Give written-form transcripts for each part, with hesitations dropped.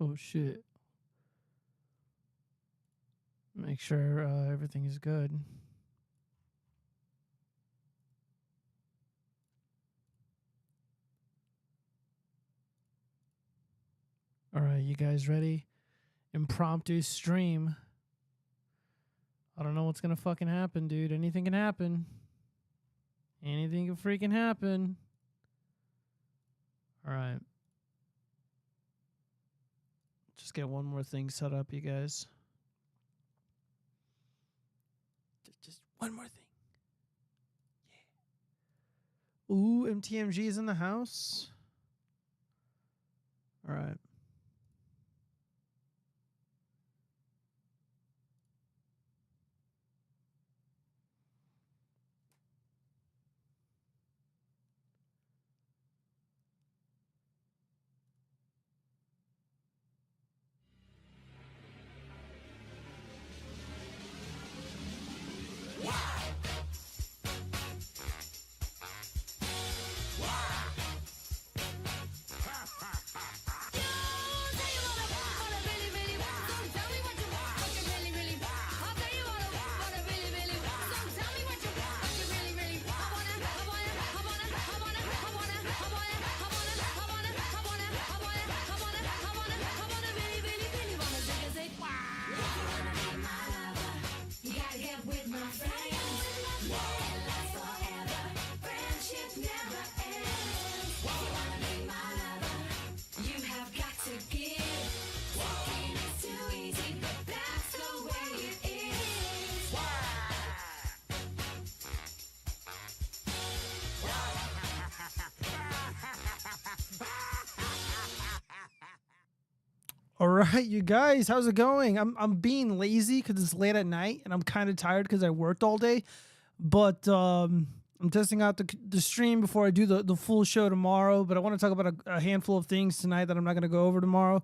Oh shit. Make sure everything is good. All right, you guys ready? Impromptu stream. I don't know what's gonna fucking happen, dude. Anything can happen. Anything can freaking happen. All right. Just get one more thing set up, you guys. Just one more thing. Yeah. Ooh, MTMG is in the house. All right. All right, you guys, how's it going? I'm being lazy because it's late at night and I'm kind of tired because I worked all day. But I'm testing out the stream before I do the full show tomorrow. But I want to talk about a handful of things tonight that I'm not going to go over tomorrow.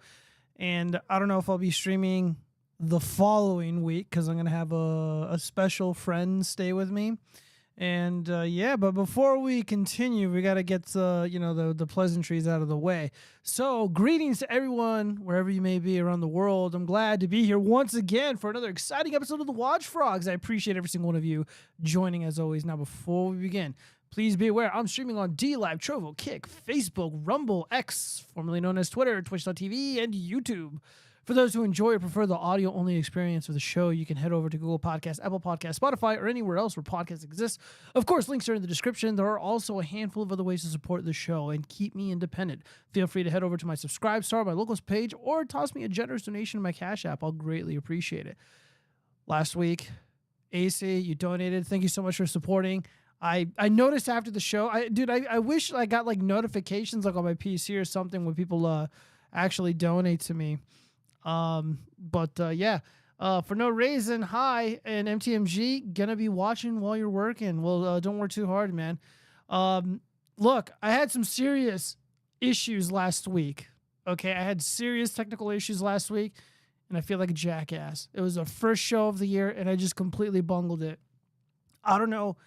And I don't know if I'll be streaming the following week because I'm going to have a special friend stay with me. And yeah, but before we continue, we got to get the pleasantries out of the way. So greetings to everyone, wherever you may be around the world. I'm glad to be here once again for another exciting episode of the Watchfrogs. I appreciate every single one of you joining as always. Now, before we begin, please be aware I'm streaming on dlive, Trovo, Kick, Facebook, Rumble, X, formerly known as Twitter, Twitch.tv, and YouTube. For those who enjoy or prefer the audio-only experience of the show, you can head over to Google Podcasts, Apple Podcasts, Spotify, or anywhere else where podcasts exist. Of course, links are in the description. There are also a handful of other ways to support the show and keep me independent. Feel free to head over to my Subscribe Star, my Locals page, or toss me a generous donation to my Cash App. I'll greatly appreciate it. Last week, AC, you donated. Thank you so much for supporting. I noticed after the show, I wish I got like notifications like on my PC or something when people actually donate to me. Yeah, for no reason, hi, and MTMG, gonna be watching while you're working. Well, don't work too hard, man. Look, I had some serious issues last week. Okay, I had serious technical issues last week, and I feel like a jackass. It was the first show of the year, and I just completely bungled it. I don't know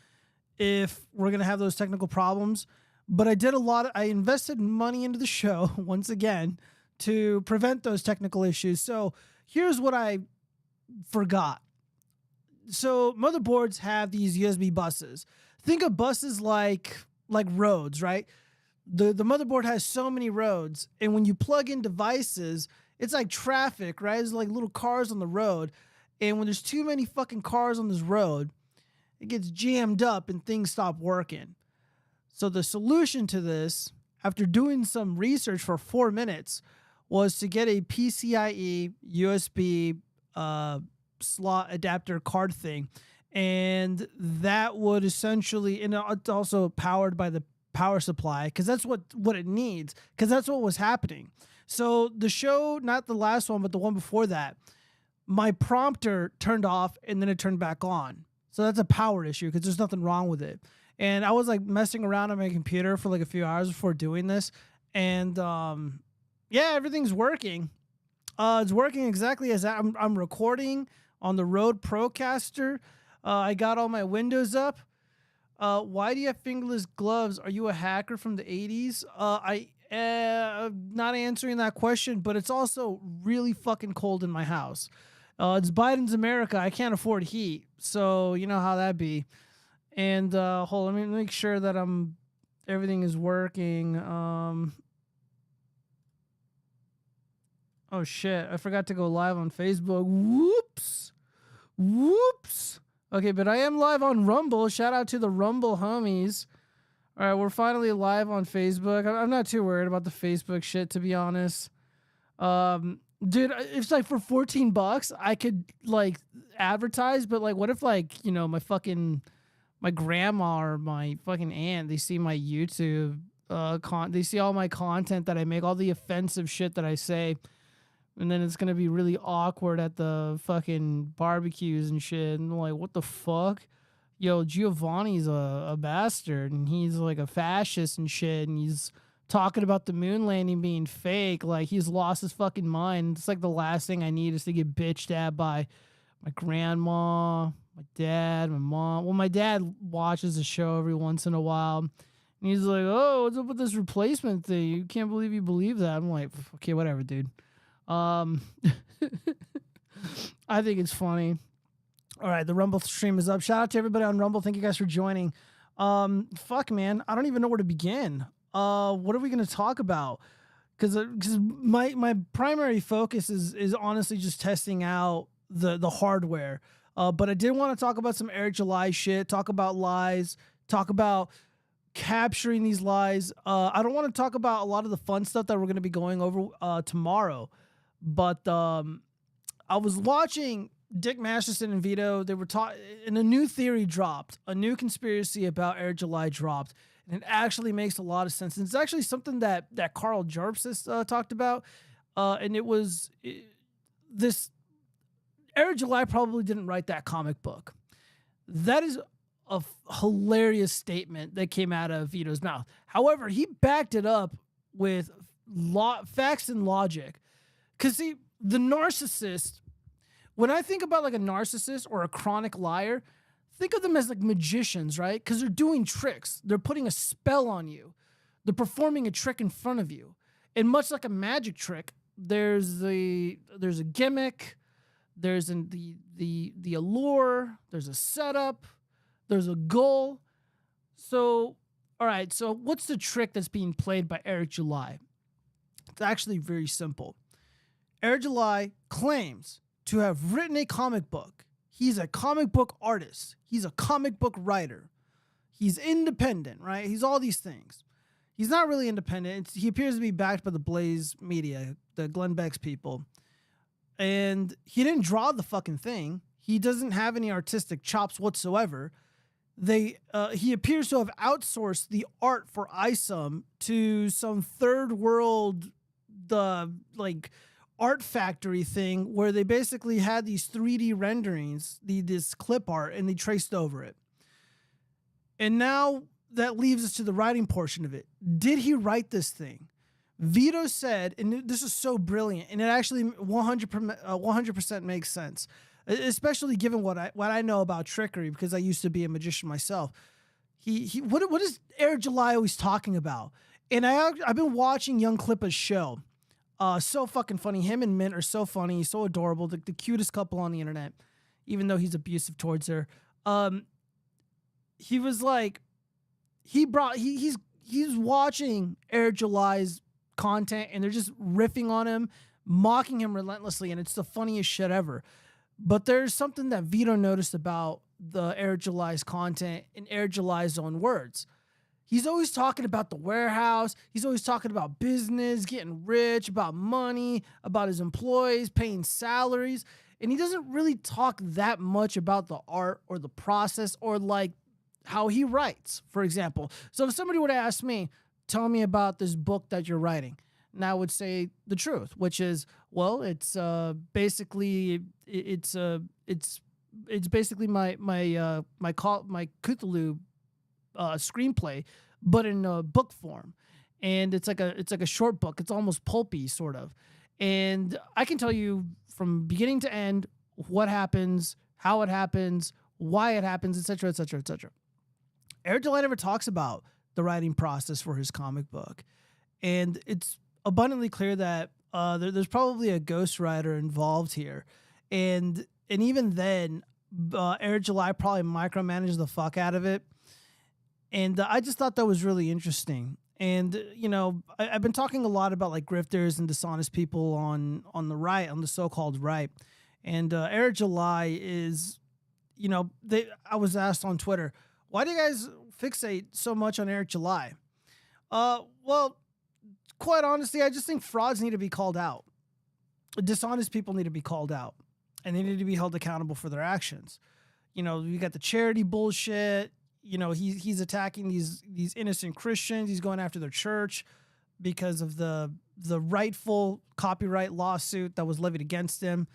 if we're gonna have those technical problems, but I invested money into the show once again to prevent those technical issues. So here's what I forgot. So motherboards have these USB buses. Think of buses like roads, right? The motherboard has so many roads, and when you plug in devices, it's like traffic, right? It's like little cars on the road, and when there's too many fucking cars on this road, it gets jammed up and things stop working. So the solution to this, after doing some research for 4 minutes, was to get a PCIe USB slot adapter card thing. And that would essentially, and it's also powered by the power supply, because that's what it needs, because that's what was happening. So the show, not the last one, but the one before that, my prompter turned off and then it turned back on. So that's a power issue because there's nothing wrong with it. And I was like messing around on my computer for like a few hours before doing this. And yeah, everything's working. It's working exactly as I'm recording on the Rode Procaster. I got all my windows up. Why do you have fingerless gloves? Are you a hacker from the 80s? I Not answering that question, but it's also really fucking cold in my house. It's Biden's America. I can't afford heat, so you know how that be. And hold on, let me make sure that everything is working. Oh shit, I forgot to go live on Facebook. Whoops. Okay, but I am live on Rumble. Shout out to the Rumble homies. All right, we're finally live on Facebook. I'm not too worried about the Facebook shit, to be honest. Dude, it's like for $14, I could like advertise, but like, what if like, you know, my grandma or my fucking aunt, they see my YouTube, they see all my content that I make, all the offensive shit that I say, and then it's gonna be really awkward at the fucking barbecues and shit, and like, what the fuck? Yo, Giovanni's a bastard, and he's like a fascist and shit, and he's talking about the moon landing being fake. Like, he's lost his fucking mind. It's like the last thing I need is to get bitched at by my grandma, my dad, my mom. Well, my dad watches the show every once in a while, and he's like, oh, what's up with this replacement thing? You can't believe you believe that. I'm like, okay, whatever, dude. I think it's funny. All right, the Rumble stream is up. Shout out to everybody on Rumble. Thank you guys for joining. Fuck, man, I don't even know where to begin. What are we gonna talk about? Because my primary focus is honestly just testing out the hardware. But I did want to talk about some Eric July shit. Talk about lies. Talk about capturing these lies. I don't want to talk about a lot of the fun stuff that we're gonna be going over tomorrow. But I was watching Dick Masterson and Vito. They were talking, and a new theory dropped, a new conspiracy about Eric July dropped, and it actually makes a lot of sense. And it's actually something that Carl Jarvis talked about, and it was this. Eric July probably didn't write that comic book. That is a hilarious statement that came out of Vito's mouth. However, he backed it up with facts and logic. Because, see, the narcissist, when I think about like a narcissist or a chronic liar, think of them as like magicians, right? Because they're doing tricks. They're putting a spell on you. They're performing a trick in front of you. And much like a magic trick, there's a gimmick, there's the allure, there's a setup, there's a goal. So, all right, so what's the trick that's being played by Eric July? It's actually very simple. Eric July claims to have written a comic book. He's a comic book artist. He's a comic book writer. He's independent, right? He's all these things. He's not really independent. He appears to be backed by the Blaze Media, the Glenn Beck's people. And he didn't draw the fucking thing. He doesn't have any artistic chops whatsoever. He appears to have outsourced the art for ISOM to some third world, art factory thing where they basically had these 3D renderings, this clip art, and they traced over it. And now that leaves us to the writing portion of it. Did he write this thing? Vito said, and this is so brilliant, and it actually 100% makes sense, especially given what I know about trickery, because I used to be a magician myself. What is Eric July always talking about? And I've been watching Young Klippa's show. So fucking funny. Him and Mint are so funny, so adorable. The cutest couple on the internet, even though he's abusive towards her. He was like, he's watching Eric July's content, and they're just riffing on him, mocking him relentlessly, and it's the funniest shit ever. But there's something that Vito noticed about the Eric July's content in Eric July's own words. He's always talking about the warehouse. He's always talking about business, getting rich, about money, about his employees, paying salaries. And he doesn't really talk that much about the art or the process or like how he writes, for example. So if somebody were to ask me, tell me about this book that you're writing, and I would say the truth, which is, well, it's basically my Cthulhu screenplay, but in a book form, and it's like a short book. It's almost pulpy, sort of, and I can tell you from beginning to end what happens, how it happens, why it happens, etc., etc., etc. Eric July never talks about the writing process for his comic book, and it's abundantly clear that there's probably a ghostwriter involved here, and even then, Eric July probably micromanaged the fuck out of it, and I just thought that was really interesting. And I've been talking a lot about like grifters and dishonest people on the right, on the so-called right, and Eric July is, I was asked on Twitter, why do you guys fixate so much on Eric July? Well, quite honestly, I just think frauds need to be called out. Dishonest people need to be called out, and they need to be held accountable for their actions. You got the charity bullshit. He's attacking these innocent Christians. He's going after their church because of the rightful copyright lawsuit that was levied against him.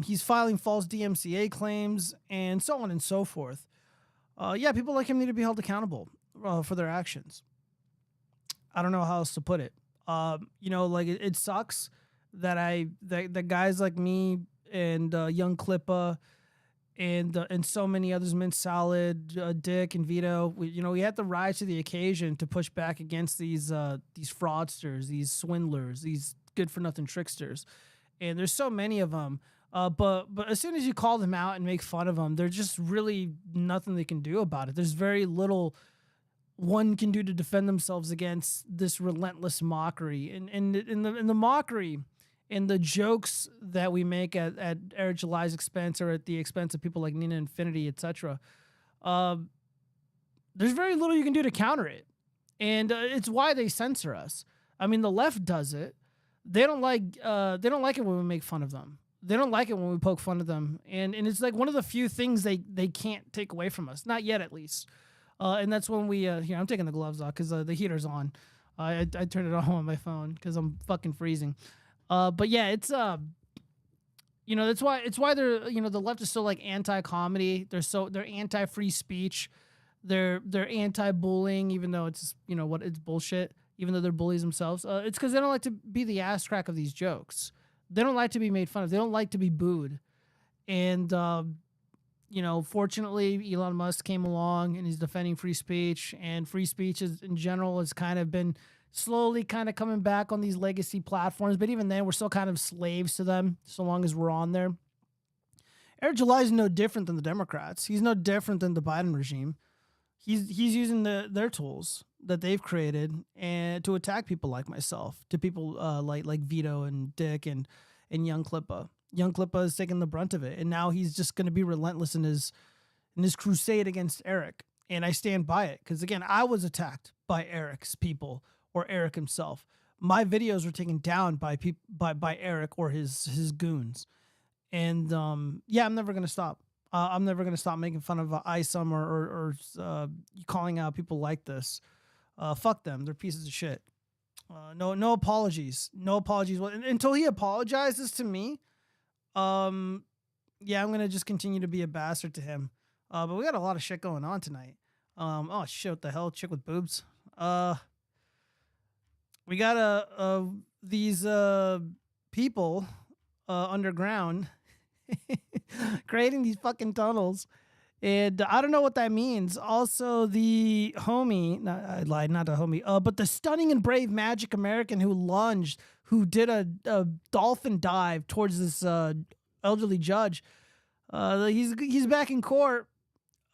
He's filing false DMCA claims and so on and so forth. People like him need to be held accountable for their actions. I don't know how else to put it. It sucks that guys like me and Young Clippa and so many others, Mint Salad, Dick and Vito, we had to rise to the occasion to push back against these fraudsters, these swindlers, these good for nothing tricksters, and there's so many of them. But as soon as you call them out and make fun of them, there's just really nothing they can do about it. There's very little one can do to defend themselves against this relentless mockery, and in the mockery. And the jokes that we make at Eric July's expense or at the expense of people like Nina Infinity, etc., there's very little you can do to counter it. And it's why they censor us. I mean, the left does it. They don't like it when we make fun of them. They don't like it when we poke fun of them. And it's like one of the few things they can't take away from us. Not yet, at least. And that's when we here, I'm taking the gloves off because the heater's on. I turned it on my phone because I'm fucking freezing. But yeah, it's that's why they're the left is so like anti-comedy. They're anti-free speech. They're anti-bullying, even though it's it's bullshit. Even though they're bullies themselves, it's because they don't like to be the ass crack of these jokes. They don't like to be made fun of. They don't like to be booed. And fortunately, Elon Musk came along and he's defending free speech, and free speech in general has kind of been slowly kind of coming back on these legacy platforms, but even then we're still kind of slaves to them so long as we're on there. Eric July is no different than the Democrats. He's no different than the Biden regime. He's using their tools that they've created and to attack people like myself, to people like Vito and Dick and Young Clippa. Young Clippa is taking the brunt of it, and now he's just going to be relentless in his crusade against Eric. And I stand by it because, again, I was attacked by Eric's people or Eric himself. My videos were taken down by Eric or his goons. And I'm never going to stop. I'm never going to stop making fun of ISOM or calling out people like this. Fuck them. They're pieces of shit. No apologies. No apologies. Well, until he apologizes to me, I'm going to just continue to be a bastard to him. But we got a lot of shit going on tonight. Oh shit, what the hell? Chick with boobs. We got these people underground creating these fucking tunnels, and I don't know what that means. Also, the homie, I lied, not the homie, but the stunning and brave Magic American who did a dolphin dive towards this elderly judge. He's back in court.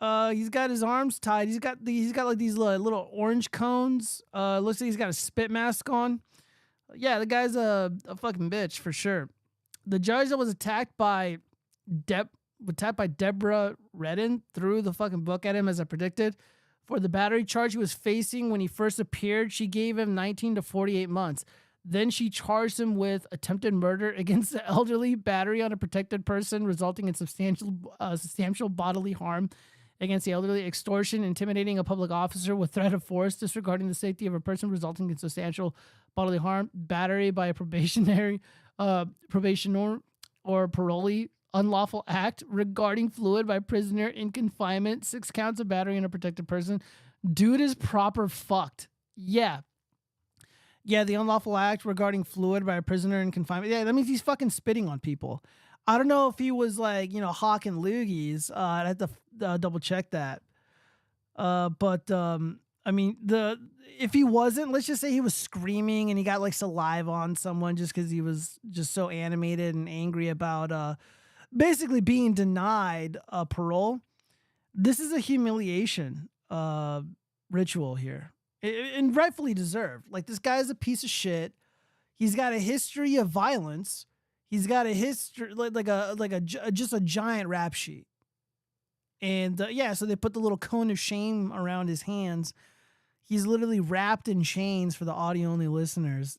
He's got his arms tied. He's got like these little orange cones. Looks like he's got a spit mask on. Yeah, the guy's a fucking bitch for sure. The judge that was attacked by Deborah Redden threw the fucking book at him, as I predicted. For the battery charge he was facing when he first appeared, she gave him 19 to 48 months. Then she charged him with attempted murder against the elderly, battery on a protected person, resulting in substantial bodily harm against the elderly, extortion, intimidating a public officer with threat of force, disregarding the safety of a person, resulting in substantial bodily harm, battery by a probationer or parolee, unlawful act regarding fluid by prisoner in confinement, 6 counts of battery on a protected person. Dude is proper fucked. Yeah, the unlawful act regarding fluid by a prisoner in confinement. Yeah, that means he's fucking spitting on people. I don't know if he was like, hawking loogies. I'd have to double check that. But I mean, the if he wasn't, let's just say he was screaming and he got like saliva on someone just because he was just so animated and angry about basically being denied parole. This is a humiliation ritual here, and rightfully deserved. Like this guy's a piece of shit. He's got a history of violence. He's got a history just a giant rap sheet. And yeah, so they put the little cone of shame around his hands. He's literally wrapped in chains for the audio only listeners.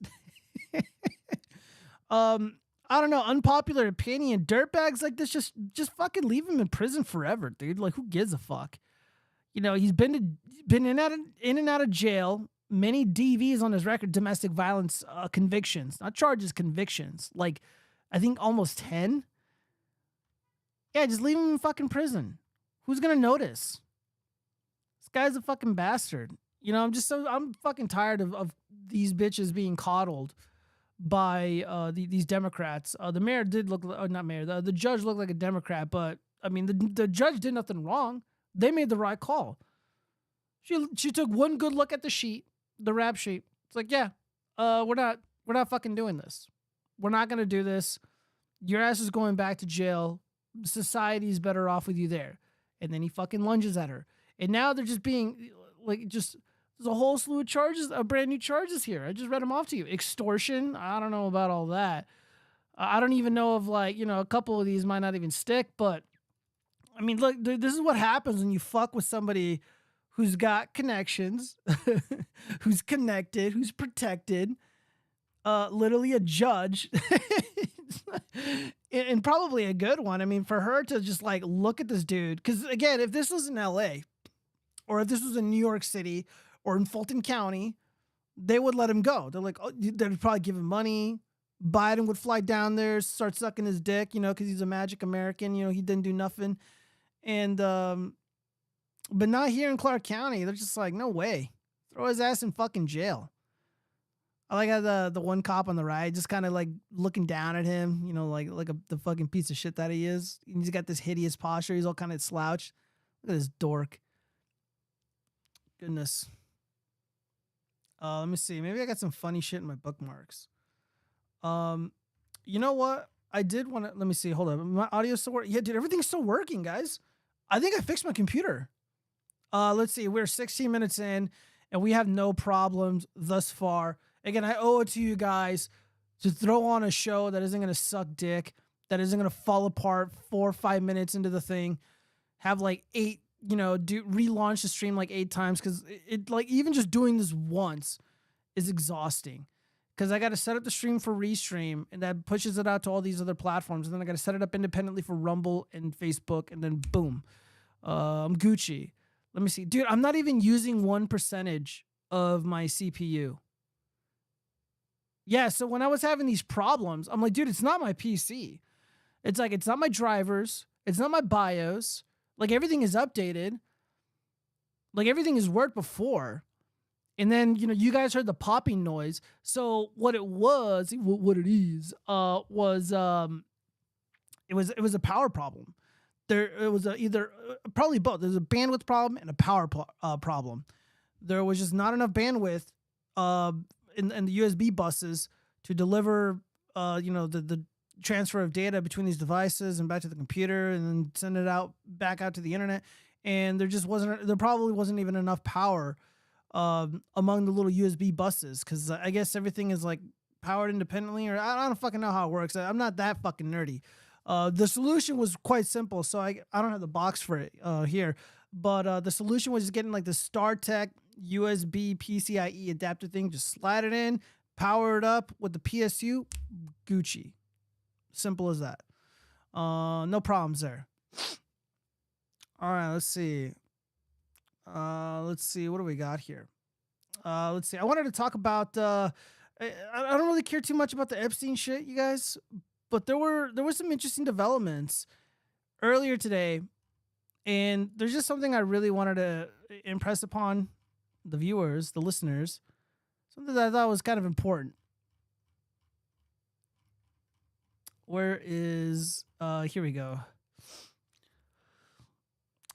I don't know, unpopular opinion. Dirtbags like this just fucking leave him in prison forever, dude. Like who gives a fuck? You know, he's been in and out of jail. Many DVs on his record, domestic violence convictions, not charges, convictions. Like I think almost 10. Yeah, just leave him in fucking prison. Who's gonna notice? This guy's a fucking bastard. You know, I'm fucking tired of these bitches being coddled by these Democrats. The mayor did look, not mayor, the judge looked like a Democrat, but I mean, the judge did nothing wrong. They made the right call. She took one good look at the sheet, the rap sheet. It's like, yeah, we're not fucking doing this. We're not gonna do this. Your ass is going back to jail. Society's better off with you there. And then he fucking lunges at her. And now they're just being like, just there's a whole slew of charges, brand new charges here. I just read them off to you. Extortion. I don't know about all that. I don't even know if like, you know, a couple of these might not even stick, but I mean, look, this is what happens when you fuck with somebody who's got connections, who's connected, who's protected, literally a judge, and probably a good one. I mean, for her to just like look at this dude, because again, if this was in LA or if this was in New York City or in Fulton County, they would let him go. They're like, oh, they'd probably give him money. Biden would fly down there, start sucking his dick, you know, because he's a magic American. You know, he didn't do nothing. And, but not here in Clark County. They're just like, no way. Throw his ass in fucking jail. I like how the one cop on the right just kind of like looking down at him, you know, like the fucking piece of shit that he is. He's got this hideous posture. He's all kind of slouched. Look at this dork. Goodness. Let me see. Maybe I got some funny shit in my bookmarks. You know what? I did want to. Let me see. Hold on. My audio's still working. Yeah, dude, everything's still working, guys. I think I fixed my computer. Let's see. We're 16 minutes in, and we have no problems thus far. Again, I owe it to you guys to throw on a show that isn't going to suck dick, that isn't going to fall apart 4 or 5 minutes into the thing, have like 8, you know, relaunch the stream like 8 times, because it like even just doing this once is exhausting. Because I got to set up the stream for Restream, and that pushes it out to all these other platforms, and then I got to set it up independently for Rumble and Facebook, and then boom, I'm Gucci. Let me see, dude. I'm not even using 1% of my CPU. Yeah, so when I was having these problems, I'm like, dude, it's not my PC. It's like, it's not my drivers. It's not my BIOS. Like, everything is updated. Like, everything has worked before. And then, you know, you guys heard the popping noise. So what it was, what it is, was it was a power problem. It was either probably both. There's a bandwidth problem and a power problem. There was just not enough bandwidth in the USB buses to deliver, you know, the transfer of data between these devices and back to the computer, and then send it back out to the internet. And there probably wasn't even enough power among the little USB buses, because I guess everything is like powered independently, or I don't fucking know how it works. I'm not that fucking nerdy. The solution was quite simple, so I don't have the box for it here, but the solution was just getting like the StarTech USB PCIe adapter thing, just slide it in, power it up with the PSU, Gucci. Simple as that. No problems there. All right, let's see. What do we got here? Let's see. I wanted to talk about. I don't really care too much about the Epstein shit, you guys, but there were some interesting developments earlier today, and there's just something I really wanted to impress upon the viewers, the listeners, something that I thought was kind of important. Where is? Here we go.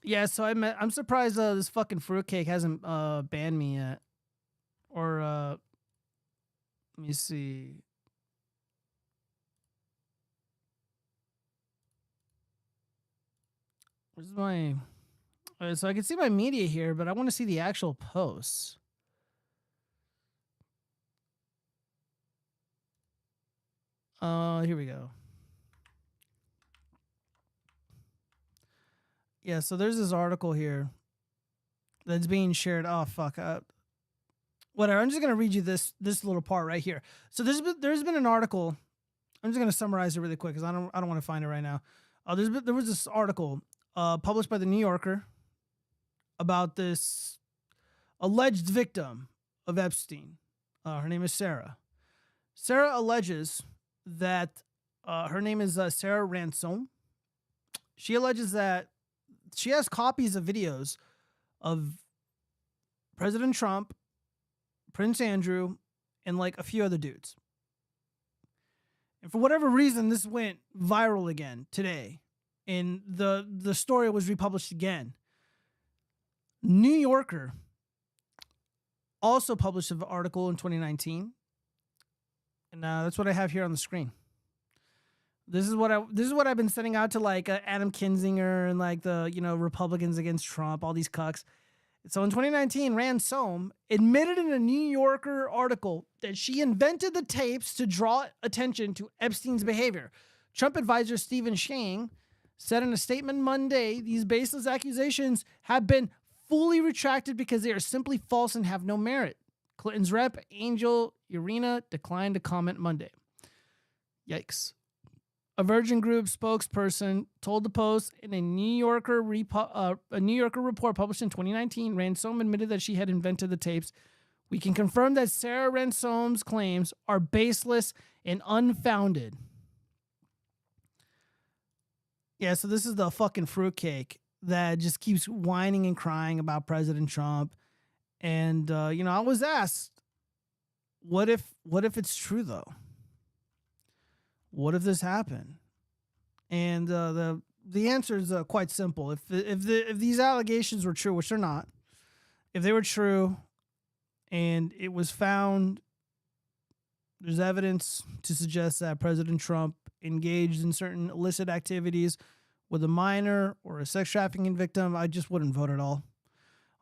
Yeah, so I'm surprised this fucking fruitcake hasn't banned me yet. Or let me see. Where's my so I can see my media here, but I want to see the actual posts. Here we go. Yeah, so there's this article here that's being shared. Oh fuck. Whatever. I'm just gonna read you this little part right here. So there's been an article. I'm just gonna summarize it really quick because I don't want to find it right now. There was this article published by the New Yorker about this alleged victim of Epstein. Her name is Sarah. Sarah alleges that her name is Sarah Ransom. She alleges that she has copies of videos of President Trump, Prince Andrew, and like a few other dudes. And for whatever reason, this went viral again today. And the story was republished again. New Yorker also published an article in 2019. And that's what I have here on the screen. This is what I've been sending out to like Adam Kinzinger and like the Republicans against Trump, all these cucks. So in 2019, Ransom admitted in a New Yorker article that she invented the tapes to draw attention to Epstein's behavior. Trump advisor Stephen Shang said in a statement Monday, these baseless accusations have been fully retracted because they are simply false and have no merit. Clinton's rep, Angel Urena, declined to comment Monday. Yikes. A Virgin Group spokesperson told the Post in a New Yorker report published in 2019, Ransom admitted that she had invented the tapes. We can confirm that Sarah Ransom's claims are baseless and unfounded. Yeah, so this is the fucking fruitcake that just keeps whining and crying about President Trump. And, I was asked, what if it's true, though? What if this happened? And the answer is quite simple. If these allegations were true, which they're not, if they were true, and it was found, there's evidence to suggest that President Trump engaged in certain illicit activities with a minor or a sex trafficking victim, I just wouldn't vote at all.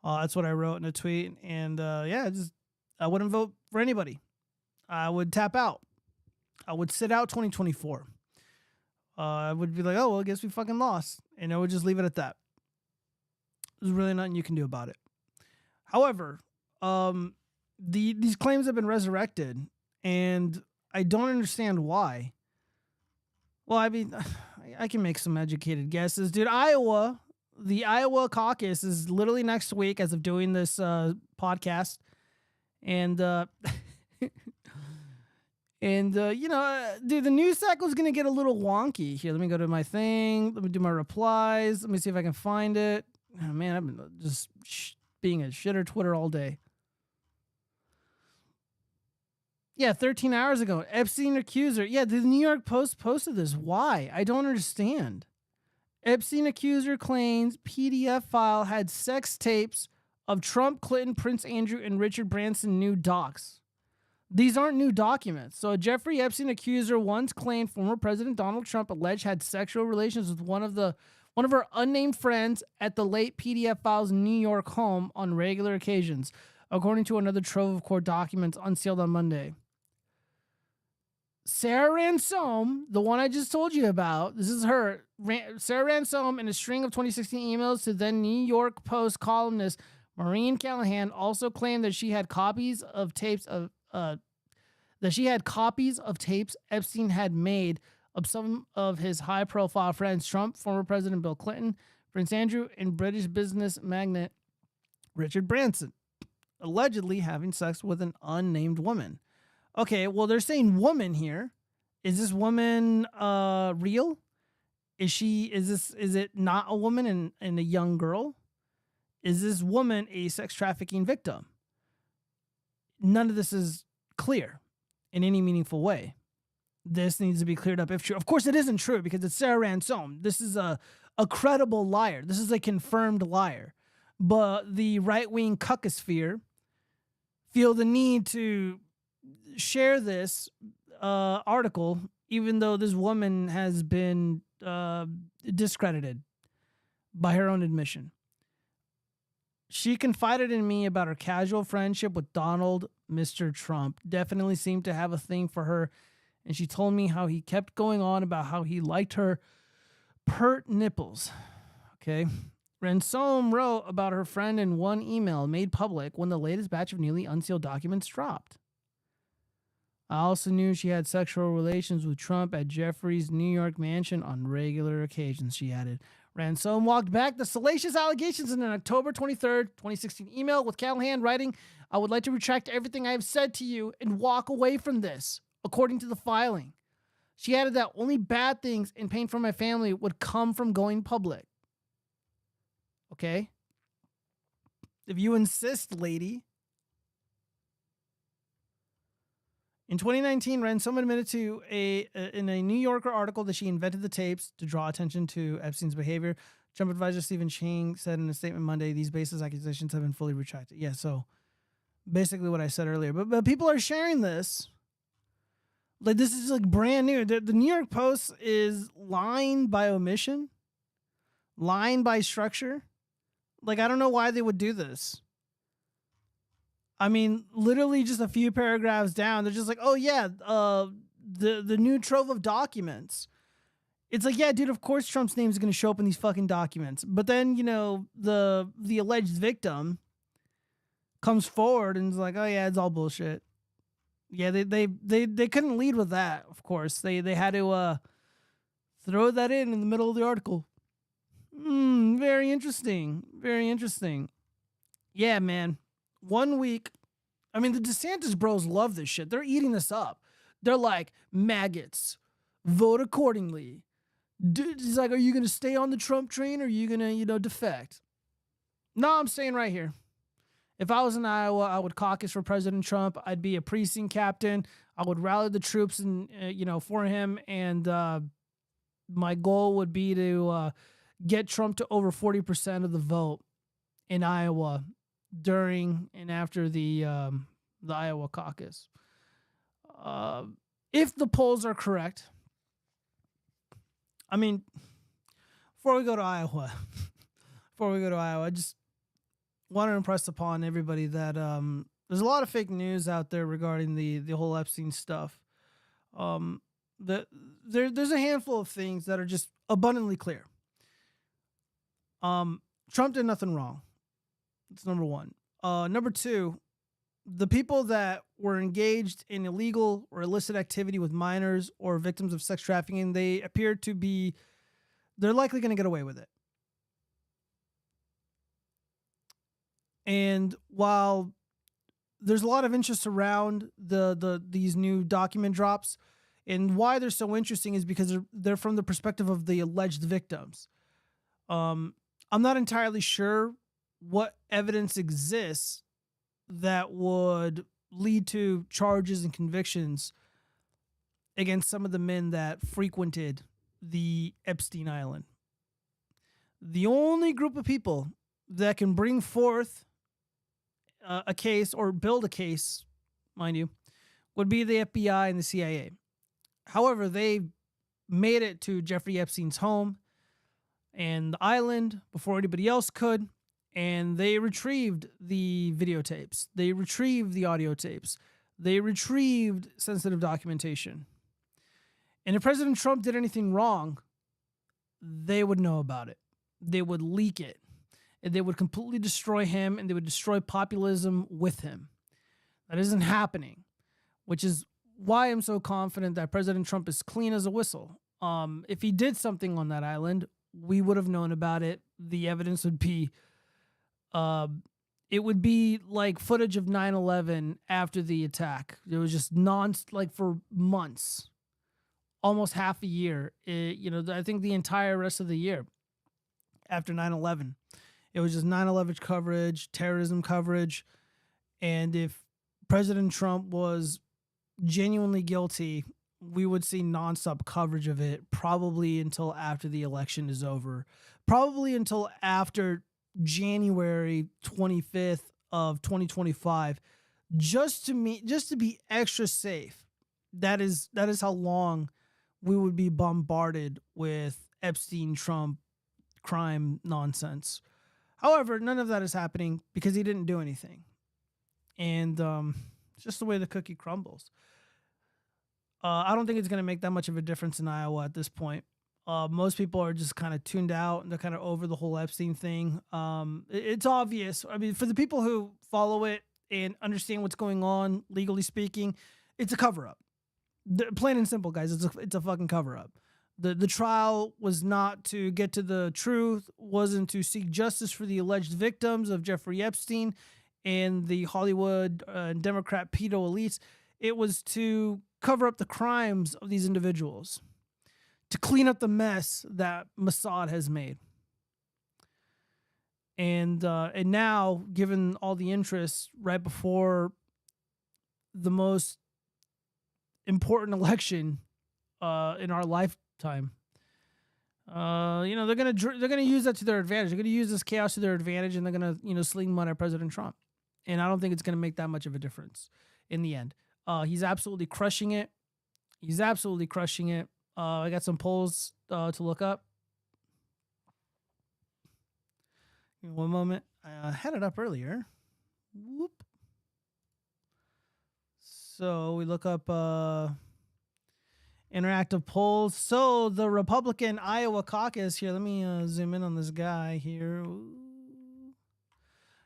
That's what I wrote in a tweet, and I wouldn't vote for anybody. I would tap out. I would sit out 2024. I would be like, oh, well, I guess we fucking lost. And I would just leave it at that. There's really nothing you can do about it. However, these claims have been resurrected, and I don't understand why. Well, I mean, I can make some educated guesses. Dude, the Iowa Caucus is literally next week as of doing this podcast. And dude, the news cycle is going to get a little wonky. Here, let me go to my thing. Let me do my replies. Let me see if I can find it. Oh, man, I've been just being a shitter Twitter all day. Yeah, 13 hours ago. Epstein accuser. Yeah, the New York Post posted this. Why? I don't understand. Epstein accuser claims PDF file had sex tapes of Trump, Clinton, Prince Andrew, and Richard Branson new docs. These aren't new documents. So a Jeffrey Epstein accuser once claimed former President Donald Trump alleged had sexual relations with one of her unnamed friends at the late PDF file's New York home on regular occasions, according to another trove of court documents unsealed on Monday. Sarah Ransom, the one I just told you about, this is her. Sarah Ransom, in a string of 2016 emails to then New York Post columnist Maureen Callahan, also claimed that she had copies of tapes Epstein had made of some of his high-profile friends: Trump, former President Bill Clinton, Prince Andrew, and British business magnate Richard Branson, allegedly having sex with an unnamed woman. Okay, well, they're saying woman here. Is this woman real? Is it not a woman and a young girl? Is this woman a sex trafficking victim? None of this is clear in any meaningful way. This needs to be cleared up if true. Of course, it isn't true because it's Sarah Ransom. This is a a credible liar. This is a confirmed liar. But the right-wing Caucus feel the need to share this article, even though this woman has been discredited by her own admission. She confided in me about her casual friendship with Donald, Mr. Trump. Definitely seemed to have a thing for her. And she told me how he kept going on about how he liked her pert nipples. Okay. Ransom wrote about her friend in one email made public when the latest batch of newly unsealed documents dropped. I also knew she had sexual relations with Trump at Jeffrey's New York mansion on regular occasions, she added. Ransom walked back the salacious allegations in an October 23rd, 2016 email with Callahan writing, I would like to retract everything I have said to you and walk away from this, according to the filing. She added that only bad things and pain for my family would come from going public. Okay? If you insist, lady. In 2019, Ransom admitted to in a New Yorker article that she invented the tapes to draw attention to Epstein's behavior. Trump advisor Stephen Ching said in a statement Monday, these baseless accusations have been fully retracted. Yeah, so basically what I said earlier. But people are sharing this. Like, this is like brand new. The New York Post is lying by omission, lying by structure. Like, I don't know why they would do this. I mean, literally just a few paragraphs down, they're just like, oh yeah, the new trove of documents. It's like, yeah, dude, of course Trump's name is going to show up in these fucking documents. But then, you know, the alleged victim comes forward and is like, oh yeah, it's all bullshit. Yeah, they couldn't lead with that, of course. They had to throw that in the middle of the article. Very interesting. Very interesting. Yeah, man. 1 week. I mean, the DeSantis bros love this shit. They're eating this up. They're like, maggots, vote accordingly. Dude, he's like, are you going to stay on the Trump train or are you going to, defect? No, I'm staying right here. If I was in Iowa, I would caucus for President Trump. I'd be a precinct captain. I would rally the troops and for him. And my goal would be to get Trump to over 40% of the vote in Iowa during and after the Iowa caucus. If the polls are correct, I mean, before we go to Iowa, I just want to impress upon everybody that there's a lot of fake news out there regarding the whole Epstein stuff. There's a handful of things that are just abundantly clear. Trump did nothing wrong. That's number one. Number two, the people that were engaged in illegal or illicit activity with minors or victims of sex trafficking, they appear to be, they're likely going to get away with it. And while there's a lot of interest around these new document drops, and why they're so interesting is because they're from the perspective of the alleged victims. I'm not entirely sure what evidence exists that would lead to charges and convictions against some of the men that frequented the Epstein Island. The only group of people that can bring forth a case or build a case, mind you, would be the FBI and the CIA. However, they made it to Jeffrey Epstein's home and the island before anybody else could, and they retrieved the videotapes. They retrieved the audio tapes. They retrieved sensitive documentation. And if President Trump did anything wrong, they would know about it. They would leak it. And they would completely destroy him, and they would destroy populism with him. That isn't happening, which is why I'm so confident that President Trump is clean as a whistle. If he did something on that island, we would have known about it. The evidence would be, it would be like footage of 9/11 after the attack. It was just for months, almost half a year. I think the entire rest of the year after 9/11. It was just 9/11 coverage, terrorism coverage. And if President Trump was genuinely guilty we would see nonstop coverage of it probably until after the election is over, probably until after January 25th of 2025, just to be extra safe. That is how long we would be bombarded with Epstein Trump crime nonsense. However, none of that is happening because he didn't do anything. And it's just the way the cookie crumbles. I don't think it's going to make that much of a difference in Iowa at this point. Most people are just kind of tuned out and they're kind of over the whole Epstein thing. It's obvious. I mean, for the people who follow it and understand what's going on, legally speaking, it's a cover up. Plain and simple, guys. It's a fucking cover up. The trial was not to get to the truth, wasn't to seek justice for the alleged victims of Jeffrey Epstein and the Hollywood Democrat pedo elites. It was to cover up the crimes of these individuals, to clean up the mess that Mossad has made. And now, given all the interest right before the most important election in our lifetime, they're gonna use that to their advantage. They're gonna use this chaos to their advantage, and they're gonna sling mud at President Trump. And I don't think it's gonna make that much of a difference in the end. He's absolutely crushing it. He's absolutely crushing it. I got some polls to look up. Give me one moment. I had it up earlier. Whoop. So we look up interactive polls. So the Republican Iowa caucus here. Let me zoom in on this guy here.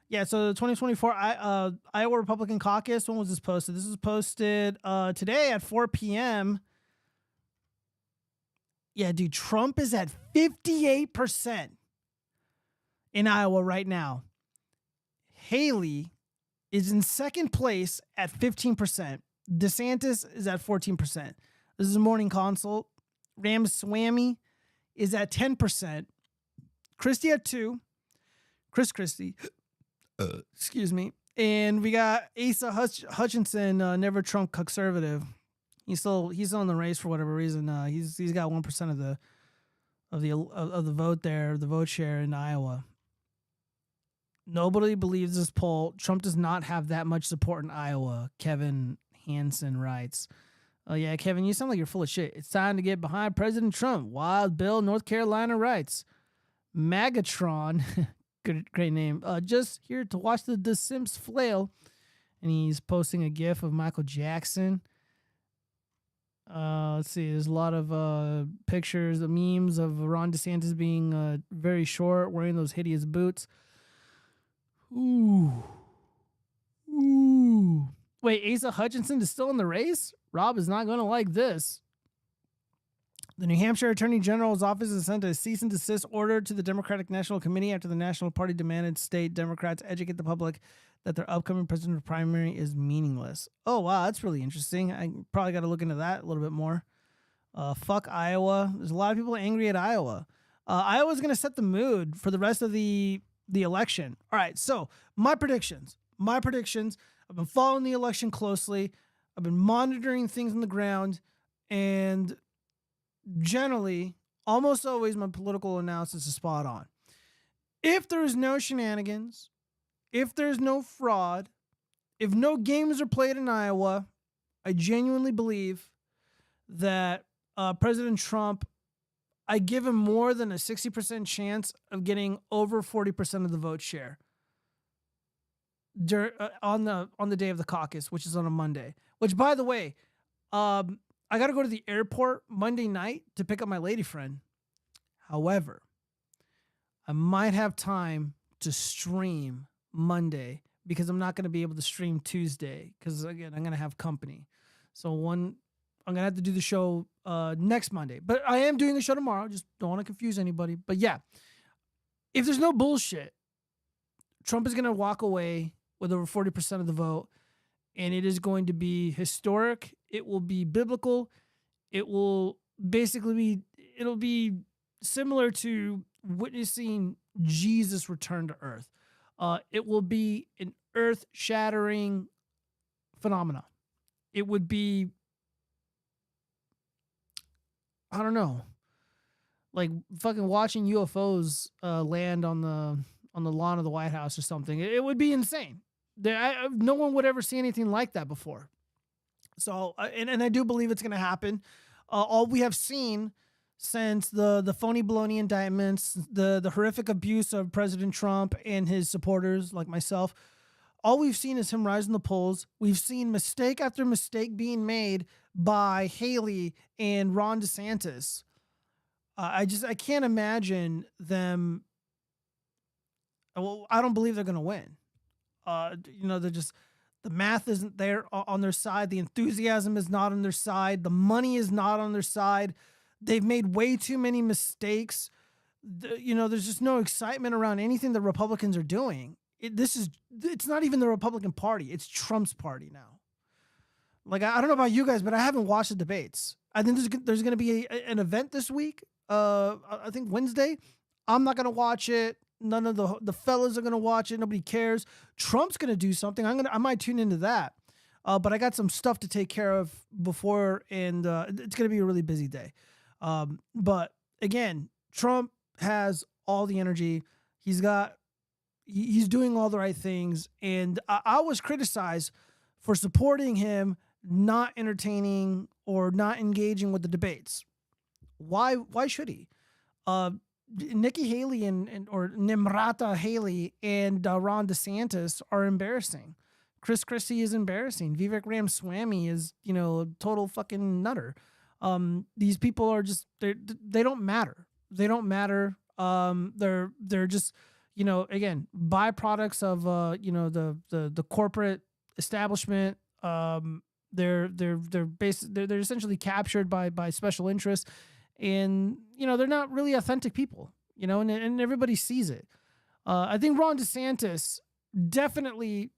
Yeah, so the 2024 Iowa Republican caucus. When was this posted? This was posted today at 4 p.m. Yeah, dude, Trump is at 58% in Iowa right now. Haley is in second place at 15%. DeSantis is at 14%. This is a morning consult. Ramaswamy is at 10%. Christie at 2%. Chris Christie. Excuse me. And we got Asa Hutchinson, never Trump conservative. He's still in the race for whatever reason. He's got 1% of the vote there, the vote share in Iowa. Nobody believes this poll. Trump does not have that much support in Iowa. Kevin Hansen writes. Oh yeah, Kevin, you sound like you're full of shit. It's time to get behind President Trump. Wild Bill, North Carolina writes. Magatron, great name. Just here to watch the Sims flail, and he's posting a GIF of Michael Jackson. Let's see. There's a lot of pictures, the memes of Ron DeSantis being very short, wearing those hideous boots. Ooh. Wait, Asa Hutchinson is still in the race? Rob is not going to like this. The New Hampshire Attorney General's office has sent a cease and desist order to the Democratic National Committee after the National Party demanded state Democrats educate the public that their upcoming presidential primary is meaningless. Oh, wow, that's really interesting. I probably got to look into that a little bit more. Fuck Iowa. There's a lot of people angry at Iowa. Iowa's going to set the mood for the rest of the election. All right, so my predictions. I've been following the election closely. I've been monitoring things on the ground, and generally, almost always my political analysis is spot on. If there's no shenanigans, if there's no fraud, if no games are played in Iowa, I genuinely believe that President Trump, I give him more than a 60% chance of getting over 40% of the vote share on the day of the caucus, which is on a Monday. Which, by the way, I got to go to the airport Monday night to pick up my lady friend. However, I might have time to stream Monday because I'm not going to be able to stream Tuesday because, again, I'm going to have company. So I'm going to have to do the show next Monday. But I am doing the show tomorrow. Just don't want to confuse anybody. But yeah, if there's no bullshit, Trump is going to walk away with over 40% of the vote. And it is going to be historic. It will be biblical. It will basically it'll be similar to witnessing Jesus return to earth. It will be an earth-shattering phenomena. It would be I don't know, like fucking watching UFOs land on the lawn of the White House or something. It would be insane. No one would ever see anything like that before. So, and I do believe it's going to happen. All we have seen since the phony baloney indictments, the horrific abuse of President Trump and his supporters like myself, all we've seen is him rise in the polls. We've seen mistake after mistake being made by Haley and Ron DeSantis. I can't imagine them. Well, I don't believe they're going to win. They're just, the math isn't there on their side. The enthusiasm is not on their side. The money is not on their side. They've made way too many mistakes. There's just no excitement around anything the Republicans are doing. It's not even the Republican Party. It's Trump's party now. Like, I don't know about you guys, but I haven't watched the debates. I think there's going to be an event this week. I think Wednesday. I'm not going to watch it. None of the fellas are going to watch it. Nobody cares. Trump's going to do something. I might tune into that. But I got some stuff to take care of before, and it's going to be a really busy day. But again, Trump has all the energy. He's doing all the right things. And I was criticized for supporting him, not entertaining or not engaging with the debates. Why should he? Nikki Haley or Nimrata Haley and Ron DeSantis are embarrassing. Chris Christie is embarrassing. Vivek Ramaswamy is, a total fucking nutter. These people are just, they don't matter. They don't matter. They're just, again, byproducts of, the corporate establishment. They're essentially captured by special interests. And, they're not really authentic people, and everybody sees it. I think Ron DeSantis definitely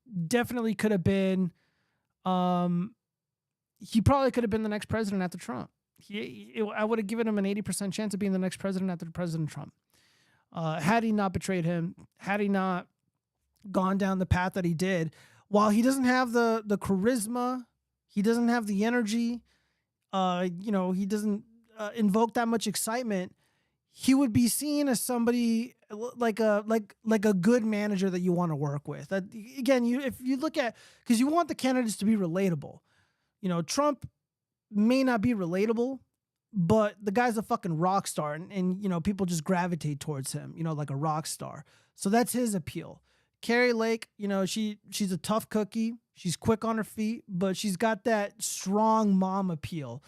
could have been, he probably could have been the next president after Trump. I would have given him an 80% chance of being the next president after President Trump. Had he not betrayed him, had he not gone down the path that he did, while he doesn't have the charisma, he doesn't have the energy, he doesn't invoke that much excitement, he would be seen as somebody like a good manager that you want to work with. Again, if you look at, because you want the candidates to be relatable. Trump may not be relatable, but the guy's a fucking rock star, and people just gravitate towards him, like a rock star. So that's his appeal. Carrie Lake, she's a tough cookie. She's quick on her feet, but she's got that strong mom appeal,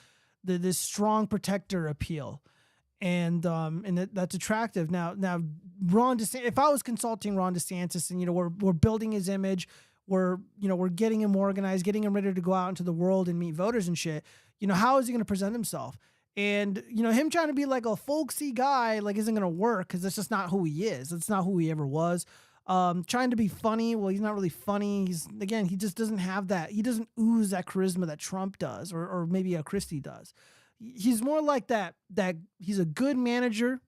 this strong protector appeal. And that's attractive. Now Ron DeSantis, if I was consulting Ron DeSantis and, we're building his image, we're getting him organized, getting him ready to go out into the world and meet voters and shit, how is he going to present himself? And, him trying to be like a folksy guy, like, isn't going to work, because that's just not who he is. That's not who he ever was. Trying to be funny. Well, he's not really funny. He just doesn't have that. He doesn't ooze that charisma that Trump does, or maybe a Christie does. He's more like that he's a good manager.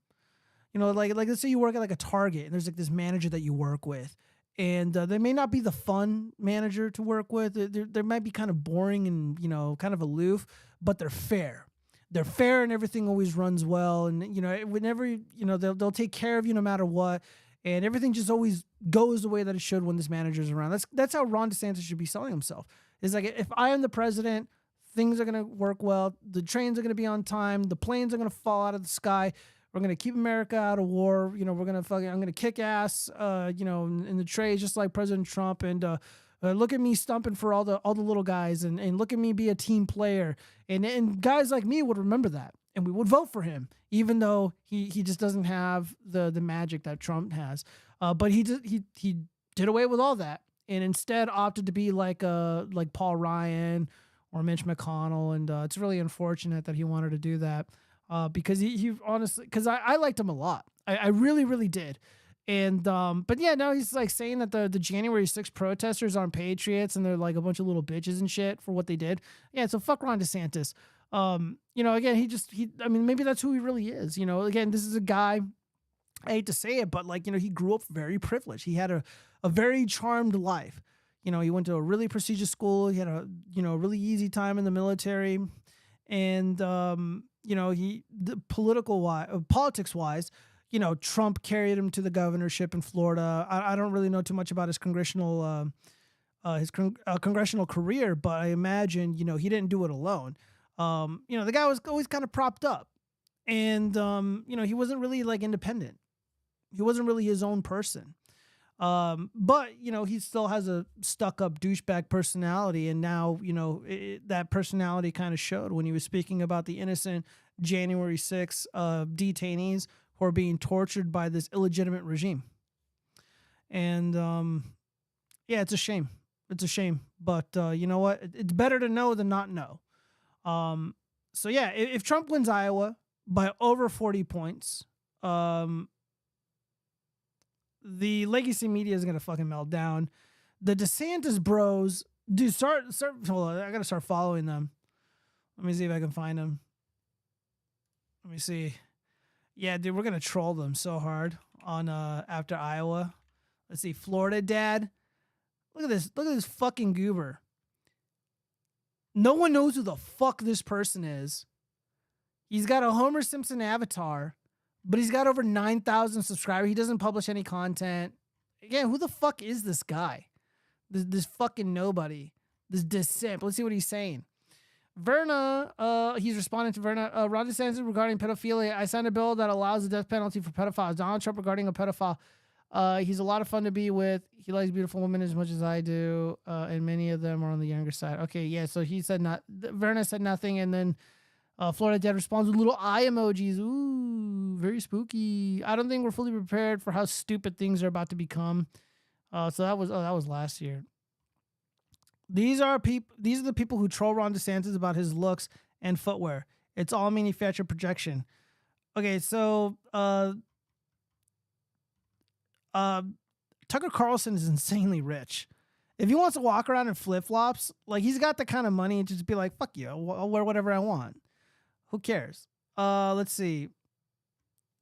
Like let's say you work at like a Target and there's like this manager that you work with, and they may not be the fun manager to work with. They might be kind of boring and, kind of aloof, but they're fair. They're fair and everything always runs well. And, whenever, they'll take care of you no matter what. And everything just always goes the way that it should when this manager's around. That's how Ron DeSantis should be selling himself. It's like, if I am the president, things are going to work well. The trains are going to be on time. The planes are going to fall out of the sky. We're going to keep America out of war. I'm going to kick ass, in the trades, just like President Trump. And look at me stumping for all the little guys, and look at me be a team player. And guys like me would remember that, and we would vote for him, even though he just doesn't have the magic that Trump has. But he did away with all that, and instead opted to be like Paul Ryan or Mitch McConnell. And it's really unfortunate that he wanted to do that. Because he honestly, because I liked him a lot. I really, really did. And, but yeah, now he's like saying that the January 6th protesters aren't patriots and they're like a bunch of little bitches and shit for what they did. Yeah. So fuck Ron DeSantis. Again, maybe that's who he really is. Again, this is a guy, I hate to say it, but like, he grew up very privileged. He had a very charmed life. He went to a really prestigious school. He had a really easy time in the military. And, politics wise, Trump carried him to the governorship in Florida. I don't really know too much about his congressional career, but I imagine, he didn't do it alone. The guy was always kind of propped up, and he wasn't really like independent. He wasn't really his own person. But he still has a stuck-up douchebag personality, and now that personality kind of showed when he was speaking about the innocent January 6th detainees who are being tortured by this illegitimate regime. And yeah, it's a shame. It's a shame, but you know what? It's better to know than not know. So yeah, if Trump wins Iowa by over 40 points, the legacy media is gonna fucking melt down. The DeSantis bros, dude, start. Hold on, I gotta start following them. Let me see if I can find them. Let me see. Yeah, dude, we're gonna troll them so hard on after Iowa. Let's see, Florida dad. Look at this. Look at this fucking goober. No one knows who the fuck this person is. He's got a Homer Simpson avatar, but he's got over 9,000 subscribers. He doesn't publish any content. Again, who the fuck is this guy? This fucking nobody. This dissimp. Let's see what he's saying. Verna, he's responding to Verna. Ron DeSantis regarding pedophilia. I signed a bill that allows the death penalty for pedophiles. Donald Trump regarding a pedophile. He's a lot of fun to be with. He likes beautiful women as much as I do, and many of them are on the younger side. Okay, yeah, so he said not. Verna said nothing, and then Florida Dad responds with little eye emojis. Ooh, very spooky. I don't think we're fully prepared for how stupid things are about to become. So that was last year. These are the people who troll Ron DeSantis about his looks and footwear. It's all manufactured projection. Okay, so Tucker Carlson is insanely rich. If he wants to walk around in flip-flops, like he's got the kind of money to just be like, fuck you, I'll wear whatever I want. Who cares? Let's see.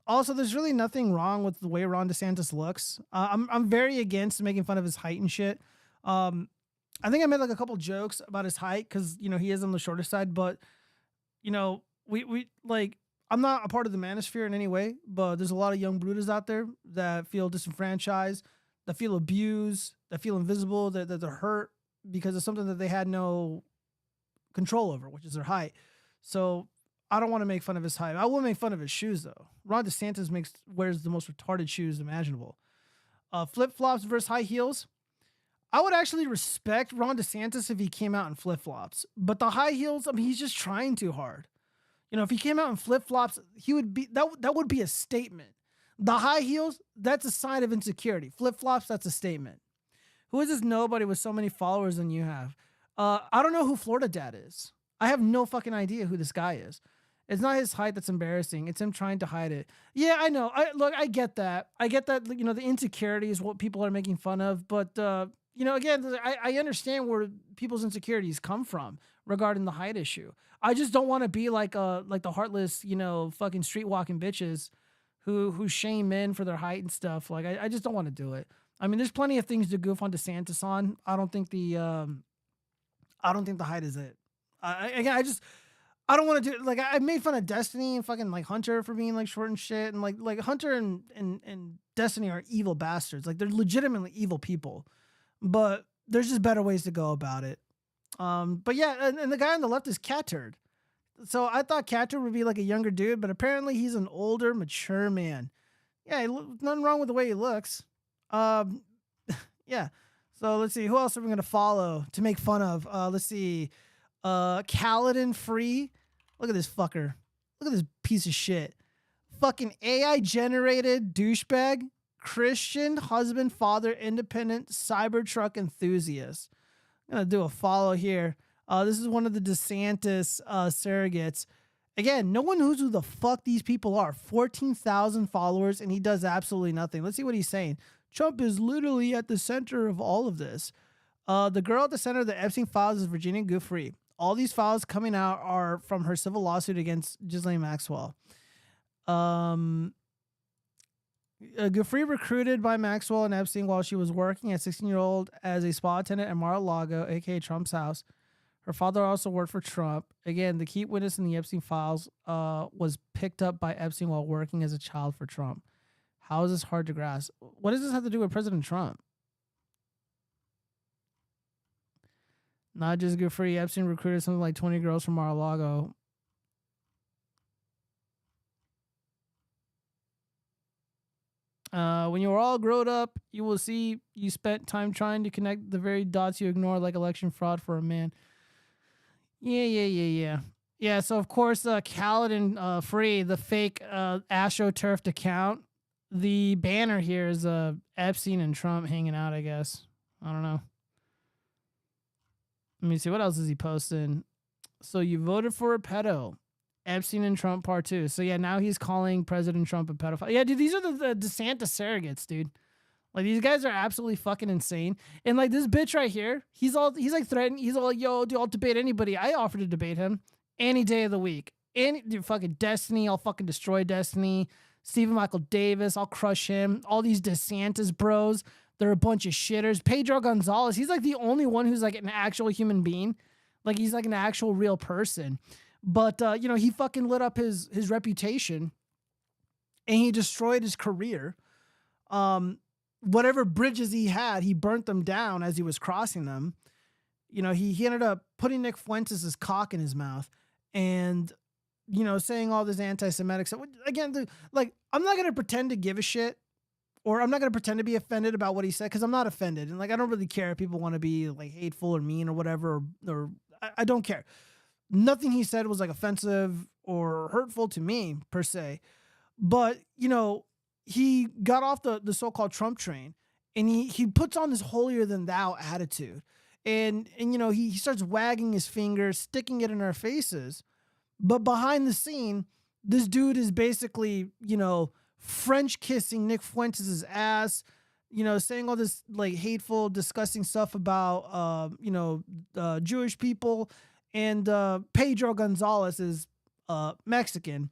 Also, there's really nothing wrong with the way Ron DeSantis looks. I'm very against making fun of his height and shit. I think I made like a couple jokes about his height because he is on the shorter side, but we like I'm not a part of the manosphere in any way, but there's a lot of young brooders out there that feel disenfranchised, that feel abused, that feel invisible, that they're hurt because of something that they had no control over, which is their height. So I don't want to make fun of his height. I will make fun of his shoes though. Ron DeSantis wears the most retarded shoes imaginable. Flip-flops versus high heels. I would actually respect Ron DeSantis if he came out in flip-flops, but the high heels, I mean, he's just trying too hard. If he came out in flip-flops, he would be that would be a statement. The high heels, that's a sign of insecurity. Flip-flops, that's a statement. Who is this nobody with so many followers than you have? I don't know who Florida Dad is. I have no fucking idea who this guy is. It's not his height that's embarrassing. It's him trying to hide it. Yeah, I know. I get that. I get that, the insecurity is what people are making fun of. But, again, I understand where people's insecurities come from regarding the height issue. I just don't want to be like the heartless, fucking street walking bitches who shame men for their height and stuff. Like, I just don't want to do it. I mean, there's plenty of things to goof on DeSantis on. I don't think the height is it. I don't want to do like I made fun of Destiny and fucking like Hunter for being like short and shit, and like Hunter and Destiny are evil bastards. Like they're legitimately evil people, but there's just better ways to go about it. But yeah, and the guy on the left is Catturd. So I thought Catturd would be like a younger dude, but apparently he's an older, mature man. Yeah, nothing wrong with the way he looks. Yeah. So let's see, who else are we gonna follow to make fun of? Let's see. Kaladin Free. Look at this fucker. Look at this piece of shit. Fucking AI generated douchebag, Christian, husband, father, independent, Cybertruck enthusiast. I'm gonna do a follow here. This is one of the DeSantis surrogates. Again, no one knows who the fuck these people are. 14,000 followers, and he does absolutely nothing. Let's see what he's saying. Trump is literally at the center of all of this. The girl at the center of the Epstein files is Virginia Giuffre. All these files coming out are from her civil lawsuit against Ghislaine Maxwell. Giuffre recruited by Maxwell and Epstein while she was working as 16-year-old as a spa attendant at Mar-a-Lago, aka Trump's house. Her father also worked for Trump. Again, the key witness in the Epstein files was picked up by Epstein while working as a child for Trump. How is this hard to grasp? What does this have to do with President Trump? Not just good for you. Epstein recruited something like 20 girls from Mar-a-Lago. When you are all grown up, you will see you spent time trying to connect the very dots you ignore, like election fraud for a man. Yeah. Yeah, so of course, Khaled and Free, the fake AstroTurfed account, the banner here is Epstein and Trump hanging out, I guess. I don't know. Let me see. What else is he posting? So you voted for a pedo. Epstein and Trump part 2. So yeah, now he's calling President Trump a pedophile. Yeah, dude, these are the DeSantis surrogates, dude. Like, these guys are absolutely fucking insane. And like this bitch right here, he's like threatening. He's all like, yo, dude, I'll debate anybody. I offer to debate him any day of the week. Dude, fucking Destiny, I'll fucking destroy Destiny. Stephen Michael Davis, I'll crush him. All these DeSantis bros, they're a bunch of shitters. Pedro Gonzalez, he's like the only one who's like an actual human being. Like, he's like an actual real person. But, he fucking lit up his reputation and he destroyed his career. Whatever bridges he had, he burnt them down as he was crossing them. He ended up putting Nick Fuentes' cock in his mouth and, saying all this anti-Semitic stuff. Again, I'm not going to pretend to give a shit, or I'm not going to pretend to be offended about what he said, because I'm not offended. And I don't really care if people want to be like hateful or mean or whatever, or I don't care. Nothing he said was like offensive or hurtful to me per se. But, he got off the so-called Trump train and he puts on this holier than thou attitude. And he starts wagging his finger, sticking it in our faces. But behind the scene, this dude is basically, French kissing Nick Fuentes' ass, saying all this like hateful, disgusting stuff about, Jewish people. And Pedro Gonzalez is Mexican.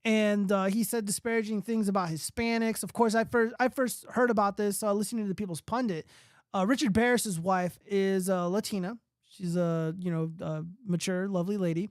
And he said disparaging things about Hispanics. Of course, I first heard about this listening to the People's Pundit. Richard Barris's wife is Latina. She's a mature, lovely lady,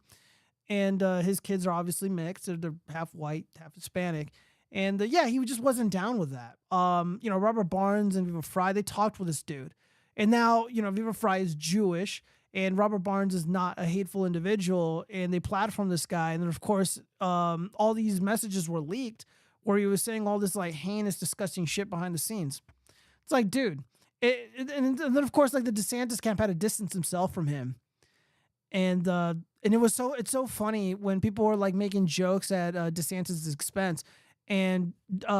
and his kids are obviously mixed. They're half white, half Hispanic, and he just wasn't down with that. Robert Barnes and Viva Frei, they talked with this dude, and now Viva Frei is Jewish. And Robert Barnes is not a hateful individual, and they platformed this guy. And then, of course, all these messages were leaked where he was saying all this like heinous, disgusting shit behind the scenes. It's like, dude. And then, of course, like the DeSantis camp had to distance himself from him. And it's so funny when people were like making jokes at DeSantis' expense. And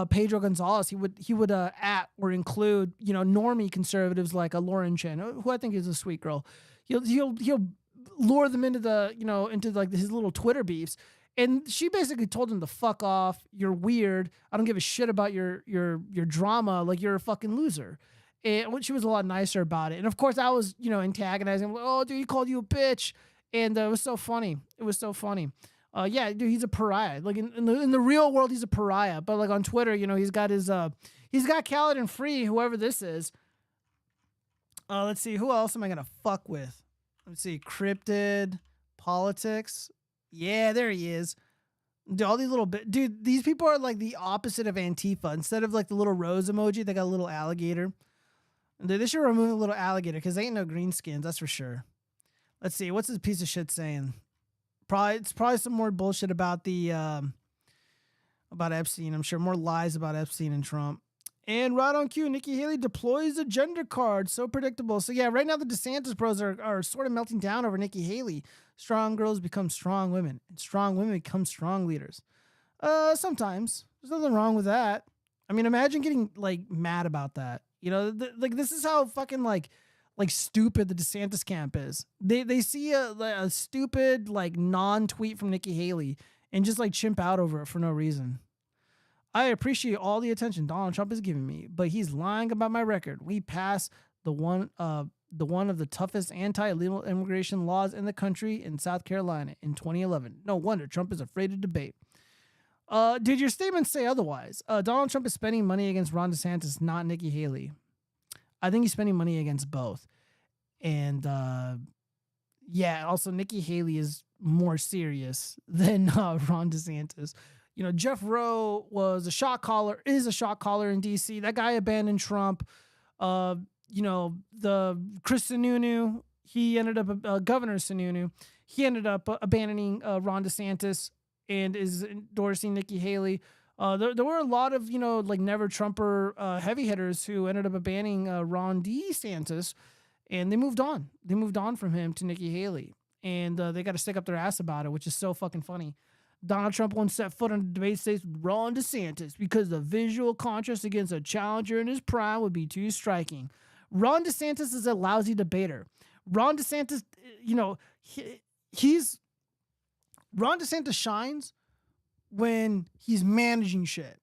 Pedro Gonzalez, he would at or include normie conservatives like Lauren Chen, who I think is a sweet girl. He'll lure them into into like his little Twitter beefs, and she basically told him to fuck off. You're weird. I don't give a shit about your drama. Like, you're a fucking loser. And she was a lot nicer about it. And of course, I was antagonizing him. Like, oh, dude, he called you a bitch, and it was so funny. It was so funny. Dude, he's a pariah. Like in the real world, he's a pariah. But like on Twitter, he's got Khaled and Free, whoever this is. Let's see. Who else am I going to fuck with? Let's see. Cryptid. Politics. Yeah, there he is. Dude, all these little dude, these people are like the opposite of Antifa. Instead of like the little rose emoji, they got a little alligator. Dude, they should remove the little alligator because they ain't no greenskins, that's for sure. Let's see. What's this piece of shit saying? It's probably some more bullshit about about Epstein. I'm sure more lies about Epstein and Trump. And right on cue, Nikki Haley deploys a gender card. So predictable. So yeah, right now the DeSantis bros are sort of melting down over Nikki Haley. Strong girls become strong women, and strong women become strong leaders. Sometimes there's nothing wrong with that. I mean, imagine getting like mad about that. Like this is how fucking like stupid the DeSantis camp is. They see a stupid like non-tweet from Nikki Haley and just like chimp out over it for no reason. I appreciate all the attention Donald Trump is giving me, but he's lying about my record. We passed the one of the toughest anti-illegal immigration laws in the country in South Carolina in 2011. No wonder Trump is afraid to debate. Did your statements say otherwise? Donald Trump is spending money against Ron DeSantis, not Nikki Haley. I think he's spending money against both. And Yeah. Also, Nikki Haley is more serious than Ron DeSantis. Jeff Rowe was a shot caller, is a shot caller in D.C. That guy abandoned Trump. Uh, the Chris Sununu, he ended up, Governor Sununu, he ended up abandoning Ron DeSantis and is endorsing Nikki Haley. There were a lot of, like never Trumper heavy hitters who ended up abandoning Ron DeSantis, and they moved on. They moved on from him to Nikki Haley, and they got to stick up their ass about it, which is so fucking funny. Donald Trump won't set foot on the debate stage with Ron DeSantis because the visual contrast against a challenger in his prime would be too striking. Ron DeSantis is a lousy debater. Ron DeSantis, he's Ron DeSantis shines when he's managing shit.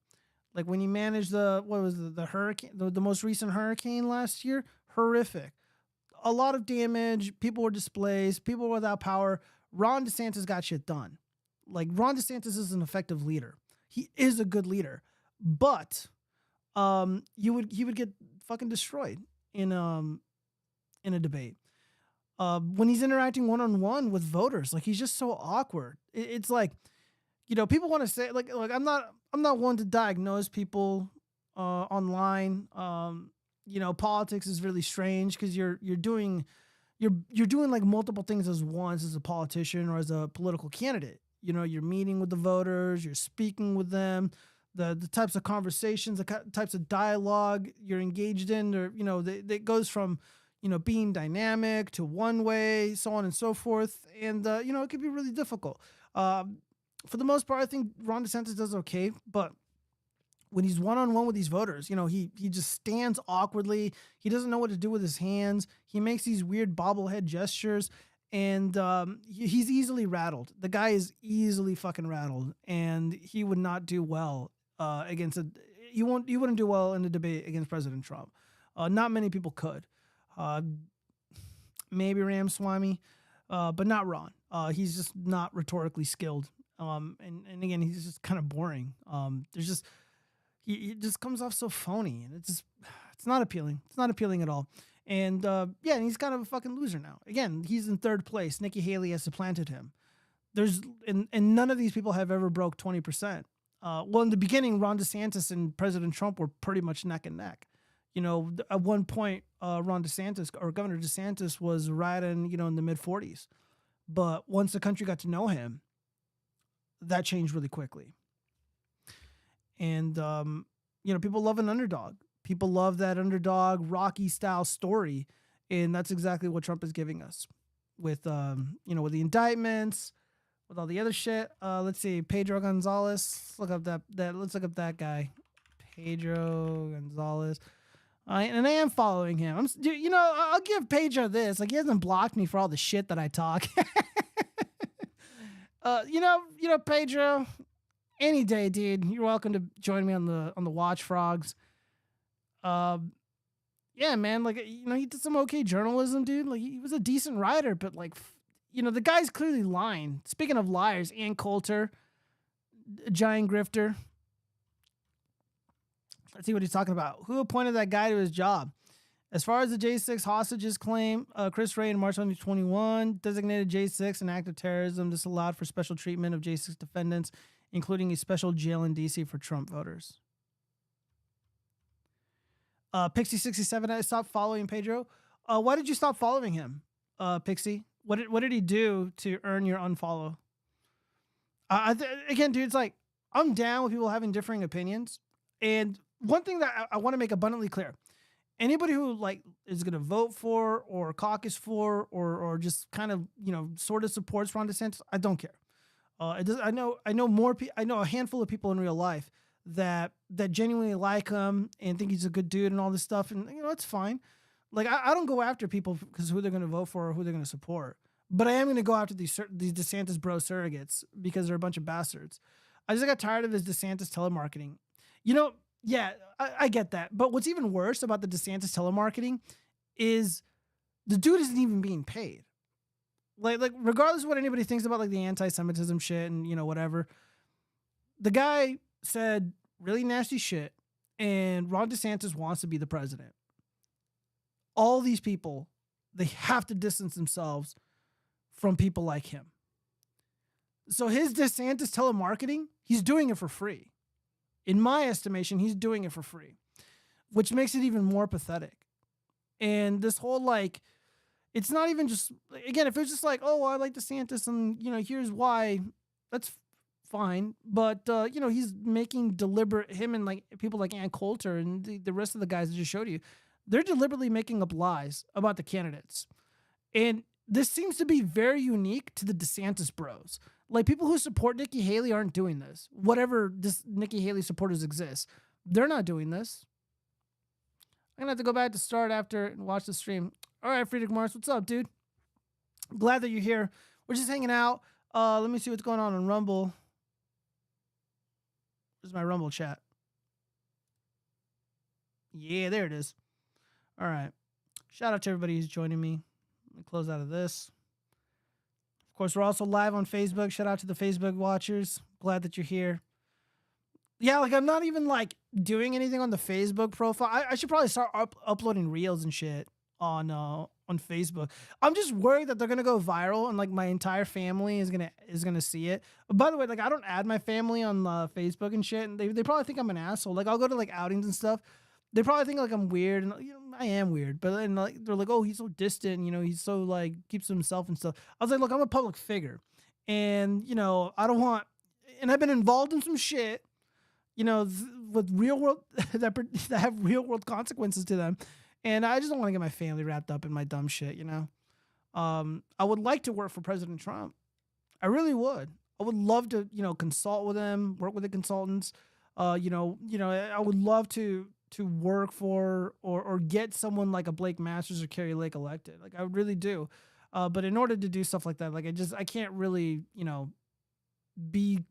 Like when he managed the hurricane, the most recent hurricane last year, horrific. A lot of damage, people were displaced, people were without power. Ron DeSantis got shit done. Like Ron DeSantis is an effective leader. He is a good leader, but he would get fucking destroyed in a debate. When he's interacting one-on-one with voters, like he's just so awkward. It's like, people want to say like I'm not one to diagnose people online. Politics is really strange because you're doing like multiple things as once as a politician or as a political candidate. You're meeting with the voters, you're speaking with them, the types of conversations, the types of dialogue you're engaged in, or it goes from being dynamic to one way, so on and so forth, and it could be really difficult. For the most part, I think Ron DeSantis does okay, but when he's one-on-one with these voters, he just stands awkwardly. He doesn't know what to do with his hands. He makes these weird bobblehead gestures, and he's easily rattled. The guy is easily fucking rattled, and he would not do well against he wouldn't do well in the debate against President Trump. Not many people could. Maybe Ramaswamy, but not Ron. He's just not rhetorically skilled. And again, he's just kind of boring. He just comes off so phony, and it's not appealing. It's not appealing at all. And and he's kind of a fucking loser now. Again, he's in third place. Nikki Haley has supplanted him. And none of these people have ever broke 20%. Well, in the beginning, Ron DeSantis and President Trump were pretty much neck and neck. At one point, Ron DeSantis or Governor DeSantis was right in the mid 40s. But once the country got to know him, that changed really quickly. And, people love an underdog. People love that underdog Rocky style story. And that's exactly what Trump is giving us with, with the indictments, with all the other shit. Let's see, Pedro Gonzalez. Let's look up that guy, Pedro Gonzalez. And I am following him. I'll give Pedro this. Like, he hasn't blocked me for all the shit that I talk. Pedro, any day, dude. You're welcome to join me on the Watch Frogs. Yeah, man. Like, he did some okay journalism, dude. Like, he was a decent writer, but like, the guy's clearly lying. Speaking of liars, Ann Coulter, a giant grifter. Let's see what he's talking about. Who appointed that guy to his job? As far as the J6 hostages claim, Chris Wray in March 2021 designated J6 an act of terrorism. This allowed for special treatment of J6 defendants, including a special jail in D.C. for Trump voters. Pixie67, I stopped following Pedro. Why did you stop following him, Pixie? What did he do to earn your unfollow? Again, dude, it's like, I'm down with people having differing opinions. And one thing that I want to make abundantly clear, anybody who is going to vote for or caucus for or just kind of, sort of supports Ron DeSantis, I don't care. I know a handful of people in real life that genuinely like him and think he's a good dude and all this stuff. And, it's fine. Like, I don't go after people because who they're going to vote for or who they're going to support. But I am going to go after these DeSantis bro surrogates because they're a bunch of bastards. I just got tired of his DeSantis telemarketing. Yeah, I get that. But what's even worse about the DeSantis telemarketing is the dude isn't even being paid. Like regardless of what anybody thinks about the anti-Semitism shit and whatever, the guy said really nasty shit, and Ron DeSantis wants to be the president. All these people, they have to distance themselves from people like him. So his DeSantis telemarketing, he's doing it for free. In my estimation, he's doing it for free, which makes it even more pathetic. And this whole, like, it's not even just, again, if it's just like, oh, I like DeSantis and, you know, here's why, that's fine. But, you know, he's making deliberate, him and like people like Ann Coulter and the rest of the guys I just showed you, they're deliberately making up lies about the candidates. And this seems to be very unique to the DeSantis bros. Like, people who support Nikki Haley aren't doing this. Whatever Nikki Haley supporters exist, they're not doing this. I'm going to have to go back to start after and watch the stream. All right, Friedrich Mars, what's up, dude? Glad that you're here. We're just hanging out. Let me see what's going on Rumble. Where's my Rumble chat? Yeah, there it is. All right. Shout out to everybody who's joining me. Let me close out of this. Of course, we're also live on Facebook. Shout out to the Facebook watchers. Glad that you're here. Yeah, like, I'm not even, like, doing anything on the Facebook profile. I should probably start uploading reels and shit on Facebook. I'm just worried that they're gonna go viral and, like, my entire family is gonna see it. By the way, like, I don't add my family on Facebook and shit, and they probably think I'm an asshole. Like, I'll go to, like, outings and stuff. They probably think, like, I'm weird, and, you know, I am weird. But then, like, they're like, oh, he's so distant, you know, he's so, like, keeps to himself and stuff. I was like, look, I'm a public figure, and, you know, I don't want, and I've been involved in some shit, you know, with real world that have real world consequences to them, and I just don't want to get my family wrapped up in my dumb shit, you know. I would like to work for President Trump. I really would. I would love to, you know, consult with him, work with the consultants. You know, I would love to work for or get someone like a Blake Masters or Carrie Lake elected. Like, I really do. But in order to do stuff like that, like, I can't really, you know, be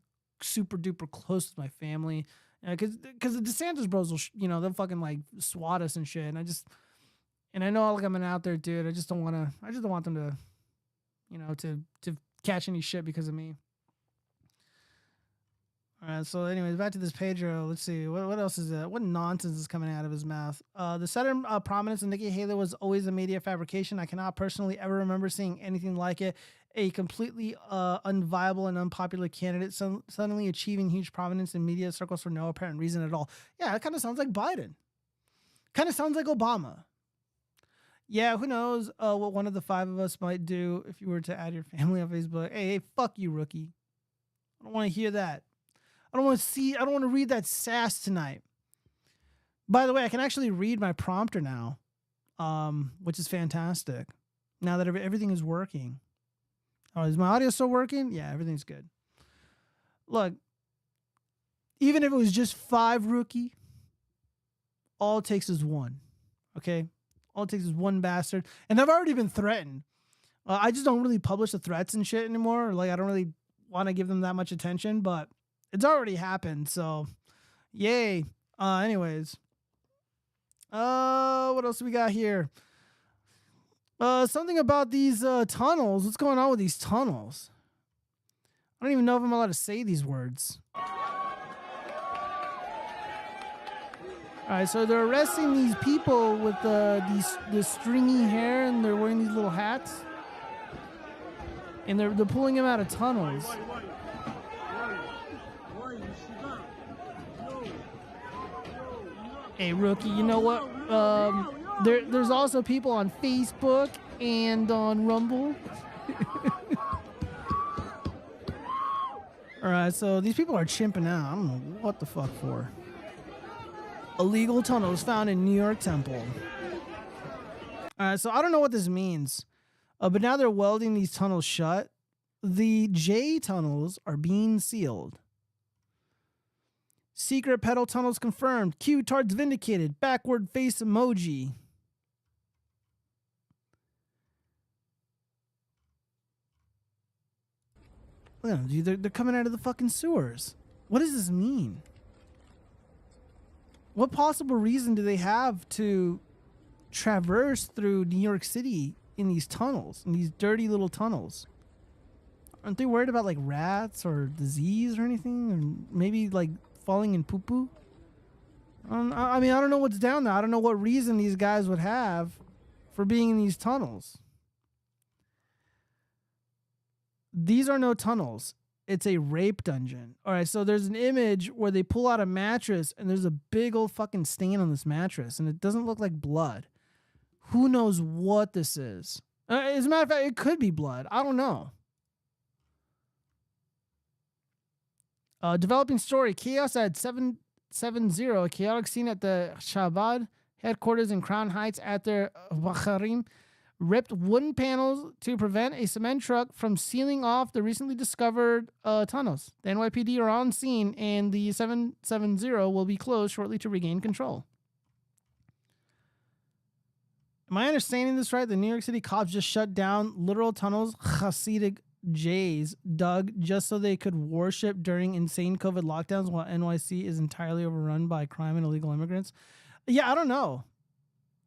super duper close to my family. Because the DeSantis bros will, you know, they'll fucking, like, swat us and shit. And I know, like, I'm an out there dude. I just don't want them to, you know, to catch any shit because of me. All right, so anyways, back to this Pedro. Let's see. What else is that? What nonsense is coming out of his mouth? The sudden prominence of Nikki Haley was always a media fabrication. I cannot personally ever remember seeing anything like it. A completely unviable and unpopular candidate suddenly achieving huge prominence in media circles for no apparent reason at all. Yeah, it kind of sounds like Biden. Kind of sounds like Obama. Yeah, who knows what one of the five of us might do if you were to add your family on Facebook. Hey, fuck you, rookie. I don't want to hear that. I don't want to read that sass tonight. By the way, I can actually read my prompter now, which is fantastic. Now that everything is working. Oh, is my audio still working? Yeah, everything's good. Look, even if it was just 5, rookie, all it takes is 1. Okay? All it takes is 1 bastard. And I've already been threatened. I just don't really publish the threats and shit anymore. Like, I don't really want to give them that much attention, but it's already happened, so yay. Anyways. What else we got here? Something about these tunnels. What's going on with these tunnels? I don't even know if I'm allowed to say these words. Alright, so they're arresting these people with this stringy hair, and they're wearing these little hats. And they're pulling them out of tunnels. Hey, rookie, you know what? There's also people on Facebook and on Rumble. All right, so these people are chimping out. I don't know what the fuck for. Illegal tunnels found in New York Temple. All right, so I don't know what this means, but now they're welding these tunnels shut. The J tunnels are being sealed. Secret pedal tunnels confirmed. Q-tards vindicated. Backward face emoji. Look at them, dude. They're coming out of the fucking sewers. What does this mean? What possible reason do they have to traverse through New York City in these tunnels, in these dirty little tunnels? Aren't they worried about, like, rats or disease or anything? Or maybe, like, falling in poo-poo? I mean, I don't know what's down there. I don't know what reason these guys would have for being in these tunnels. These are no tunnels. It's a rape dungeon. All right, so there's an image where they pull out a mattress and there's a big old fucking stain on this mattress and it doesn't look like blood. Who knows what this is? As a matter of fact, it could be blood. I don't know. Developing story. Chaos at 770. A chaotic scene at the Shabad headquarters in Crown Heights at their Wakharim ripped wooden panels to prevent a cement truck from sealing off the recently discovered tunnels. The NYPD are on scene, and the 770 will be closed shortly to regain control. Am I understanding this right? The New York City cops just shut down literal tunnels Hasidic Jays dug just so they could worship during insane COVID lockdowns while NYC is entirely overrun by crime and illegal immigrants. Yeah, I don't know.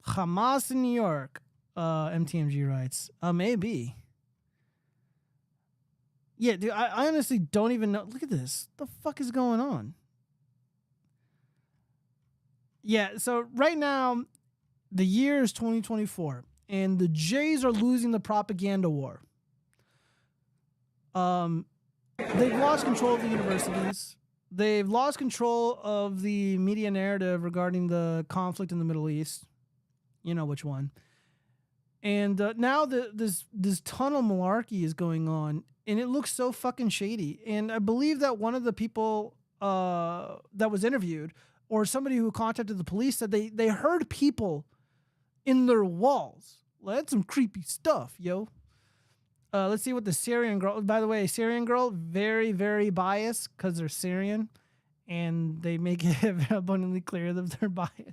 Hamas in New York. MTMG writes, maybe. Yeah, dude, I honestly don't even know. Look at this. The fuck is going on? Yeah, so right now, the year is 2024, and the Jays are losing the propaganda war. They've lost control of the universities. They've lost control of the media narrative regarding the conflict in the Middle East. You know which one. And now this tunnel malarkey is going on, and it looks so fucking shady. And I believe that one of the people that was interviewed, or somebody who contacted the police, said they heard people in their walls. Well, that's some creepy stuff, yo. Let's see what the Syrian girl. By the way, Syrian girl, very, very biased because they're Syrian, and they make it abundantly clear that they're biased.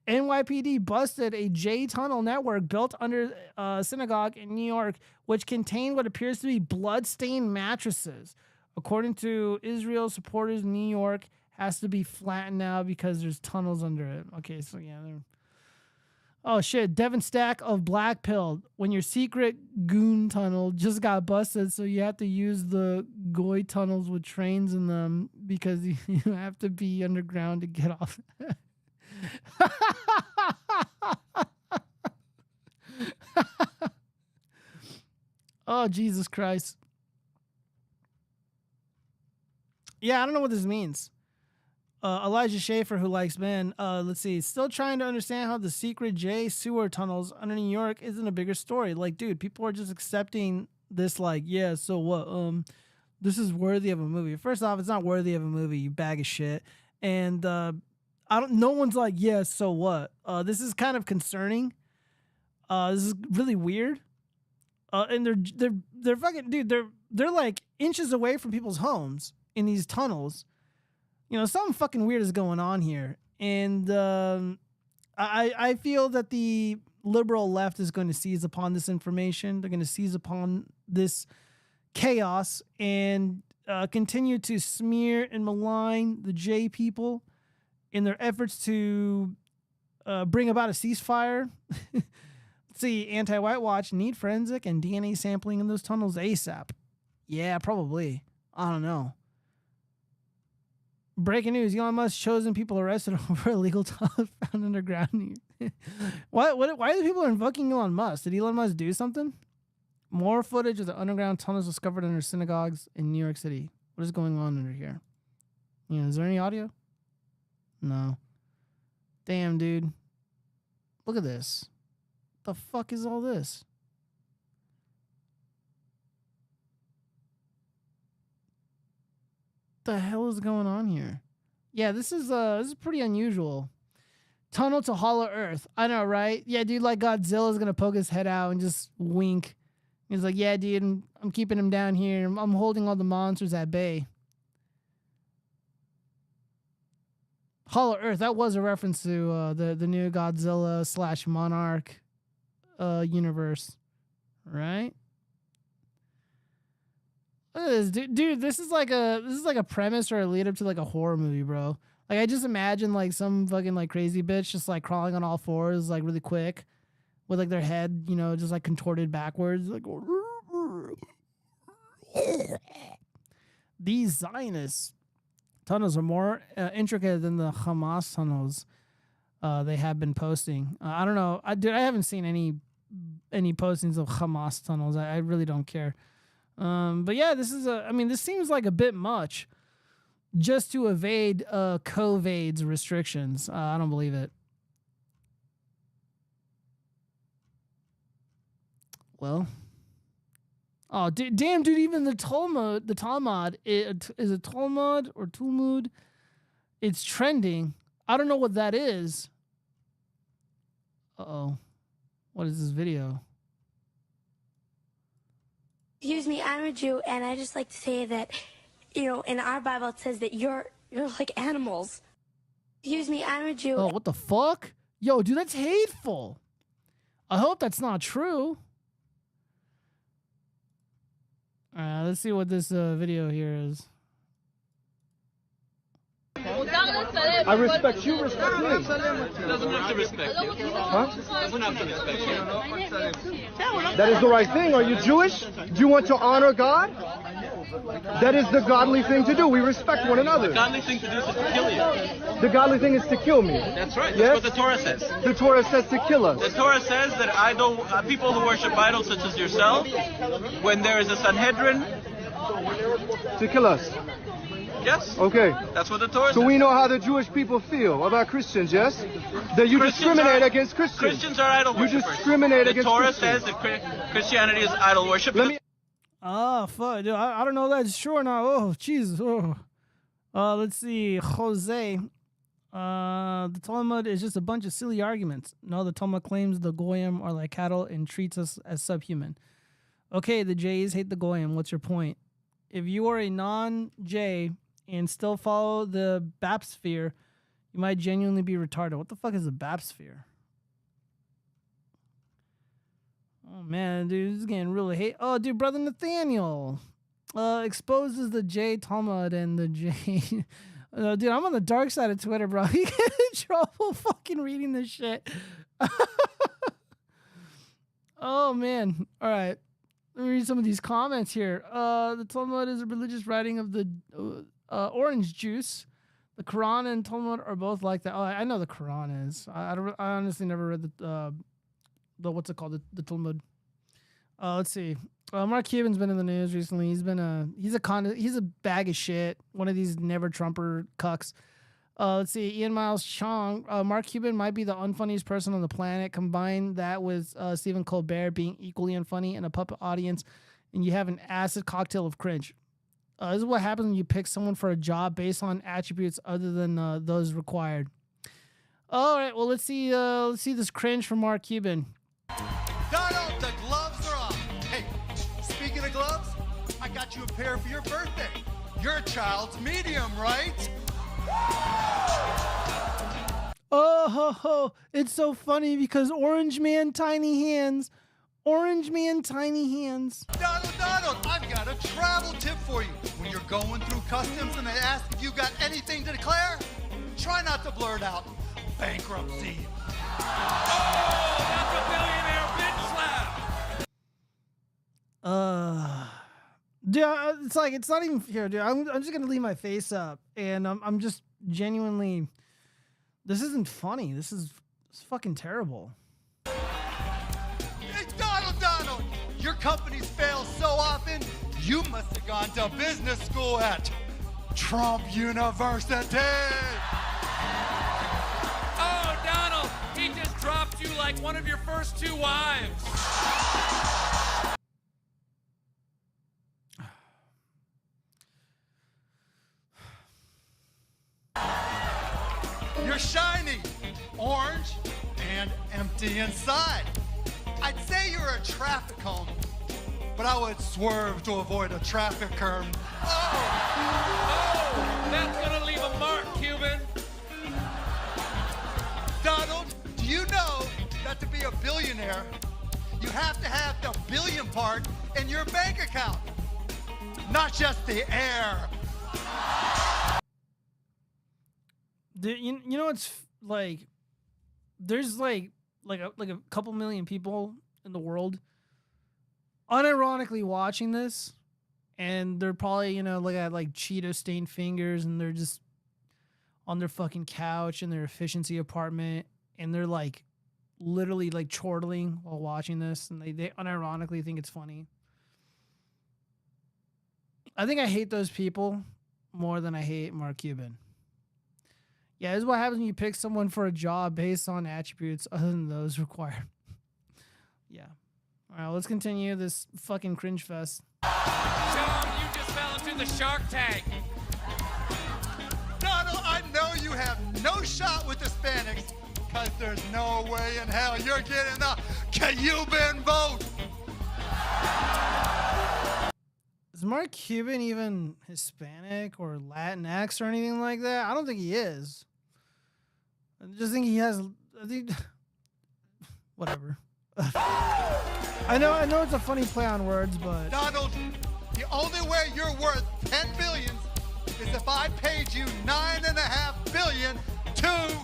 NYPD busted a J tunnel network built under a synagogue in New York, which contained what appears to be blood-stained mattresses. According to Israel supporters, New York has to be flattened now because there's tunnels under it. Okay, so yeah, they're... Oh shit, Devin Stack of Blackpilled. When your secret goon tunnel just got busted, so you have to use the Goy tunnels with trains in them because you have to be underground to get off. Oh, Jesus Christ. Yeah, I don't know what this means. Elijah Schaefer, who likes men, let's see, still trying to understand how the secret J sewer tunnels under New York isn't a bigger story. Like, dude, people are just accepting this, like, yeah, so what? This is worthy of a movie. First off, it's not worthy of a movie, you bag of shit. And no one's like, yeah, so what? This is kind of concerning. This is really weird. And they're fucking, dude, they're like inches away from people's homes in these tunnels. You know, something fucking weird is going on here. And I feel that the liberal left is going to seize upon this information. They're going to seize upon this chaos and continue to smear and malign the J people in their efforts to bring about a ceasefire. Let's see, anti-whitewash need forensic and DNA sampling in those tunnels ASAP. Yeah, probably. I don't know. Breaking news: Elon Musk chosen people arrested over illegal tunnels found underground. Why are the people invoking Elon Musk? Did Elon Musk do something? More footage of the underground tunnels discovered under synagogues in New York City. What is going on under here? You know, is there any audio? No. Damn, dude. Look at this. The fuck is all this? The hell is going on here? Yeah, this is pretty unusual. Tunnel to Hollow Earth. I know, right? Yeah, dude, like Godzilla's gonna poke his head out and just wink. He's like, yeah, dude, I'm keeping him down here. I'm holding all the monsters at bay. Hollow Earth, that was a reference to the new Godzilla / Monarch universe, right? Look at this, dude. This is like a premise or a lead up to like a horror movie, bro. Like I just imagine like some fucking like crazy bitch just like crawling on all fours like really quick, with like their head, you know, just like contorted backwards, like. These Zionist tunnels are more intricate than the Hamas tunnels they have been posting. I don't know, I haven't seen any postings of Hamas tunnels. I really don't care. But yeah, this is I mean, this seems like a bit much just to evade COVID's restrictions. I don't believe it. Well, oh damn, dude! Even the Talmud, is it Talmud or Talmud? It's trending. I don't know what that is. Uh-oh. What is this video? Excuse me, I'm a Jew, and I just like to say that, you know, in our Bible it says that you're like animals. Excuse me, I'm a Jew. Oh, what the fuck? Yo, dude, that's hateful. I hope that's not true. Let's see what this video here is. I respect you, respect me. Doesn't have to respect you. Huh? Doesn't have to respect you. That is the right thing. Are you Jewish? Do you want to honor God? That is the godly thing to do. We respect one another. The godly thing to do is to kill you. The godly thing is to kill me. That's right. Yes? That's what the Torah says. The Torah says to kill us. The Torah says that people who worship idols such as yourself, when there is a Sanhedrin, To kill us. yes. Okay. That's what the Torah So says. we know how the Jewish people feel about Christians, yes? That you discriminate against Christians. Christians are idol You worshippers. discriminate the against Torah Christians. says that Christianity is idol worship. Let me. Oh, fuck, dude. I don't know if that's true or not. Oh, Jesus. Oh. Let's see. Jose. The Talmud is just a bunch of silly arguments. No, the Talmud claims the Goyim are like cattle and treats us as subhuman. Okay, the Jays hate the Goyim. What's your point? If you are a non-J and still follow the Bapsphere, you might genuinely be retarded. What the fuck is a Bapsphere? Oh, man, dude, this is getting really hate. Oh, dude, Brother Nathaniel exposes the J Talmud and the J... dude, I'm on the dark side of Twitter, bro. You get in trouble fucking reading this shit. Oh, man. All right. Let me read some of these comments here. The Talmud is a religious writing of the orange juice. The Quran and Talmud are both like that. Oh, I know the Quran is. I honestly never read the what's it called? The Talmud. Let's see. Mark Cuban's been in the news recently. He's a bag of shit. One of these never Trumper cucks. Let's see. Ian Miles Chong. Mark Cuban might be the unfunniest person on the planet. Combine that with Stephen Colbert being equally unfunny and a puppet audience, and you have an acid cocktail of cringe. This is what happens when you pick someone for a job based on attributes other than those required. All right. Well, let's see this cringe from Mark Cuban. Donald, the gloves are on. Hey, speaking of gloves, I got you a pair for your birthday. You're a child's medium, right? Oh, ho, ho. It's so funny because Orange Man Tiny Hands. Orange Man Tiny Hands. Donald, I've got a travel tip for you. When you're going through customs and they ask if you got anything to declare, try not to blurt out bankruptcy. Oh, that's a billionaire bitch slap. Dude, it's like, it's not even here, dude. I'm just gonna leave my face up, and I'm just genuinely. This isn't funny. It's fucking terrible. Hey, Donald, your companies fail so often, you must have gone to business school at Trump University. Oh, Donald, he just dropped you like one of your first two wives. You're shiny, orange, and empty inside. I'd say you're a traffic cone, but I would swerve to avoid a traffic curve. Oh, that's gonna leave a mark, Cuban. Donald, do you know that to be a billionaire, you have to have the billion part in your bank account, not just the air. You know, it's like there's like a couple million people in the world unironically watching this, and they're probably, you know, at Cheeto stained fingers, and they're just on their fucking couch in their efficiency apartment, and they're like literally like chortling while watching this, and they unironically think it's funny. I think I hate those people more than I hate Mark Cuban. Yeah, this is what happens when you pick someone for a job based on attributes other than those required. Yeah. All right, let's continue this fucking cringe fest. Sean, you just fell into the shark tank. Donald, I know you have no shot with Hispanics, because there's no way in hell you're getting the Cuban vote. Is Mark Cuban even Hispanic or Latinx or anything like that? I don't think he is. I just think he has. I think. Whatever. I know it's a funny play on words, but Donald, the only way you're worth 10 billion is if I paid you $9.5 billion to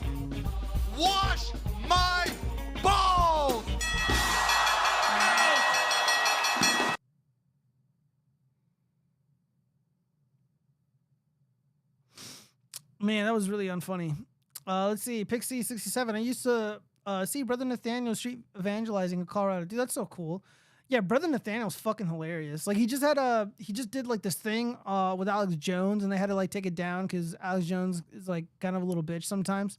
wash my balls. man, that was really unfunny. Let's see, Pixie67. I used to see Brother Nathaniel street evangelizing in Colorado. Dude, that's so cool. Yeah, Brother Nathaniel's fucking hilarious. Like he just did like this thing with Alex Jones, and they had to like take it down because Alex Jones is like kind of a little bitch sometimes.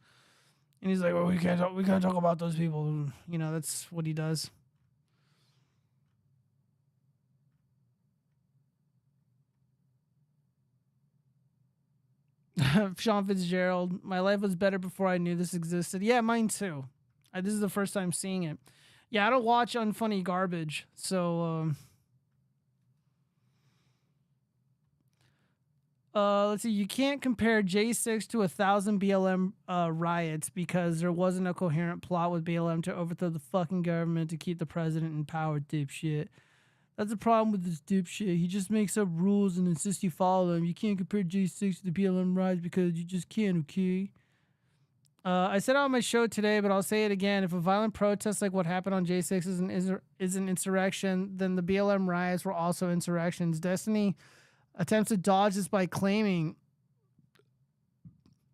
And he's like, well, we can't talk about those people. You know, that's what he does. Sean Fitzgerald, my life was better before I knew this existed. Yeah, mine too. This is the first time seeing it. Yeah, I don't watch unfunny garbage. So, let's see. You can't compare J6 to 1,000 BLM riots because there wasn't a coherent plot with BLM to overthrow the fucking government to keep the president in power, dipshit. That's the problem with this dipshit. He just makes up rules and insists you follow them. You can't compare J6 to the BLM riots because you just can't, okay? I said it on my show today, but I'll say it again. If a violent protest like what happened on J6 is an insurrection, then the BLM riots were also insurrections. Destiny attempts to dodge this by claiming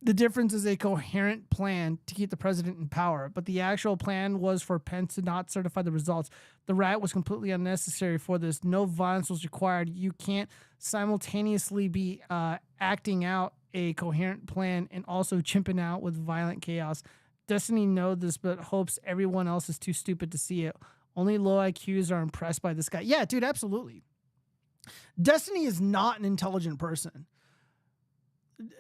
the difference is a coherent plan to keep the president in power, but the actual plan was for Pence to not certify the results. The riot was completely unnecessary for this. No violence was required. You can't simultaneously be acting out a coherent plan and also chimping out with violent chaos. Destiny knows this, but hopes everyone else is too stupid to see it. Only low IQs are impressed by this guy. Yeah, dude, absolutely. Destiny is not an intelligent person.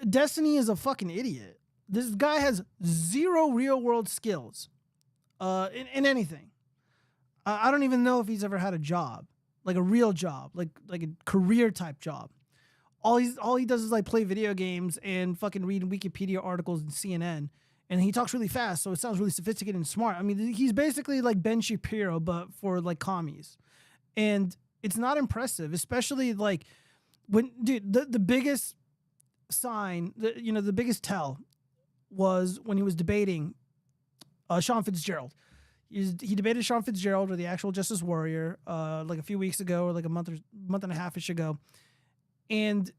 Destiny is a fucking idiot. This guy has zero real world skills in anything. I don't even know if he's ever had a job, like a real job, like a career type job. All he does is like play video games and fucking read Wikipedia articles and CNN. And he talks really fast, so it sounds really sophisticated and smart. I mean, he's basically like Ben Shapiro, but for like commies. And it's not impressive, especially like when, dude, the biggest sign, the biggest tell was when he was debating Sean Fitzgerald. He debated Sean Fitzgerald, or the actual Justice Warrior, like a few weeks ago, or like a month and a half-ish ago. And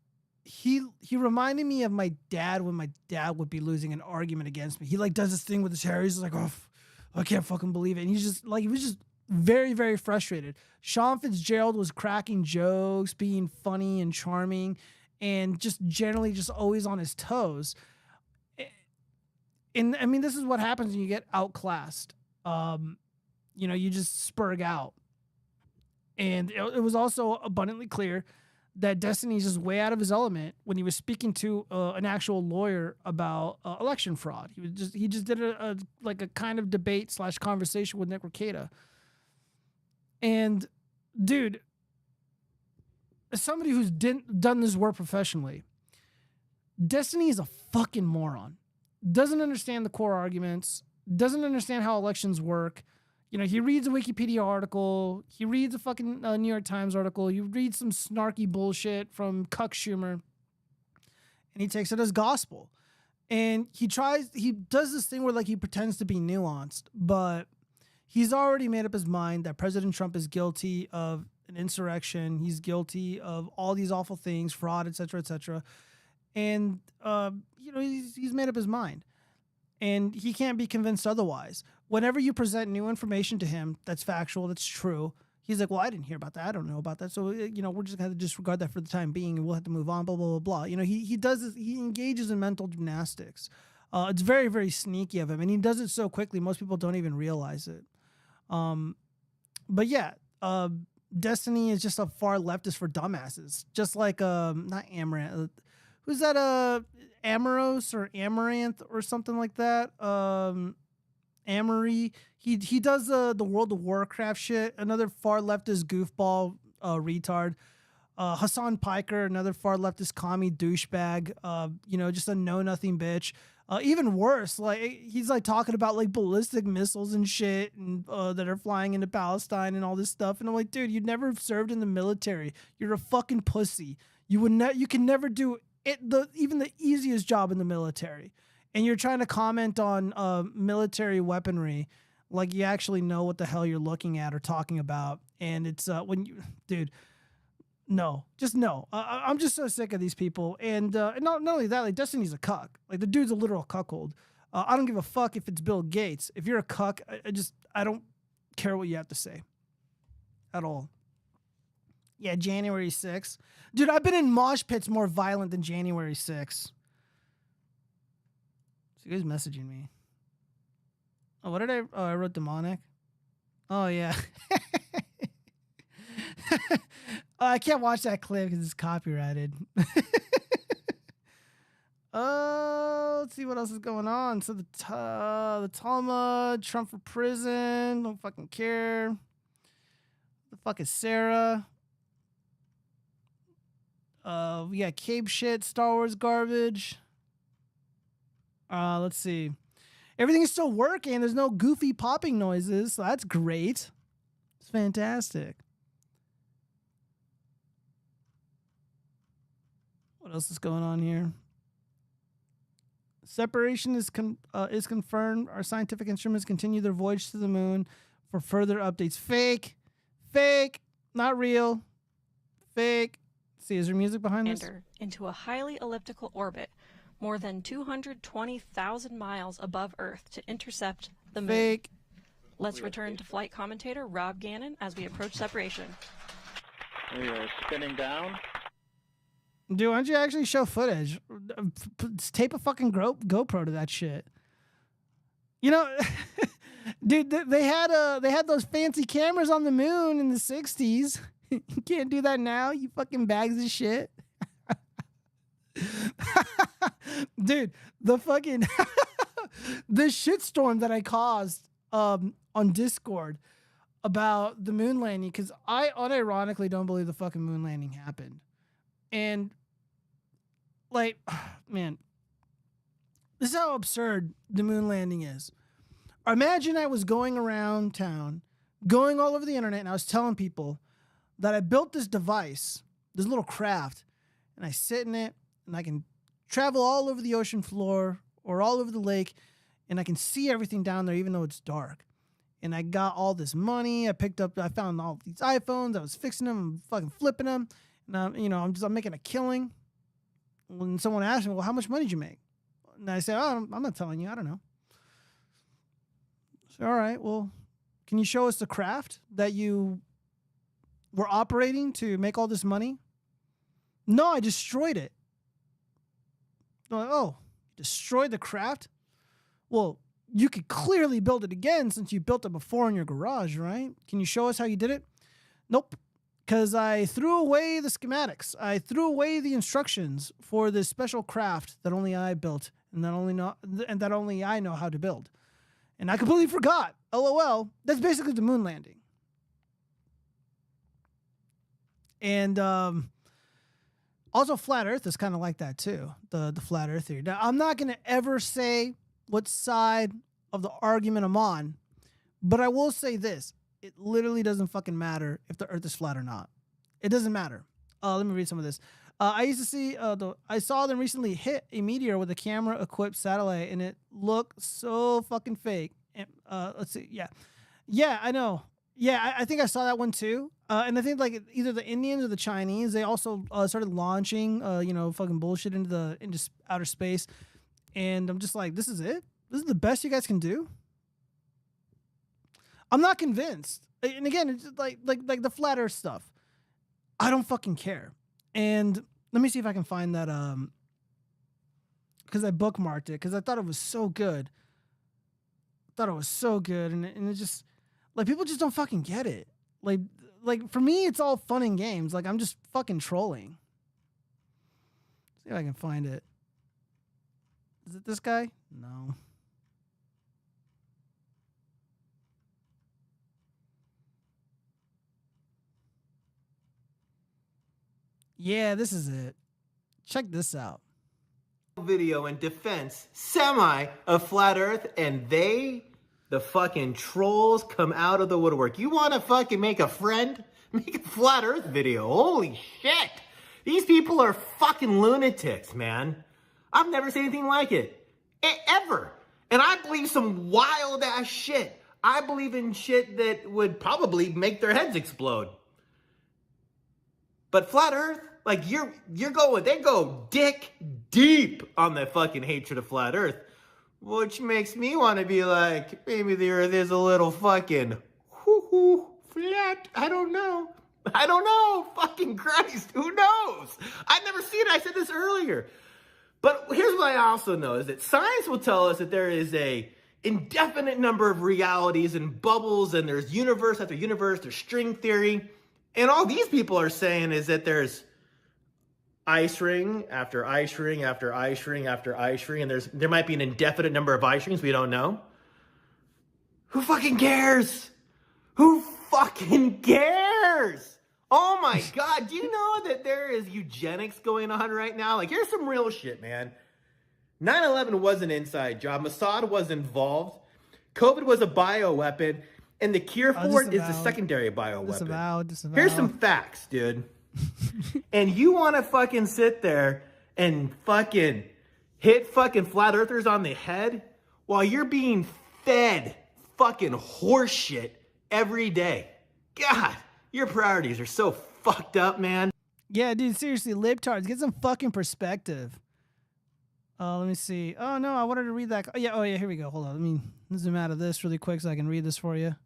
he reminded me of my dad when my dad would be losing an argument against me. He like does this thing with his hair. He's like, oh, I can't fucking believe it. And he's just like, he was just very, very frustrated. Sean Fitzgerald was cracking jokes, being funny and charming, and just generally just always on his toes. And I mean, this is what happens when you get outclassed. You just spurg out. And it was also abundantly clear that Destiny's just way out of his element when he was speaking to an actual lawyer about election fraud. He just did a kind of debate / conversation with Nick Rekieta. And dude, as somebody who's done this work professionally, Destiny is a fucking moron. Doesn't understand the core arguments, doesn't understand how elections work. He reads a Wikipedia article, he reads a fucking New York Times article, he reads some snarky bullshit from Cuck Schumer, and he takes it as gospel. And he does this thing where like he pretends to be nuanced, but he's already made up his mind that President Trump is guilty of an insurrection. He's guilty of all these awful things, fraud, et cetera, et cetera. And, he's made up his mind. And he can't be convinced otherwise. Whenever you present new information to him that's factual, that's true, He's like, well, I didn't hear about that. I don't know about that. So, we're just going to disregard that for the time being, and we'll have to move on, blah, blah, blah, blah. He does this, he engages in mental gymnastics. It's very, very sneaky of him, and he does it so quickly, most people don't even realize it. But yeah, Destiny is just a far leftist for dumbasses. Just like, not Amaranth. Who's that, Amaros or Amaranth or something like that? Amory. He does the World of Warcraft shit. Another far leftist goofball retard. Hassan Piker, another far leftist commie douchebag. Just a know nothing bitch. Even worse, like he's like talking about like ballistic missiles and shit and that are flying into Palestine and all this stuff. And I'm like, dude, you'd never served in the military. You're a fucking pussy. You can never do it. Even the easiest job in the military. And you're trying to comment on military weaponry like you actually know what the hell you're looking at or talking about. And it's dude, no, just no. I'm just so sick of these people. And not only that, like Destiny's a cuck. Like the dude's a literal cuckold. I don't give a fuck if it's Bill Gates. If you're a cuck, I don't care what you have to say at all. Yeah, January 6th. Dude, I've been in mosh pits more violent than January 6th. So you guys messaging me. Oh, what did I wrote demonic. Oh, yeah. I can't watch that clip because it's copyrighted. Let's see what else is going on. So the Talmud, Trump for prison, don't fucking care. The fuck is Sarah? We got Cape shit, Star Wars garbage. Let's see. Everything is still working. There's no goofy popping noises, so that's great. It's fantastic. What else is going on here? Separation is confirmed. Our scientific instruments continue their voyage to the moon for further updates. Fake. Not real. Fake. See, is there music behind this? Enter into a highly elliptical orbit, more than 220,000 miles above Earth to intercept the moon. Fake. Let's return to flight commentator Rob Gannon as we approach separation. We are spinning down. Dude, why don't you actually show footage? Tape a fucking GoPro to that shit. Dude, they had those fancy cameras on the moon in the 60s. You can't do that now, you fucking bags of shit. Dude, the fucking the shitstorm that I caused on Discord about the moon landing, because I unironically don't believe the fucking moon landing happened. And like, man, this is how absurd the moon landing is. Imagine I was going around town, going all over the internet, and I was telling people that I built this device, this little craft, and I sit in it, and I can travel all over the ocean floor or all over the lake, and I can see everything down there even though it's dark. And I got all this money. I found all these iPhones. I was fixing them and fucking flipping them. And I'm making a killing. When someone asked me, well, how much money did you make? And I said, oh, I'm not telling you. I don't know. So, all right, well, can you show us the craft that you were operating to make all this money? No, I destroyed it. They're like, oh, you destroyed the craft? Well, you could clearly build it again since you built it before in your garage, right? Can you show us how you did it? Nope. Because I threw away the schematics. I threw away the instructions for this special craft that only I built and that only I know how to build. And I completely forgot. LOL. That's basically the moon landing. And also Flat Earth is kind of like that too. The Flat Earth theory. Now, I'm not going to ever say what side of the argument I'm on, but I will say this. It literally doesn't fucking matter if the Earth is flat or not. It doesn't matter. Let me read some of this. I saw them recently hit a meteor with a camera-equipped satellite, and it looked so fucking fake. And, let's see. Yeah, I know. Yeah, I think I saw that one too. And I think like either the Indians or the Chinese, they also started launching, fucking bullshit into outer space. And I'm just like, this is it? This is the best you guys can do? I'm not convinced. And again, it's just like the flat Earth stuff. I don't fucking care. And let me see if I can find that because I bookmarked it because I thought it was so good. And it just like people just don't fucking get it. Like for me, it's all fun and games. Like I'm just fucking trolling. See if I can find it. Is it this guy? No. Yeah, this is it. Check this out. Video in defense, of flat Earth, and the fucking trolls come out of the woodwork. You want to fucking make a friend? Make a flat Earth video. Holy shit. These people are fucking lunatics, man. I've never seen anything like it. Ever. And I believe some wild ass shit. I believe in shit that would probably make their heads explode. But flat Earth, like they go dick deep on the fucking hatred of flat Earth, which makes me want to be like, maybe the Earth is a little fucking flat. I don't know. Fucking Christ, who knows? I've never seen it. I said this earlier. But here's what I also know is that science will tell us that there is a indefinite number of realities and bubbles, and there's universe after universe, there's string theory. And all these people are saying is that there's ice ring after ice ring after ice ring after ice ring, and there might be an indefinite number of ice rings we don't know. Who fucking cares? Who fucking cares? Oh my God, do you know that there is eugenics going on right now? Like, here's some real shit, man. 9/11 was an inside job. Mossad was involved. COVID was a bioweapon. And the cure for it is the secondary bioweapon. Disavowed. Here's some facts, dude. And you want to fucking sit there and fucking hit fucking flat earthers on the head while you're being fed fucking horse shit every day. God, your priorities are so fucked up, man. Yeah, dude, seriously, libtards, get some fucking perspective. Let me see. Oh, no, I wanted to read that. Oh, yeah, here we go. Hold on. Let me zoom out of this really quick so I can read this for you.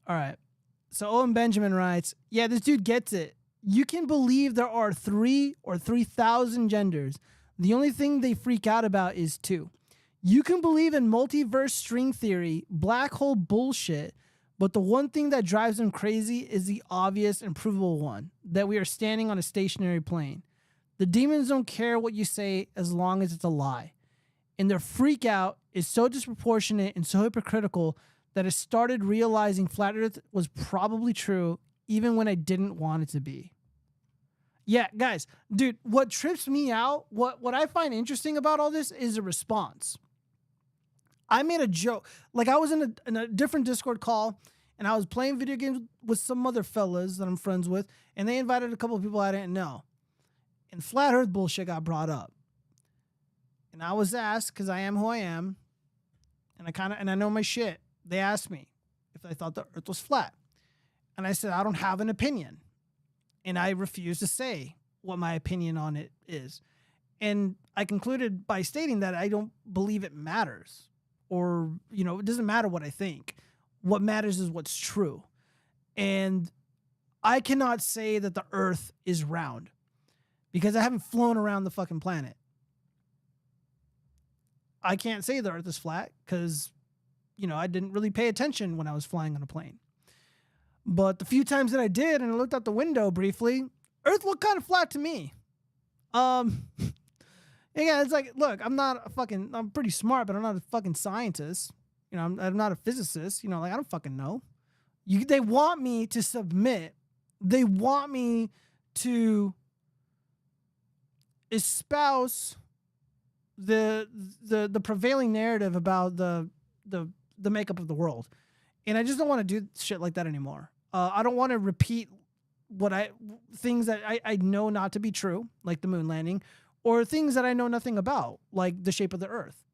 All right. So Owen Benjamin writes, yeah, this dude gets it. You can believe there are 3 or 3,000 genders. The only thing they freak out about is 2. You can believe in multiverse string theory, black hole bullshit, but the one thing that drives them crazy is the obvious and provable one, that we are standing on a stationary plane. The demons don't care what you say as long as it's a lie. And their freak out is so disproportionate and so hypocritical that I started realizing flat Earth was probably true even when I didn't want it to be. Yeah, guys, dude, what trips me out, what I find interesting about all this is a response. I made a joke. Like, I was in a different Discord call, and I was playing video games with some other fellas that I'm friends with, and they invited a couple of people I didn't know. And flat Earth bullshit got brought up. And I was asked, because I am who I am, and I know my shit. They asked me if I thought the Earth was flat. And I said, I don't have an opinion. And I refused to say what my opinion on it is. And I concluded by stating that I don't believe it matters. Or, it doesn't matter what I think. What matters is what's true. And I cannot say that the Earth is round because I haven't flown around the fucking planet. I can't say the Earth is flat because, I didn't really pay attention when I was flying on a plane. But the few times that I did and I looked out the window briefly, Earth looked kind of flat to me. Yeah, it's like, look, I'm pretty smart, but I'm not a fucking scientist. I'm not a physicist. I don't fucking know. They want me to submit. They want me to espouse the prevailing narrative about the makeup of the world. And I just don't want to do shit like that anymore. I don't want to repeat things that I know not to be true, like the moon landing, or things that I know nothing about, like the shape of the Earth.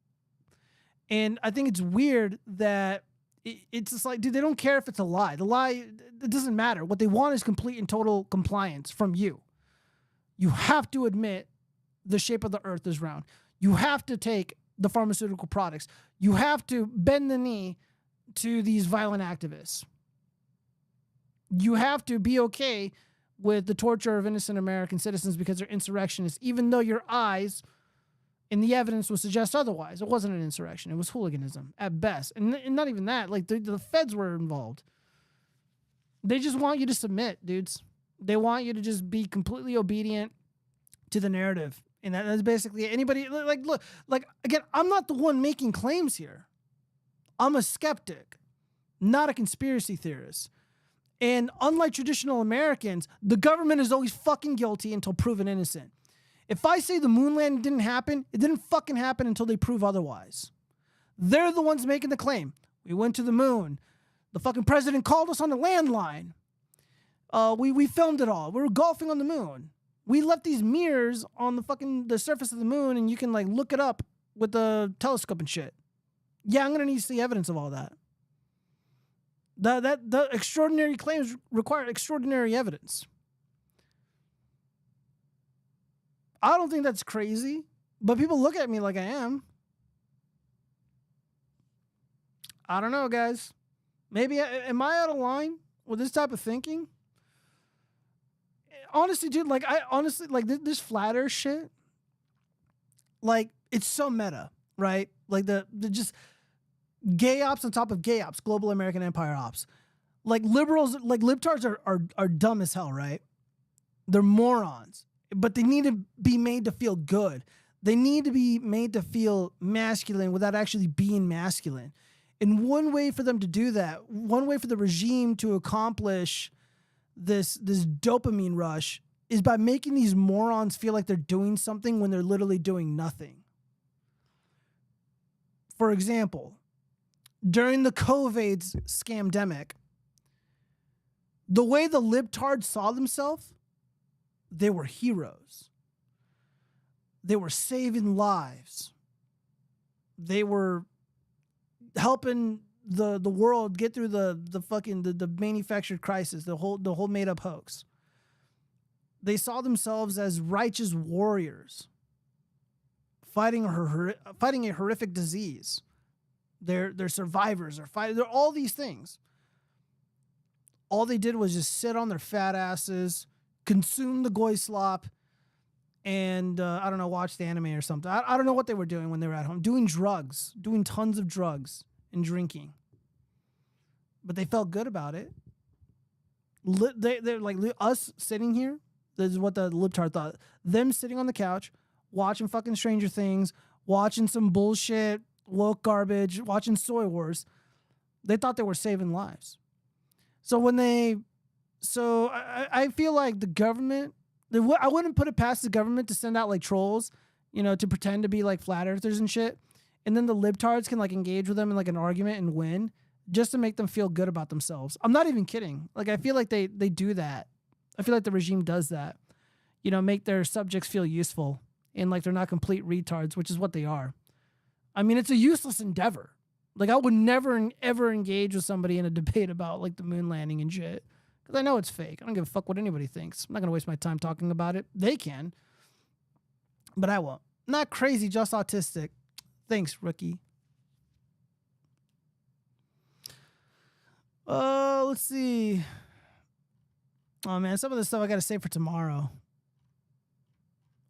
And I think it's weird that it's just like, dude, they don't care if it's a lie. The lie, it doesn't matter. What they want is complete and total compliance from you. You have to admit the shape of the Earth is round. You have to take the pharmaceutical products. You have to bend the knee to these violent activists. You have to be okay with the torture of innocent American citizens because they're insurrectionists, even though your eyes and the evidence would suggest otherwise. It wasn't an insurrection. It was hooliganism at best. And not even that. Like, the feds were involved. They just want you to submit, dudes. They want you to just be completely obedient to the narrative. And that's basically anybody. Like, look, like, again, I'm not the one making claims here. I'm a skeptic, not a conspiracy theorist. And unlike traditional Americans, the government is always fucking guilty until proven innocent. If I say the moon landing didn't happen, it didn't fucking happen until they prove otherwise. They're the ones making the claim. We went to the moon. The fucking president called us on the landline. We filmed it all. We were golfing on the moon. We left these mirrors on the surface of the moon, and you can like look it up with the telescope and shit. Yeah, I'm gonna need to see evidence of all that. The extraordinary claims require extraordinary evidence. I don't think that's crazy, but people look at me like I am. I don't know, guys. Maybe, am I out of line with this type of thinking? Honestly, dude, like, this flat earth shit, like, it's so meta, right? Like, the just gay ops on top of gay ops, global American empire ops. Like, liberals, like, libtards are dumb as hell, right? They're morons, but they need to be made to feel good. They need to be made to feel masculine without actually being masculine. And one way for them to do that, one way for the regime to accomplish this dopamine rush is by making these morons feel like they're doing something when they're literally doing nothing. For example, during the COVID scamdemic, the way the libtards saw themselves, they were heroes. They were saving lives. They were helping the world get through the manufactured crisis, the whole made up hoax. They saw themselves as righteous warriors fighting a horrific disease. They're survivors. They're all these things. All they did was just sit on their fat asses, consume the goy slop, and I don't know, watch the anime or something. I don't know what they were doing when they were at home. Doing drugs, doing tons of drugs and drinking. But they felt good about it. They're like us sitting here. This is what the libtard thought. Them sitting on the couch, watching fucking Stranger Things, watching some bullshit, woke garbage, watching Soy Wars. They thought they were saving lives. So I feel like the government, I wouldn't put it past the government to send out like trolls, to pretend to be like flat earthers and shit. And then the libtards can like engage with them in like an argument and win just to make them feel good about themselves. I'm not even kidding. Like, I feel like they do that. I feel like the regime does that, make their subjects feel useful and like they're not complete retards, which is what they are. I mean, it's a useless endeavor. Like, I would never ever engage with somebody in a debate about like the moon landing and shit. Because I know it's fake. I don't give a fuck what anybody thinks. I'm not going to waste my time talking about it. They can. But I won't. Not crazy, just autistic. Thanks, rookie. Let's see. Oh, man. Some of this stuff I got to save for tomorrow.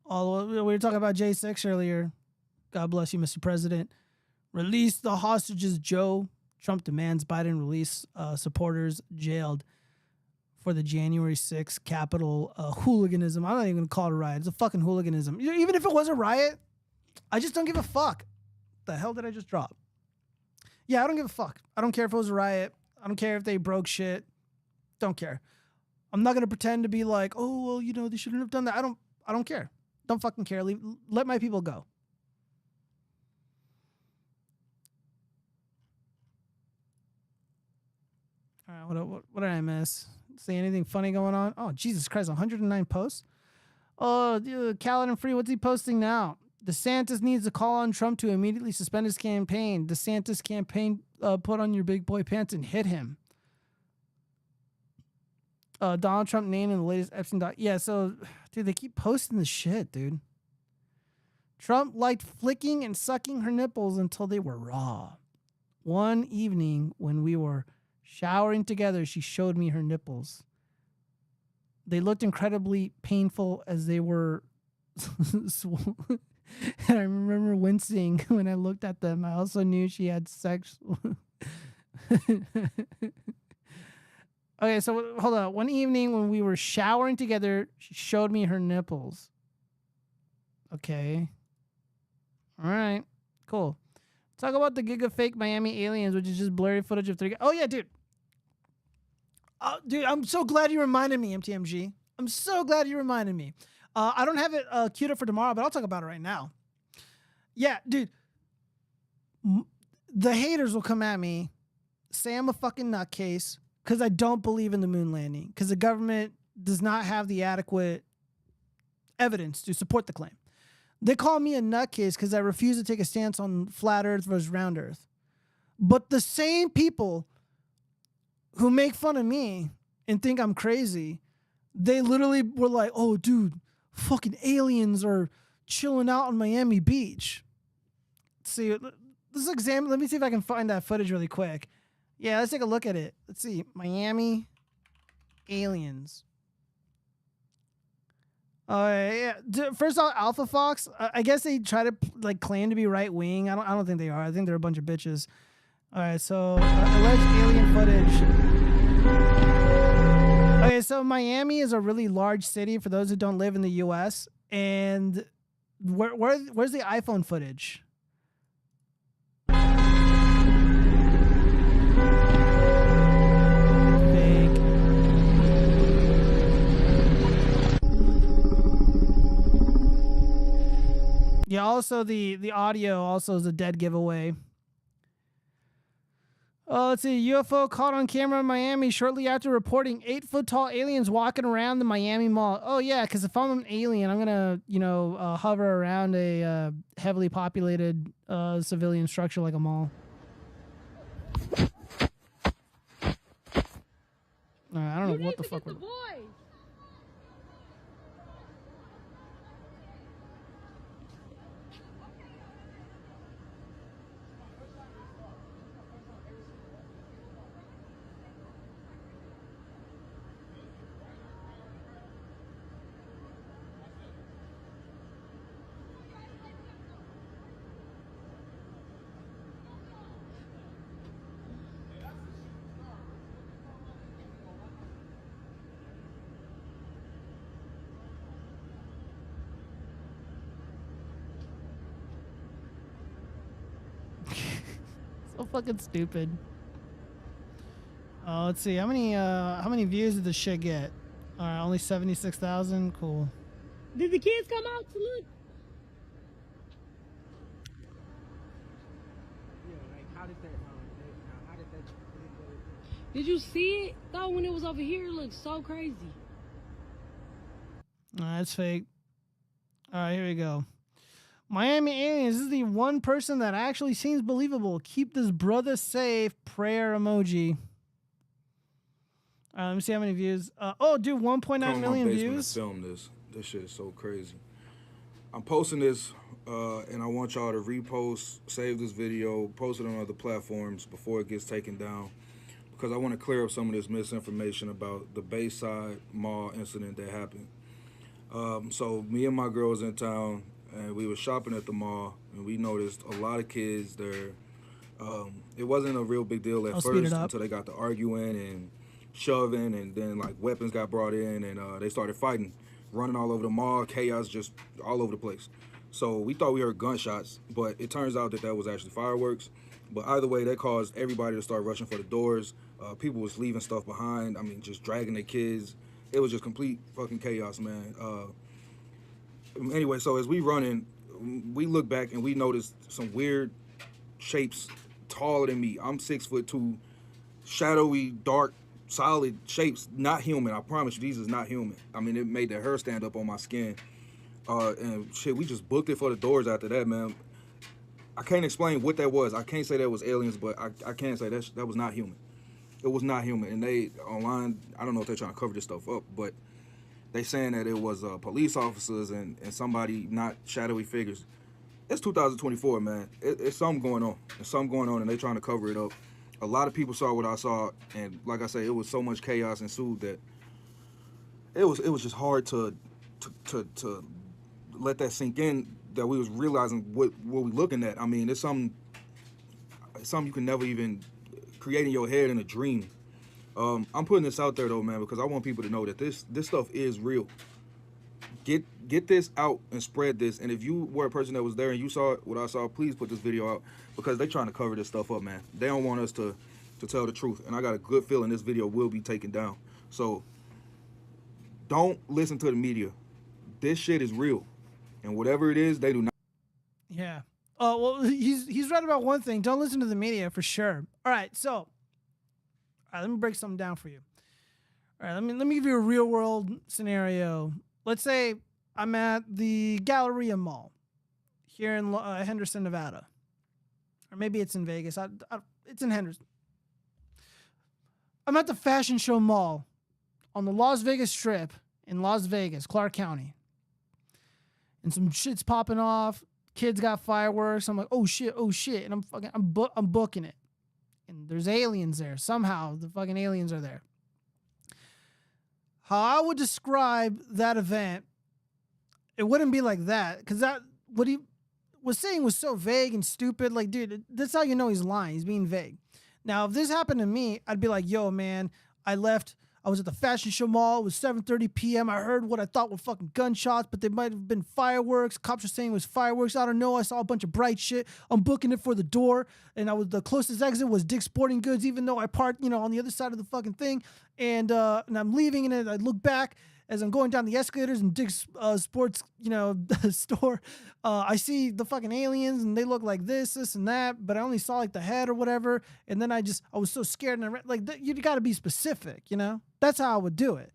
We were talking about J6 earlier. God bless you, Mr. President. Release the hostages, Joe. Trump demands Biden release supporters jailed for the January 6th Capitol hooliganism. I'm not even going to call it a riot. It's a fucking hooliganism. Even if it was a riot, I just don't give a fuck. The hell did I just drop? Yeah, I don't give a fuck. I don't care if it was a riot. I don't care if they broke shit. Don't care. I'm not going to pretend to be like, oh, well, they shouldn't have done that. I don't care. Don't fucking care. Let my people go. All right, what did I miss? See anything funny going on? Oh, Jesus Christ, 109 posts? Oh, Kaladin Free, what's he posting now? DeSantis needs to call on Trump to immediately suspend his campaign. DeSantis campaign, put on your big boy pants and hit him. Donald Trump named in the latest Epstein doc. Yeah, so, dude, they keep posting this shit, dude. Trump liked flicking and sucking her nipples until they were raw. One evening when we were showering together, she showed me her nipples. They looked incredibly painful as they were swollen. And I remember wincing when I looked at them. I also knew she had sex. Okay, so hold on. One evening when we were showering together, she showed me her nipples. Okay. All right. Cool. Talk about the Giga Fake Miami aliens, which is just blurry footage of 3. Oh, yeah, dude. Dude, I'm so glad you reminded me, MTMG. I'm so glad you reminded me. I don't have it queued up for tomorrow, but I'll talk about it right now. Yeah, dude. The haters will come at me, say I'm a fucking nutcase, because I don't believe in the moon landing, because the government does not have the adequate evidence to support the claim. They call me a nutcase because I refuse to take a stance on flat Earth versus round Earth. But the same people who make fun of me and think I'm crazy, they literally were like, oh, dude, fucking aliens are chilling out on Miami Beach. Let's see, let's examine. Let me see if I can find that footage really quick. Yeah, let's take a look at it. Let's see. Miami aliens. Yeah. First off, Alpha Fox. I guess they try to like claim to be right wing. I don't think they are. I think they're a bunch of bitches. All right. So alleged alien footage. Okay. So Miami is a really large city for those who don't live in the U.S. And where's the iPhone footage? Yeah, also the audio also is a dead giveaway. Let's see. UFO caught on camera in Miami shortly after reporting 8-foot-tall aliens walking around the Miami Mall. Oh, yeah, because if I'm an alien, I'm going to, hover around a heavily populated civilian structure like a mall. I don't know what the fuck we're... So fucking stupid. Let's see how many views did this shit get? All right, only 76,000. Cool. Did the kids come out to look? Yeah, like how did that? Did you see it though when it was over here? It looked so crazy. That's fake. All right, here we go. Miami aliens. This is the one person that actually seems believable. Keep this brother safe. Prayer emoji. Let me see how many views. Oh, dude, 1.9 million views. Film this. This shit is so crazy. I'm posting this, and I want y'all to repost, save this video, post it on other platforms before it gets taken down, because I want to clear up some of this misinformation about the Bayside Mall incident that happened. So me and my girl was in town, and we were shopping at the mall, and we noticed a lot of kids there. It wasn't a real big deal at first until they got to arguing and shoving, and then like weapons got brought in, and they started fighting, running all over the mall, chaos just all over the place. So we thought we heard gunshots, but it turns out that that was actually fireworks. But either way, that caused everybody to start rushing for the doors. People was leaving stuff behind. I mean, just dragging their kids. It was just complete fucking chaos, man. Anyway, so as we running, we look back and we noticed some weird shapes taller than me. I'm 6'2", shadowy, dark, solid shapes, not human. I promise you, these is not human. I mean, it made the hair stand up on my skin. And shit, we just booked it for the doors after that, man. I can't explain what that was. I can't say that was aliens, but I can say that was not human. It was not human. And they, online, I don't know if they're trying to cover this stuff up, but they saying that it was police officers and somebody, not shadowy figures. it's 2024, man. It's something going on. There's something going on, and they're trying to cover it up. A lot of people saw what I saw, and like I say, it was so much chaos ensued that it was just hard to let that sink in, that we was realizing what we looking at. I mean, it's something you can never even create in your head in a dream. I'm putting this out there though, man, because I want people to know that this stuff is real. Get this out and spread this. And if you were a person that was there and you saw what I saw, please put this video out, because they're trying to cover this stuff up, man. They don't want us to tell the truth. And I got a good feeling this video will be taken down. So don't listen to the media. This shit is real. And whatever it is, they do not. Yeah. Oh, well, he's right about one thing. Don't listen to the media for sure. All right, so all right, let me break something down for you. All right, let me give you a real world scenario. Let's say I'm at the Galleria Mall here in Henderson, Nevada. Or maybe it's in Vegas. It's in Henderson. I'm at the Fashion Show Mall on the Las Vegas Strip in Las Vegas, Clark County. And some shit's popping off. Kids got fireworks. I'm like, oh shit. And I'm booking it. And there's aliens there. Somehow the fucking aliens are there. How I would describe that event, it wouldn't be like that, because what he was saying was so vague and stupid. Like, dude, that's how you know he's lying. He's being vague. Now, if this happened to me, I'd be like, yo, man, I was at the Fashion Show Mall. It was 7:30 p.m. I heard what I thought were fucking gunshots, but they might have been fireworks. Cops were saying it was fireworks. I don't know. I saw a bunch of bright shit. I'm booking it for the door. And the closest exit was Dick's Sporting Goods, even though I parked, on the other side of the fucking thing. And I'm leaving, and I look back as I'm going down the escalators in Dick's Sports, store. I see the fucking aliens, and they look like this, and that, but I only saw like the head or whatever. And then I was so scared, and you got to be specific, That's how I would do it.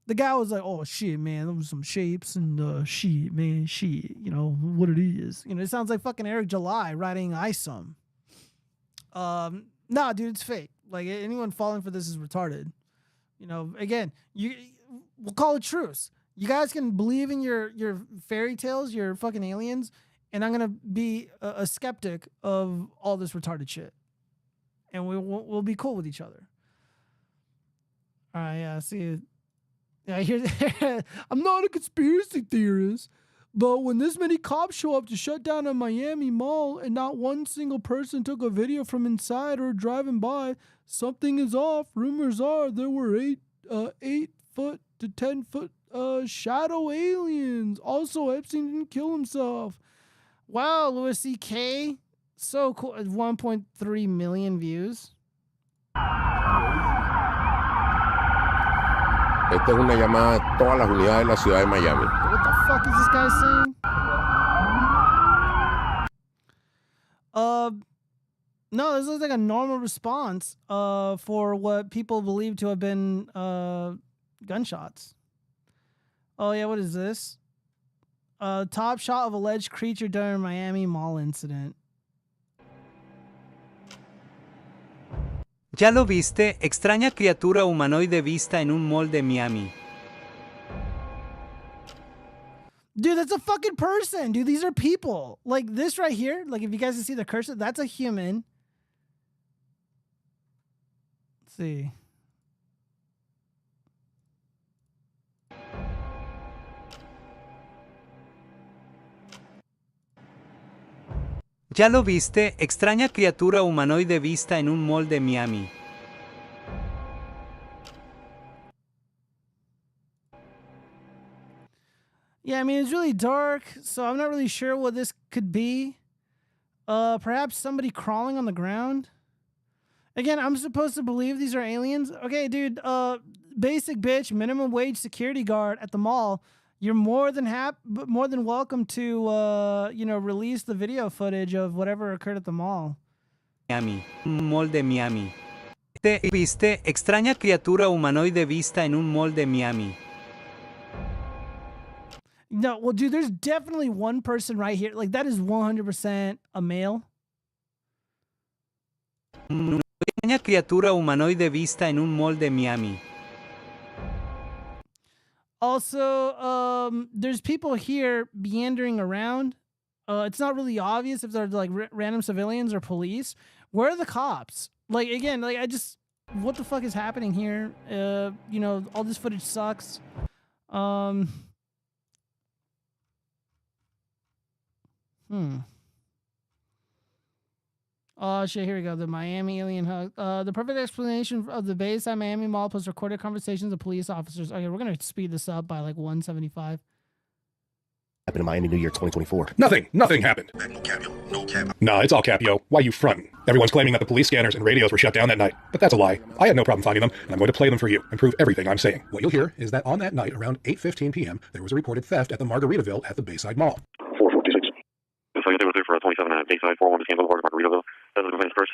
The guy was like, oh shit, man, there was some shapes and shit, man, what it is. It sounds like fucking Eric July riding ISOM. Nah, dude, it's fake. Like, anyone falling for this is retarded. Again, we'll call it truce. You guys can believe in your fairy tales, your fucking aliens, and I'm gonna be a skeptic of all this retarded shit, and we'll be cool with each other. All right, yeah, see, yeah, here. I'm not a conspiracy theorist, but when this many cops show up to shut down a Miami mall and not one single person took a video from inside or driving by, something is off. Rumors are there were 8 foot to 10 foot shadow aliens. Also, Epstein didn't kill himself. Wow, Louis C.K. So cool. 1.3 million views. Esta es una llamada a todas las unidades de la ciudad de Miami. What the fuck is this guy saying? No, this looks like a normal response for what people believe to have been gunshots. Oh yeah, what is this? Top shot of alleged creature during Miami Mall incident. ¿Ya lo viste? Extraña criatura humanoide vista en un mall de Miami. Dude, that's a fucking person. Dude, these are people. Like this right here. Like if you guys can see the cursor, that's a human. Let's see. ¿Ya lo viste? Extraña criatura humanoide vista en un mall de Miami. Yeah, I mean, it's really dark, so I'm not really sure what this could be. Perhaps somebody crawling on the ground? Again, I'm supposed to believe these are aliens? Okay, dude, basic bitch, minimum wage security guard at the mall. You're more than welcome to, release the video footage of whatever occurred at the mall. Miami, mall de Miami. ¿Te viste? Extraña criatura humanoide vista en un mall de Miami. No, well, dude, there's definitely one person right here. Like, that is 100% a male. Extraña criatura humanoide vista en un mall de Miami. Also, there's people here meandering around. It's not really obvious if they're like random civilians or police. Where are the cops? Like, again, like what the fuck is happening here? You know, all this footage sucks. Oh shit, here we go. The Miami alien hug. The perfect explanation of the base at Miami Mall plus recorded conversations of police officers. Okay, we're gonna speed this up by like 175. Happened in Miami New Year 2024. Nothing happened. Nah, it's all cap, yo. Why you frontin'? Everyone's claiming that the police scanners and radios were shut down that night, but that's a lie. I had no problem finding them, and I'm going to play them for you and prove everything I'm saying. What you'll hear is that on that night, around 8:15 p.m., there was a reported theft at the Margaritaville at the Bayside Mall. 446. So you think it was there for 27 at Bayside, 41 Scan Boulevard, Margaritaville. That's the first.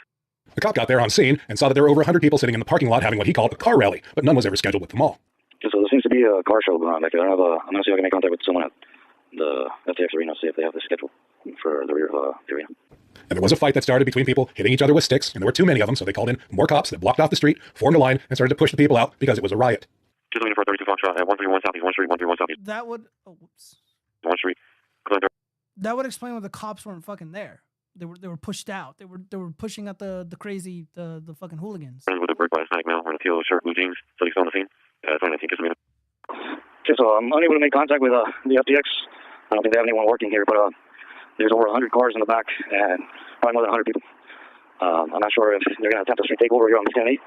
The cop got there on scene and saw that there were over 100 people sitting in the parking lot having what he called a car rally, but none was ever scheduled with the mall. So there seems to be a car show going on back there. I'm going to see if I can make contact with someone at the FTX Arena, see if they have the schedule for the rear of the arena. And there was a fight that started between people hitting each other with sticks, and there were too many of them, so they called in more cops that blocked off the street, formed a line, and started to push the people out because it was a riot. Just looking for 32 Foxtrot at 131 Southeast 1 Street, 131 Southeast. That would... Oh, whoops. 1 Street. That would explain why the cops weren't fucking there. They were pushed out. They were pushing out the crazy, the fucking hooligans. With a brick by a snack mail, wearing a teal shirt, blue jeans, so he's still on the scene. 2019, kiss me. Okay, so I'm unable to make contact with the FTX. I don't think they have anyone working here, but there's over 100 cars in the back and probably more than 100 people. I'm not sure if they're going to attempt a street takeover here on the 10-8.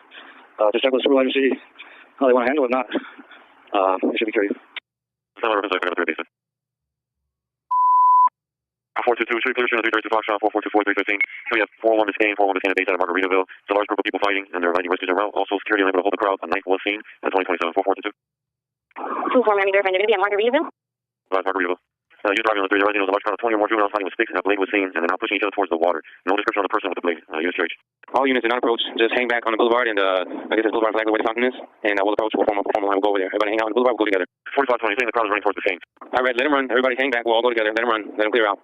Just check with the supervisor, see how they want to handle it. If not, it should be curious. 422, street clear, 332 Foxtrot, 4424, 315. So we have 401 Biscayne, 401 Biscayne at Bayside of Margaritaville. It's a large group of people fighting, and they're riding rescues en route. Also, security unable to hold the crowd. A knife was seen at 2027, 4422. 24 Miami, verifying you're going to be at Margaritaville? Margaritaville. You're driving on the 3, there was a large crowd of 20 or more juveniles fighting with sticks, and a blade was seen, and they're now pushing each other towards the water. No description on the person with the blade. USH. All units do not approach. Just hang back on the boulevard, and I guess this boulevard flag where the fountain is, and we'll approach. We'll form a line. We'll go over there. Everybody hang out on the boulevard. We'll go together. 4520, saying the crowd is running towards the Biscayne. All right, let them run. Everybody hang back. We'll all go together. Let them run. Let them clear out.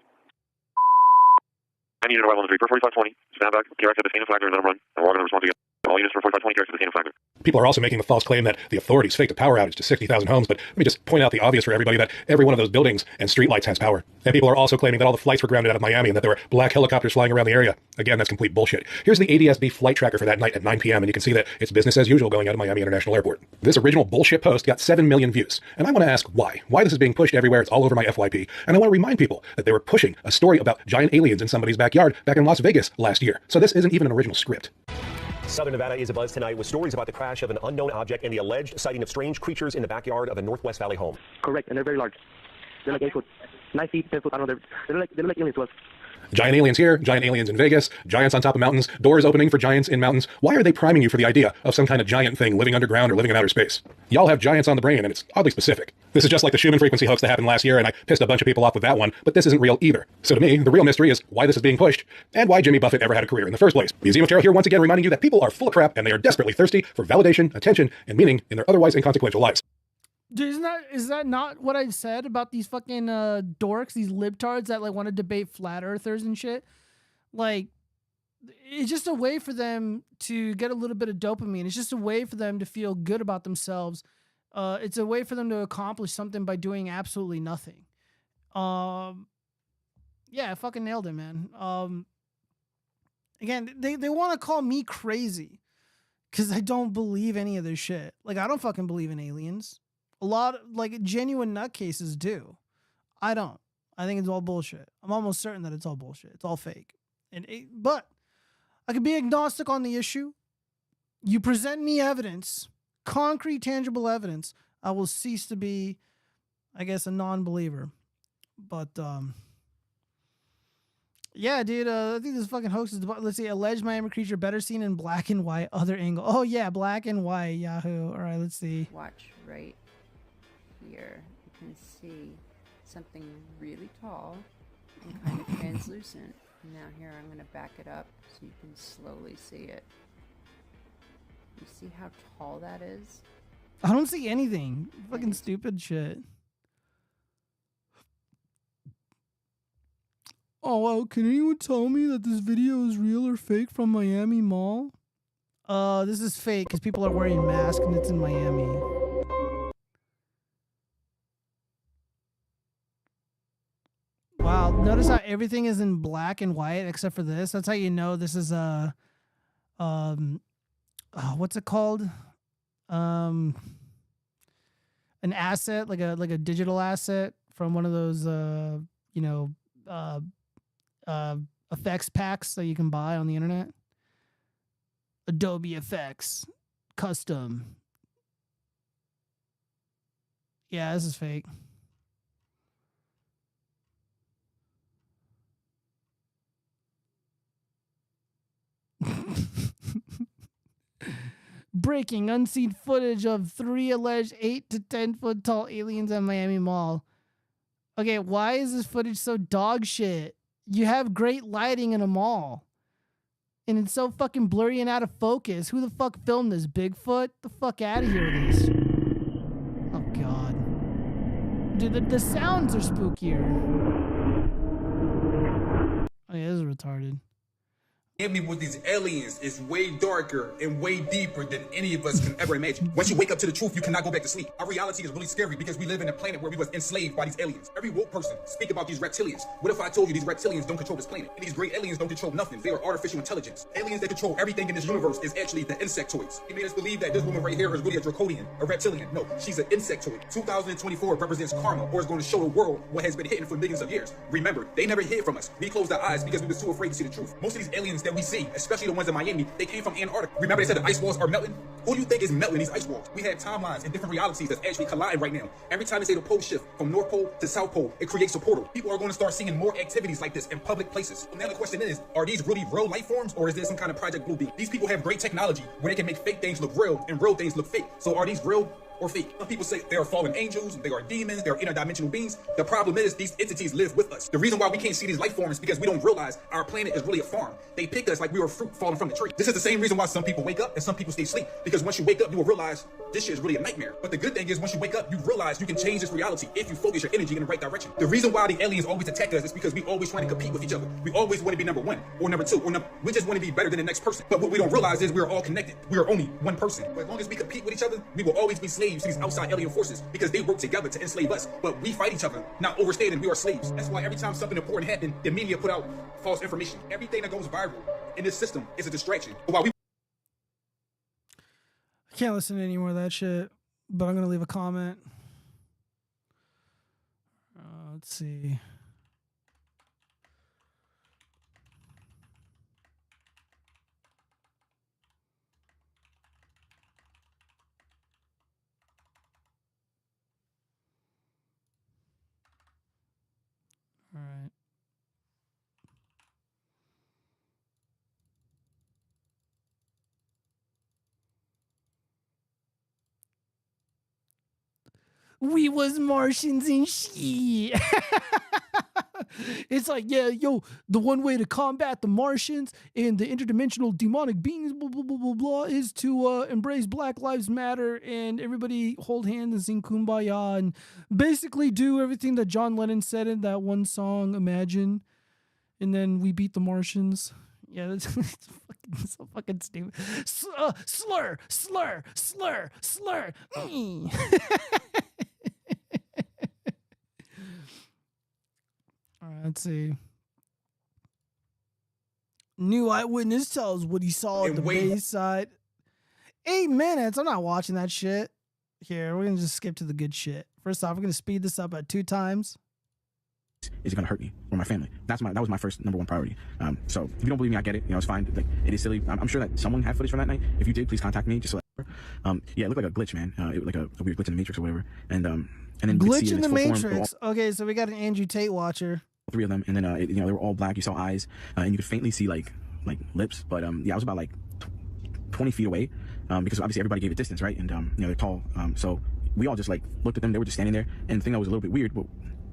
I need an arrival on the 3 for 4520. Stand back. Clear exit Biscayne Flagler, and let them run. And we're all going to respond together. All units for 4520, clear exit Biscayne Flagler. People are also making the false claim that the authorities faked a power outage to 60,000 homes, but let me just point out the obvious for everybody that every one of those buildings and streetlights has power. And people are also claiming that all the flights were grounded out of Miami and that there were black helicopters flying around the area. Again, that's complete bullshit. Here's the ADSB flight tracker for that night at 9 p.m., and you can see that it's business as usual going out of Miami International Airport. This original bullshit post got 7 million views, and I want to ask why. Why this is being pushed everywhere. It's all over my FYP, and I want to remind people that they were pushing a story about giant aliens in somebody's backyard back in Las Vegas last year. So this isn't even an original script. Southern Nevada is abuzz tonight with stories about the crash of an unknown object and the alleged sighting of strange creatures in the backyard of a Northwest Valley home. Correct, and they're very large. They're like 8 foot, 9 feet, 10 foot. I don't know. They're like aliens to us. Giant aliens here, giant aliens in Vegas, giants on top of mountains, doors opening for giants in mountains. Why are they priming you for the idea of some kind of giant thing living underground or living in outer space? Y'all have giants on the brain, and it's oddly specific. This is just like the Schumann frequency hoax that happened last year, and I pissed a bunch of people off with that one, but this isn't real either. So to me, the real mystery is why this is being pushed, and why Jimmy Buffett ever had a career in the first place. Museum of Terror here once again reminding you that people are full of crap, and they are desperately thirsty for validation, attention, and meaning in their otherwise inconsequential lives. Dude, is that not what I said about these fucking dorks, these libtards that like want to debate flat earthers and shit? Like, it's just a way for them to get a little bit of dopamine. It's just a way for them to feel good about themselves. It's a way for them to accomplish something by doing absolutely nothing. Yeah, I fucking nailed it, man. Again, they want to call me crazy because I don't believe any of this shit. Like, I don't fucking believe in aliens. A lot of, like, genuine nutcases do. I don't. I think it's all bullshit. I'm almost certain that it's all bullshit. It's all fake. But I can be agnostic on the issue. You present me evidence, concrete, tangible evidence, I will cease to be, I guess, a non-believer. But, yeah, dude, I think this fucking hoax is, let's see, alleged Miami creature better seen in black and white, other angle. Oh, yeah, black and white, Yahoo. All right, let's see. Watch right here. You can see something really tall and kind of translucent. Now here I'm going to back it up so you can slowly see it. You see how tall that is? I don't see anything. Fucking stupid shit. Oh, wow. Can anyone tell me that this video is real or fake from Miami Mall? This is fake because people are wearing masks and it's in Miami. Wow, Notice how everything is in black and white except for this. That's how you know this is a what's it called? An asset, like a digital asset from one of those effects packs that you can buy on the internet. Adobe Effects custom. Yeah, this is fake. Breaking unseen footage of 3 alleged 8 to 10 foot tall aliens at Miami Mall. Okay, why is this footage so dog shit? You have great lighting in a mall. And it's so fucking blurry and out of focus. Who the fuck filmed this? Bigfoot? The fuck out of here with this. Oh god. Dude, the sounds are spookier. Oh yeah, this is retarded. Miami with these aliens is way darker and way deeper than any of us can ever imagine. Once you wake up to the truth, you cannot go back to sleep. Our reality is really scary because we live in a planet where we was enslaved by these aliens. Every woke person speak about these reptilians. What if I told you these reptilians don't control this planet? And these great aliens don't control nothing. They are artificial intelligence. Aliens that control everything in this universe is actually the insectoids. They made us believe that this woman right here is really a draconian, a reptilian. No, she's an insectoid. 2024 represents karma, or is going to show the world what has been hidden for millions of years. Remember, they never hid from us. We closed our eyes because we were too afraid to see the truth. Most of these aliens that we see, especially the ones in Miami, they came from Antarctica. Remember they said the ice walls are melting? Who do you think is melting these ice walls? We have timelines and different realities that's actually colliding right now. Every time they say the pole shift from North Pole to South Pole, it creates a portal. People are going to start seeing more activities like this in public places. So now the question is, are these really real life forms, or is there some kind of Project Blue Beam? These people have great technology where they can make fake things look real and real things look fake. So are these real or fake? Some people say they are fallen angels, they are demons, they are interdimensional beings. The problem is these entities live with us. The reason why we can't see these life forms is because we don't realize our planet is really a farm. They picked us like we were fruit falling from the tree. This is the same reason why some people wake up and some people stay asleep. Because once you wake up, you will realize this shit is really a nightmare. But the good thing is once you wake up, you realize you can change this reality if you focus your energy in the right direction. The reason why the aliens always attack us is because we always trying to compete with each other. We always want to be number one or number two, or we just want to be better than the next person. But what we don't realize is we are all connected. We are only one person. But as long as we compete with each other, we will always be slaves to these outside alien forces because they work together to enslave us. But we fight each other, not overstating we are slaves. That's why every time something important happens, the media put out false information. Everything that goes viral in this system is a distraction. But while we I can't listen to any more of that shit, but I'm gonna leave a comment. Let's see. All right. We was Martians and shit. It's like, yeah, yo, the one way to combat the Martians and the interdimensional demonic beings, blah, blah, blah, blah, blah, is to embrace Black Lives Matter and everybody hold hands and sing Kumbaya and basically do everything that John Lennon said in that one song, Imagine. And then we beat the Martians. Yeah, that's so fucking stupid. Slur. All right, let's see. New eyewitness tells what he saw at the Bayside. 8 minutes. I'm not watching that shit. Here, we're gonna just skip to the good shit. First off, we're gonna speed this up at 2 times. Is it gonna hurt me or my family? That was my first number one priority. So if you don't believe me, I get it. You know, it's fine. Like, it is silly. I'm sure that someone had footage from that night. If you did, please contact me. Just so yeah, it looked like a glitch, man. It like a weird glitch in the Matrix or whatever. And then Glitch in the Matrix. Okay, so we got an Andrew Tate watcher. 3 of them, and then you know, they were all black. You saw eyes, and you could faintly see like lips. But yeah, I was about like 20 feet away, because obviously everybody gave it distance, right? And you know, they're tall. So we all just like looked at them. They were just standing there, and the thing that was a little bit weird, but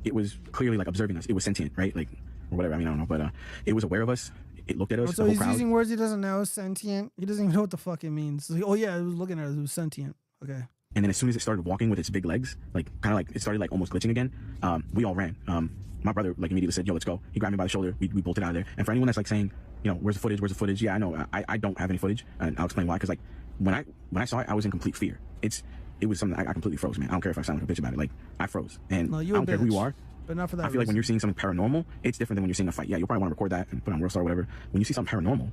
it was clearly like observing us. It was sentient, right? Like, or whatever. I mean, I don't know, but it was aware of us. It looked at us. So the whole he's crowd. using words he doesn't know. Sentient. He doesn't even know what the fuck it means. Like, oh yeah, it was looking at us. It was sentient. Okay. And then as soon as it started walking with its big legs, like kind of like it started like almost glitching again, we all ran. My brother like immediately said, "Yo, let's go." He grabbed me by the shoulder. We bolted out of there. And for anyone that's like saying, you know, where's the footage? Where's the footage? Yeah, I know. I don't have any footage, and I'll explain why. Because like when I saw it, I was in complete fear. It was something I completely froze, man. I don't care if I sound like a bitch about it. Like, I froze, and no, I don't care who you are. but not for that I feel like when reason. you're seeing something paranormal, it's different than when you're seeing a fight. Yeah, you'll probably want to record that and put it on World Star or whatever. When you see something paranormal,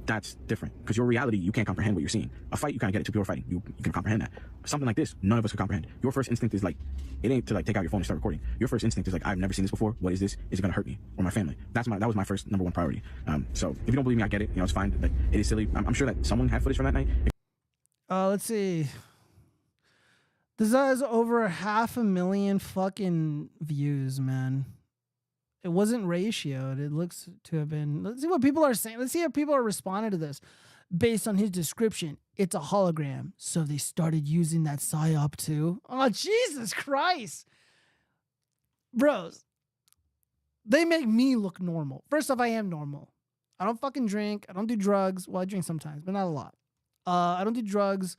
that's different because your reality, you can't comprehend what you're seeing. A fight, you kind of get it. Two people are fighting, you can comprehend that. Something like this, none of us can comprehend. Your first instinct is like, it ain't to like take out your phone and start recording. Your first instinct is like, I've never seen this before. What is this? Is it gonna hurt me or my family? That was my first number one priority. So if you don't believe me, I get it. You know, it's fine. Like, it is silly. I'm sure that someone had footage from that night. Let's see. This has over 500,000 fucking views, man. It wasn't ratioed. It looks to have been. Let's see what people are saying. Let's see how people are responding to this. Based on his description, it's a hologram. So they started using that psyop too. Oh, Jesus Christ. Bros, they make me look normal. First off, I am normal. I don't fucking drink. I don't do drugs. Well, I drink sometimes, but not a lot. I don't do drugs,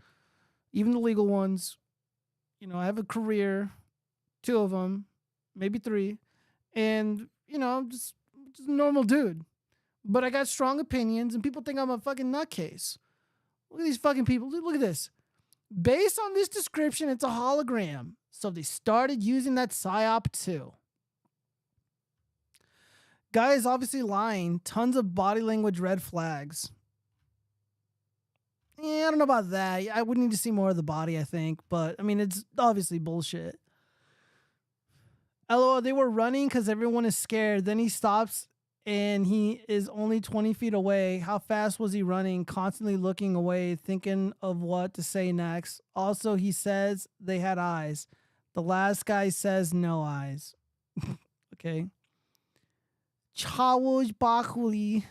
even the legal ones. You know, I have a career, 2 of them, maybe 3. And, you know, I'm just a normal dude. But I got strong opinions, and people think I'm a fucking nutcase. Look at these fucking people. Look at this. Based on this description, it's a hologram. So they started using that psyop too. Guy is obviously lying. Tons of body language red flags. Yeah, I don't know about that. I would need to see more of the body, I think. But, I mean, it's obviously bullshit. LOL, they were running because everyone is scared. Then he stops and he is only 20 feet away. How fast was he running? Constantly looking away, thinking of what to say next. Also, he says they had eyes. The last guy says no eyes. Okay. Chawoj Bakuli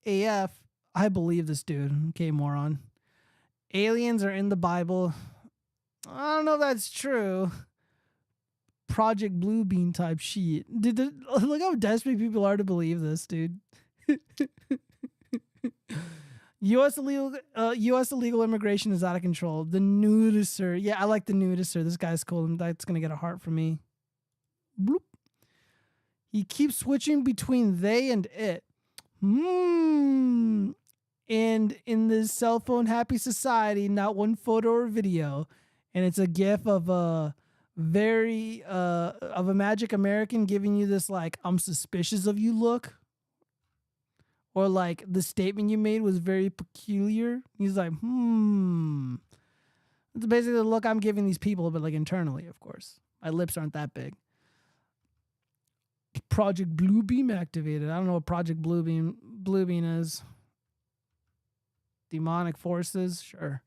AF. I believe this dude. Okay, moron. Aliens are in the Bible. I don't know if that's true. Project Bluebeam type shit. Dude, look how desperate people are to believe this, dude. U.S. illegal immigration is out of control. The nudicer. Yeah, I like the nudicer. This guy's cool. That's going to get a heart from me. Bloop. He keeps switching between they and it. And in this cell phone happy society, not one photo or video. And it's a gif of a magic American giving you this like, I'm suspicious of you look. Or like the statement you made was very peculiar. He's like, It's basically the look I'm giving these people, but like internally, of course. My lips aren't that big. Project Bluebeam activated. I don't know what Project Bluebeam is. Demonic forces, sure.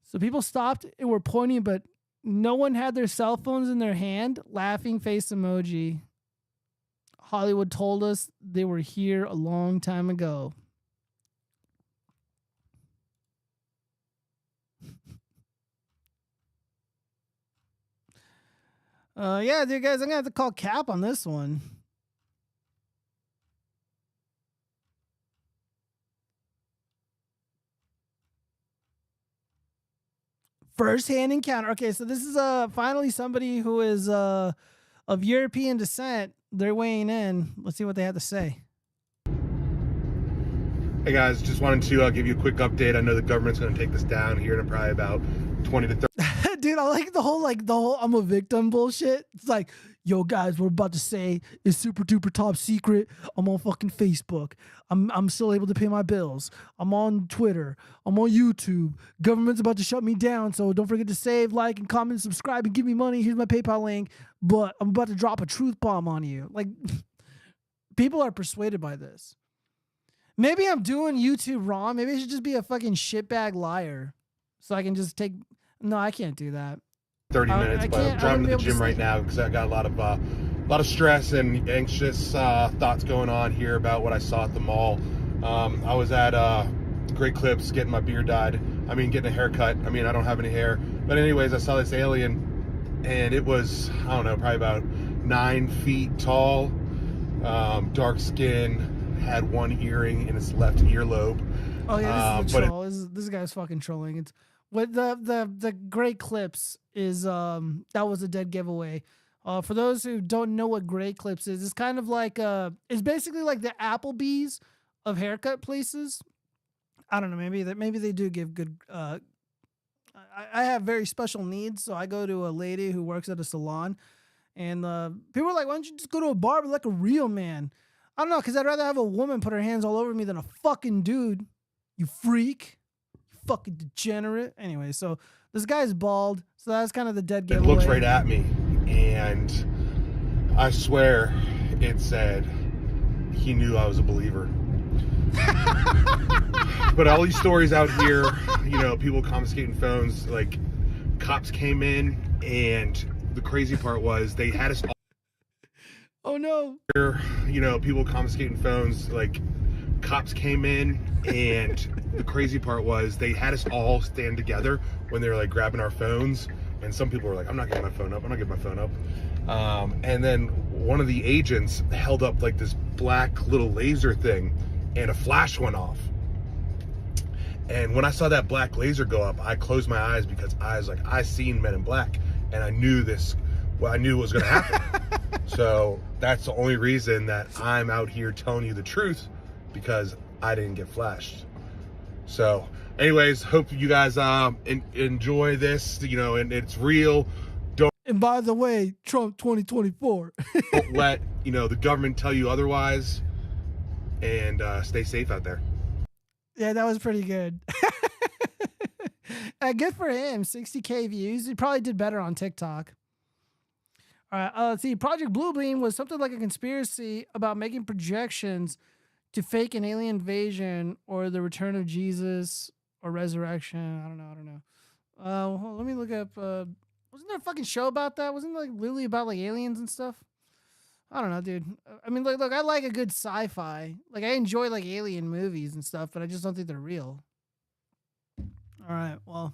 So people stopped and were pointing, but no one had their cell phones in their hand. Laughing face emoji. Hollywood told us they were here a long time ago. Yeah, dude, guys, I'm gonna have to call cap on this one. First-hand encounter. Okay, so this is finally somebody who is of European descent. They're weighing in. Let's see what they have to say. Hey guys, just wanted to give you a quick update. I know the government's going to take this down here in probably about 20 to 30. Dude, I like the whole I'm a victim bullshit. It's like, yo guys, we're about to say it's super duper top secret. I'm on fucking Facebook. I'm still able to pay my bills. I'm on Twitter. I'm on YouTube. Government's about to shut me down, so don't forget to save, like, and comment, and subscribe, and give me money. Here's my PayPal link. But I'm about to drop a truth bomb on you. Like, people are persuaded by this. Maybe I'm doing YouTube wrong. Maybe I should just be a fucking shitbag liar. So I can just take... No, I can't do that. 30 minutes, but I'm driving to the gym right now because I got a lot of stress and anxious thoughts going on here about what I saw at the mall. I was at Great Clips getting my beard dyed. Getting a haircut. I don't have any hair. But anyways, I saw this alien, and it was, I don't know, probably about 9 feet tall, dark skin, had one earring in its left earlobe. Oh yeah, this is a troll. This guy's fucking trolling. It's what the Great Clips is. That was a dead giveaway. For those who don't know what Great Clips is, it's kind of like it's basically like the Applebee's of haircut places. I don't know. Maybe they do give good. I have very special needs, so I go to a lady who works at a salon, And people were like, why don't you just go to a bar like a real man? I don't know, because I'd rather have a woman put her hands all over me than a fucking dude. You freak. You fucking degenerate. Anyway, so this guy's bald. So that's kind of the dead It giveaway. looked right at me. And I swear it said he knew I was a believer. But all these stories out here, you know, people confiscating phones, like cops came in, and the crazy part was they had us all. Oh no. You know, people confiscating phones, like cops came in, and the crazy part was they had us all stand together when they were like grabbing our phones, and some people were like, I'm not getting my phone up, I'm not getting my phone up. And then one of the agents held up like this black little laser thing, and a flash went off. And when I saw that black laser go up, I closed my eyes because I was like, I seen Men in Black, and I knew this, well, I knew it was gonna happen. So that's the only reason that I'm out here telling you the truth, because I didn't get flashed. So anyways, hope you guys enjoy this, you know, and it's real. And by the way, Trump 2024. Don't let, you know, the government tell you otherwise, and stay safe out there. Yeah, that was pretty good. Good for him. 60K views. He probably did better on TikTok. All right. Let's see. Project Bluebeam was something like a conspiracy about making projections to fake an alien invasion or the return of Jesus or resurrection. I don't know. Well, let me look up. Wasn't there a fucking show about that? Wasn't it like literally about like aliens and stuff? I don't know, dude. I mean, look, I like a good sci-fi. Like, I enjoy like alien movies and stuff, but I just don't think they're real. All right, well,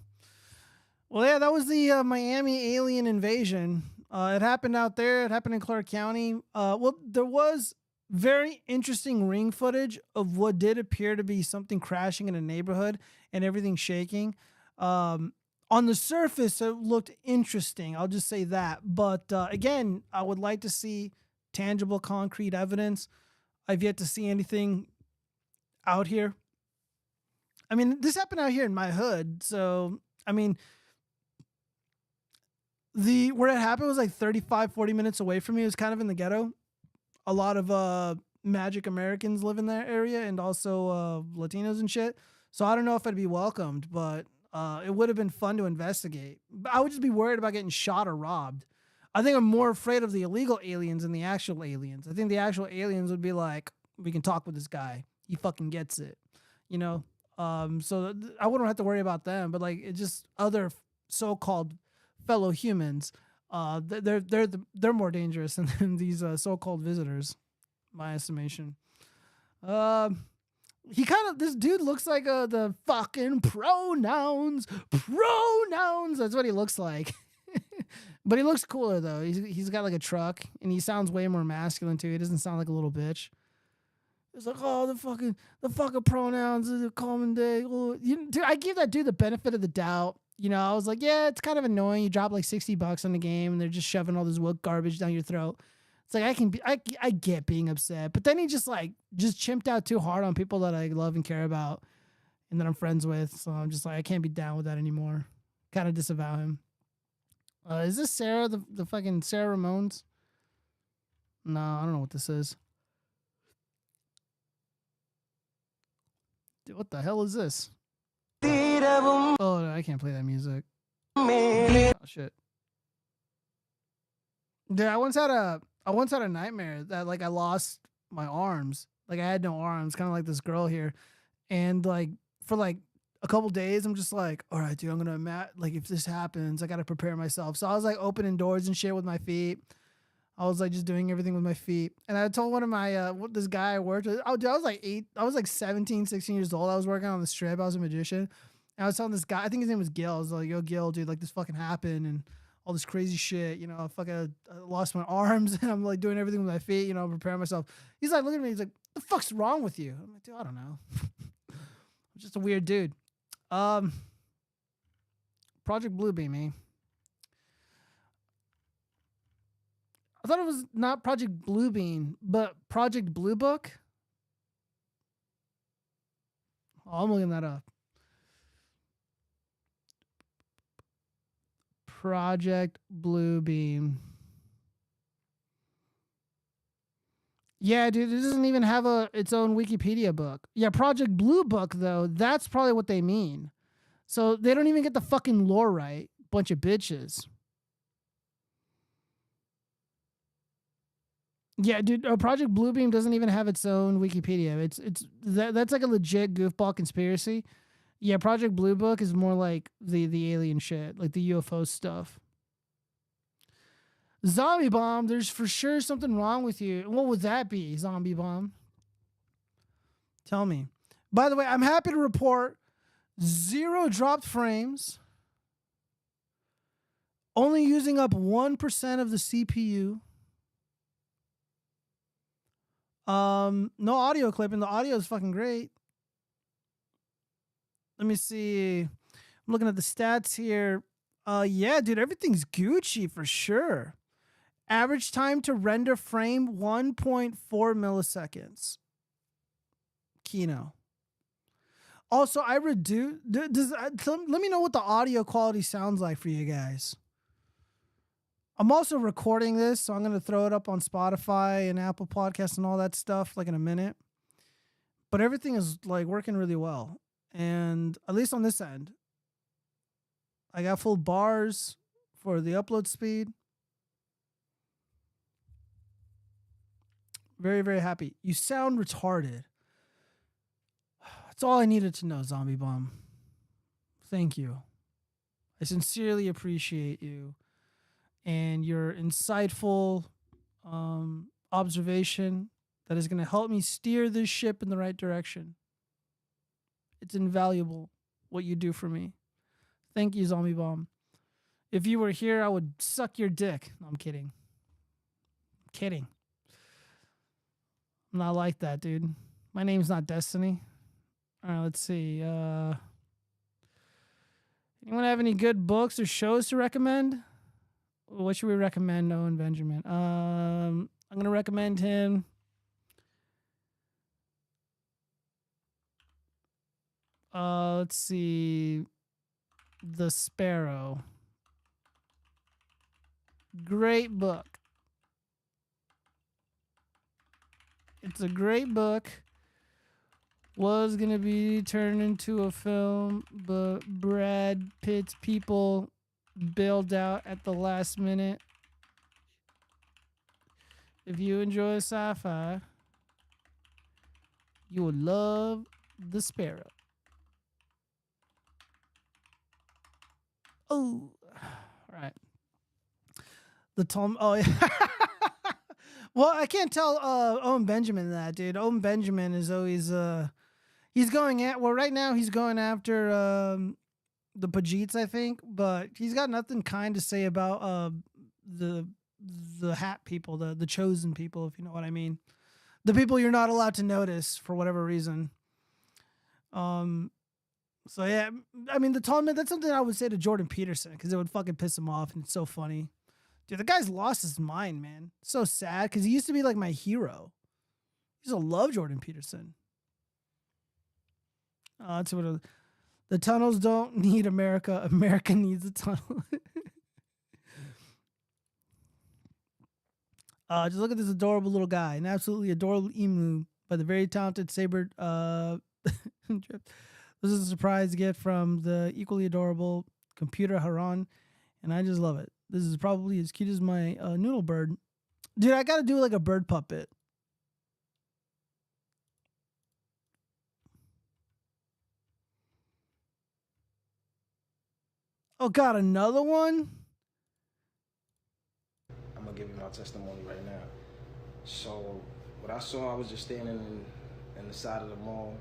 yeah, that was the Miami alien invasion. It happened out there. It happened in Clark County. Well, there was very interesting ring footage of what did appear to be something crashing in a neighborhood and everything shaking. On the surface, it looked interesting. I'll just say that. But again, I would like to see tangible, concrete evidence. I've yet to see anything out here. I mean, this happened out here in my hood. So, I mean, where it happened was like 35, 40 minutes away from me. It was kind of in the ghetto. A lot of Magic Americans live in that area, and also Latinos and shit. So I don't know if I'd be welcomed, but it would have been fun to investigate. But I would just be worried about getting shot or robbed. I think I'm more afraid of the illegal aliens than the actual aliens. I think the actual aliens would be like, we can talk with this guy. He fucking gets it, you know? So I wouldn't have to worry about them, but like, it's just other so-called fellow humans. They're more dangerous than these so-called visitors, my estimation. This dude looks like the fucking pronouns. That's what he looks like. But he looks cooler though. He's got like a truck, and he sounds way more masculine too. He doesn't sound like a little bitch. It's like, oh, the fucking pronouns is a common day. Oh, dude, I give that dude the benefit of the doubt. You know, I was like, yeah, it's kind of annoying. You drop like $60 on the game, and they're just shoving all this woke garbage down your throat. It's like I get being upset, but then he just chimped out too hard on people that I love and care about, and that I'm friends with. So I'm just like, I can't be down with that anymore. Kind of disavow him. Is this Sarah, the fucking Sarah Ramones? No, I don't know what this is. Dude, what the hell is this? Oh, no, I can't play that music. Oh shit. Dude, I once had a nightmare that like I lost my arms. Like I had no arms, kind of like this girl here. And like for like a couple days, I'm just like, all right, dude, I'm gonna like if this happens, I gotta prepare myself. So I was like opening doors and shit with my feet. I was like just doing everything with my feet. And I told one of my this guy I worked with, oh dude, I was like 17, 16 years old. I was working on the strip, I was a magician. And I was telling this guy, I think his name was Gil. I was like, yo, Gil, dude, like this fucking happened and all this crazy shit, you know, I lost my arms and I'm like doing everything with my feet, you know, preparing myself. He's like, look at me, he's like, the fuck's wrong with you? I'm like, dude, I don't know. I'm just a weird dude. Project Bluebeam, me. I thought it was not Project Bluebeam, but Project Blue Book. Oh, I'm looking that up. Project Bluebeam. Yeah, dude, it doesn't even have its own Wikipedia book. Yeah, Project Blue Book, though, that's probably what they mean. So they don't even get the fucking lore right. Bunch of bitches. Yeah, dude, Project Bluebeam doesn't even have its own Wikipedia. That's like a legit goofball conspiracy. Yeah, Project Blue Book is more like the alien shit, like the UFO stuff. Zombie Bomb, there's for sure something wrong with you. What would that be, Zombie Bomb? Tell me. By the way, I'm happy to report 0 dropped frames. Only using up 1% of the CPU. No audio clipping. The audio is fucking great. Let me see. I'm looking at the stats here. Yeah, dude, everything's Gucci for sure. Average time to render frame 1.4 milliseconds. Kino. Also, I reduce. Let me know what the audio quality sounds like for you guys. I'm also recording this, so I'm going to throw it up on Spotify and Apple Podcasts and all that stuff like in a minute. But everything is like working really well. And at least on this end, I got full bars for the upload speed. Very, very happy. You sound retarded. That's all I needed to know, Zombie Bomb. Thank you. I sincerely appreciate you and your insightful observation that is going to help me steer this ship in the right direction. It's invaluable what you do for me. Thank you, Zombie Bomb. If you were here, I would suck your dick. No, I'm kidding. I'm kidding. I'm not like that, dude. My name's not Destiny. All right, let's see. Anyone have any good books or shows to recommend? What should we recommend, Owen Benjamin? I'm going to recommend him. Let's see. The Sparrow. Great book. It's a great book. Was going to be turned into a film, but Brad Pitt's people bailed out at the last minute. If you enjoy sci-fi, you will love The Sparrow. Oh, all right. The Tom. Oh, yeah. Well, I can't tell Owen Benjamin that, dude. Owen Benjamin is always he's going at right now he's going after the Pajeets, I think, but he's got nothing kind to say about the hat people, the chosen people, if you know what I mean. The people you're not allowed to notice for whatever reason. So yeah, I mean the Talmud, that's something I would say to Jordan Peterson because it would fucking piss him off and it's so funny. Dude, the guy's lost his mind, man. So sad because he used to be like my hero. I used to love Jordan Peterson. That's what the tunnels don't need America. America needs a tunnel. Just look at this adorable little guy. An absolutely adorable emu by the very talented Saber. This is a surprise gift from the equally adorable Computer Haran, and I just love it. This is probably as cute as my noodle bird. Dude, I got to do like a bird puppet. Oh, God, another one? I'm going to give you my testimony right now. So, what I saw, I was just standing in the side of the mall,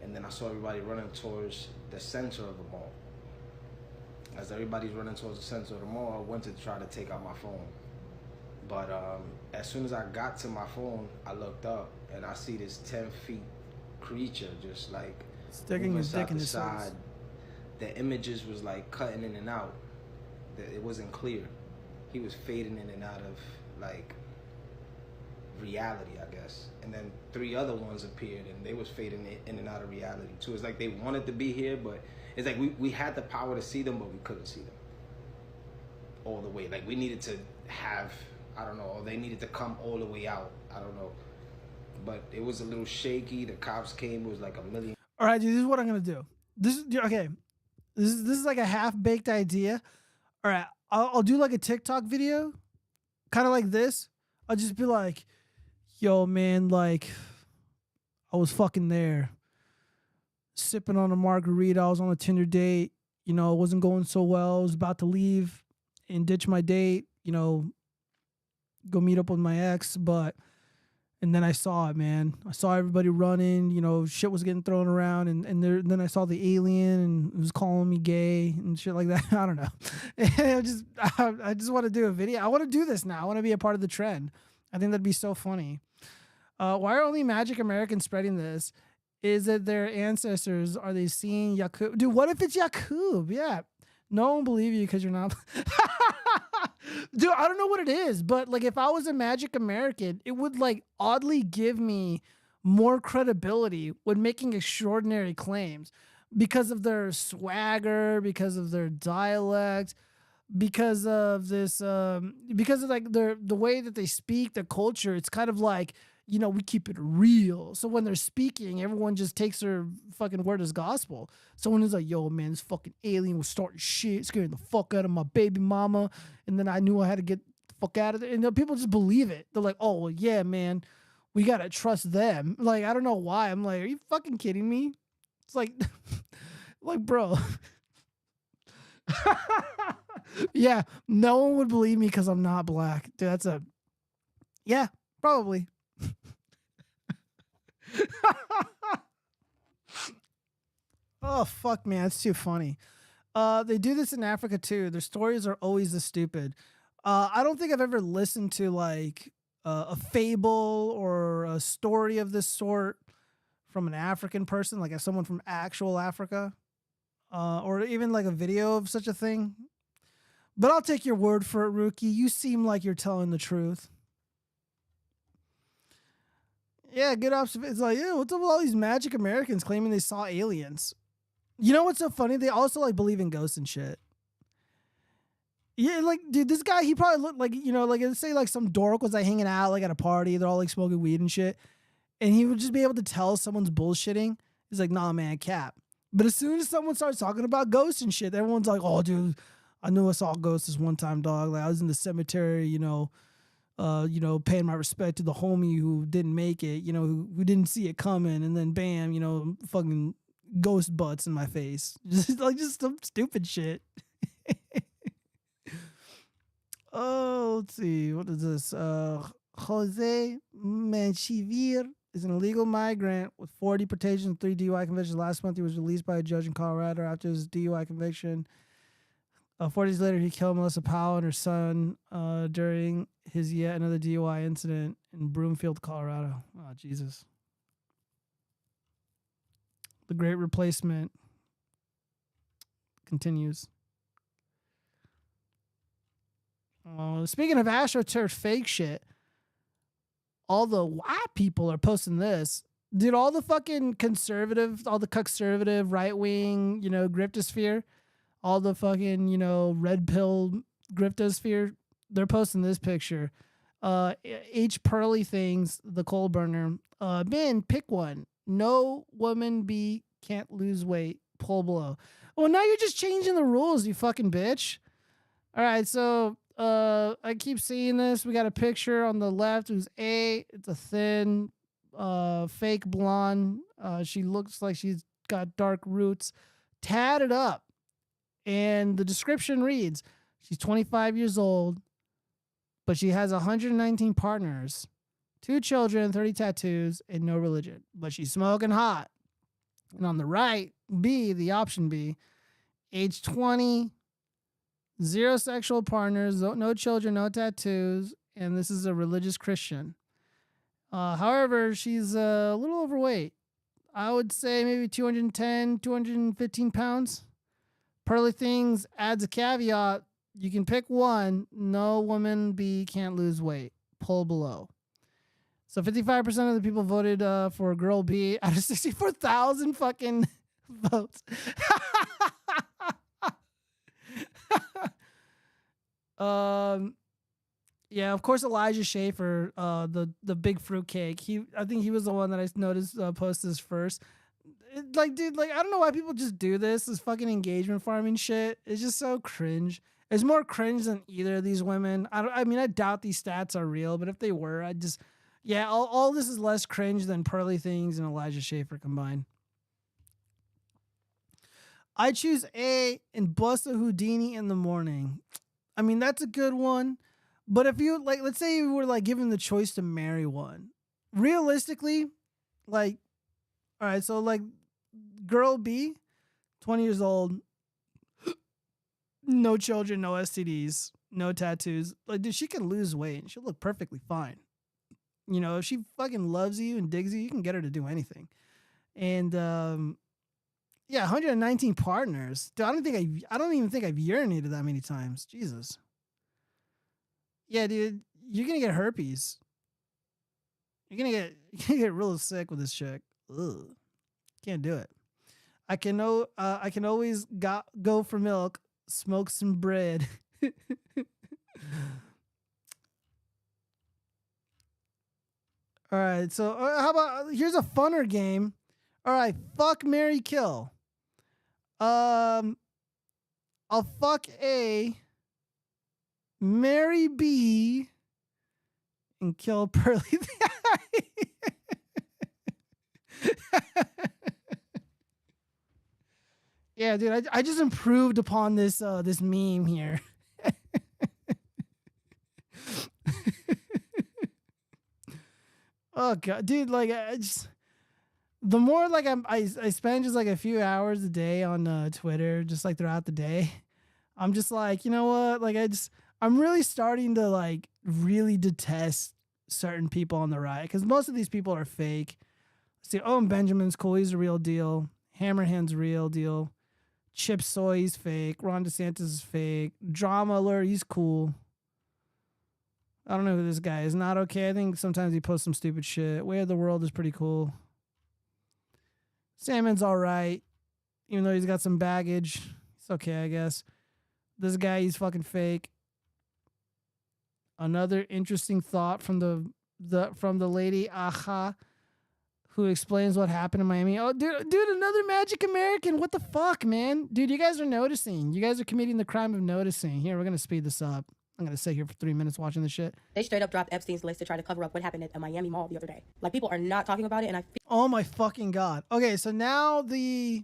and then I saw everybody running towards the center of the mall. As everybody's running towards the center of the mall, I went to try to take out my phone. But as soon as I got to my phone, I looked up, and I see this 10 feet creature just like sticking his dick in his side. The images was like cutting in and out. It wasn't clear. He was fading in and out of like reality, I guess. And then 3 other ones appeared and they was fading in and out of reality too. It's like they wanted to be here, but it's like we had the power to see them, but we couldn't see them all the way. Like we needed to have, I don't know, or they needed to come all the way out. I don't know. but it was a little shaky. The cops came. It was like a million. All right, dude. This is what I'm gonna do. This is okay. This is like a half baked idea. All right, I'll do like a TikTok video, kind of like this. I'll just be like, "Yo, man, like, I was fucking there, sipping on a margarita. I was on a Tinder date. You know, it wasn't going so well. I was about to leave and ditch my date. You know, go meet up with my ex, but." And then I saw it, man. I saw everybody running. You know, shit was getting thrown around, and then I saw the alien, and it was calling me gay and shit like that. I don't know. I just want to do a video. I want to do this now. I want to be a part of the trend. I think that'd be so funny. Why are only Magic Americans spreading this? Is it their ancestors? Are they seeing Yakub? Dude, what if it's Yakub? Yeah. No one will believe you because you're not. Dude, I don't know what it is, but like if I was a Magic American, it would like oddly give me more credibility when making extraordinary claims because of their swagger, because of their dialect, because of this, because of like the way that they speak, the culture. It's kind of like, you know, we keep it real. So when they're speaking, everyone just takes their fucking word as gospel. Someone is like, yo, man, this fucking alien was starting shit, scaring the fuck out of my baby mama. And then I knew I had to get the fuck out of there. And then people just believe it. They're like, oh, well, yeah, man, we got to trust them. Like, I don't know why. I'm like, are you fucking kidding me? It's like, like, bro. Yeah, no one would believe me because I'm not black. Dude, that's a, yeah, probably. Oh fuck, man, it's too funny. They do this in Africa too. Their stories are always this stupid. I don't think I've ever listened to like a fable or a story of this sort from an African person, like someone from actual Africa, or even like a video of such a thing. But I'll take your word for it, Rookie. You seem like you're telling the truth. Yeah, good observation. It's like, yeah, what's up with all these Magic Americans claiming they saw aliens? You know what's so funny? They also like believe in ghosts and shit. Yeah, like, dude, this guy, he probably looked like, you know, like, let's say like some dork was like hanging out like at a party. They're all like smoking weed and shit. And he would just be able to tell someone's bullshitting. He's like, nah, man, cap. But as soon as someone starts talking about ghosts and shit, everyone's like, oh, dude, I knew I saw ghosts this one time, dog. Like, I was in the cemetery, you know, paying my respect to the homie who didn't make it, you know, who didn't see it coming, and then bam, you know, fucking ghost butts in my face. Just some stupid shit. Oh, let's see. What is this? Jose Manchivir is an illegal migrant with 4 deportations and 3 DUI convictions. Last month, he was released by a judge in Colorado after his DUI conviction. 4 days later, he killed Melissa Powell and her son during his yet another DUI incident in Broomfield, Colorado. Oh, Jesus. The Great Replacement continues. Speaking of AstroTurf fake shit, all the white people are posting this. Dude, all the fucking conservative, all the conservative right-wing, you know, griftosphere, all the fucking, you know, red pill griftosphere, they're posting this picture. H. Pearly Things, the coal burner. Ben, pick one. No woman B can't lose weight. Pull below. Well, now you're just changing the rules, you fucking bitch. All right, so I keep seeing this. We got a picture on the left who's A. It's a thin, fake blonde. She looks like she's got dark roots. Tatted up. And the description reads, she's 25 years old, but she has 119 partners, 2 children, 30 tattoos, and no religion. But she's smoking hot. And on the right, B, the option B, age 20, 0 sexual partners, no children, no tattoos, and this is a religious Christian. However, she's a little overweight. I would say maybe 210, 215 pounds. Pearly Things adds a caveat. You can pick one. No woman B can't lose weight. Pull below. So 55% of the people voted for girl B out of 64,000 fucking votes. Yeah, of course, Elijah Schaefer, the big fruitcake. I think he was the one that I noticed post this first. Like, dude, like I don't know why people just do this fucking engagement farming shit. It's just so cringe. It's more cringe than either of these women. I mean, I doubt these stats are real, but if they were, all this is less cringe than Pearly Things and Elijah Schaefer combined. I choose A and bust a Houdini in the morning. I mean, that's a good one. But if you like, let's say you were like given the choice to marry one, realistically, like, all right, so like girl B, 20 years old, no children, no STDs, no tattoos. Like, dude, she can lose weight and she'll look perfectly fine. You know, if she fucking loves you and digs you, you can get her to do anything. And, yeah, 119 partners. Dude, I don't even think I've urinated that many times. Jesus. Yeah, dude, you're gonna get herpes. You're gonna get real sick with this chick. Ugh. Can't do it. I can always go for milk, smoke some bread. All right, so how about here's a funner game. All right, fuck, marry, kill. I'll fuck A, marry B, and kill Pearly. Yeah, dude, I just improved upon this this meme here. Oh god, dude, like the more like I spend just like a few hours a day on Twitter, just like throughout the day, I'm just like, you know what? Like I'm really starting to like really detest certain people on the right because most of these people are fake. See, Owen Benjamin's cool, he's a real deal. Hammerhand's real deal. Chip Soy, he's fake. Ron DeSantis is fake. Drama Alert, he's cool. I don't know who this guy is. Not okay. I think sometimes he posts some stupid shit. Way of the World is pretty cool. Salmon's all right, even though he's got some baggage. It's okay, I guess. This guy, he's fucking fake. Another interesting thought from the lady Aha, who explains what happened in Miami. Oh, dude, another Magic American. What the fuck, man? Dude, you guys are noticing. You guys are committing the crime of noticing. Here, we're going to speed this up. I'm going to sit here for 3 minutes watching this shit. They straight up dropped Epstein's list to try to cover up what happened at a Miami mall the other day. Like, people are not talking about it, and I feel... Oh, my fucking God. Okay, so now the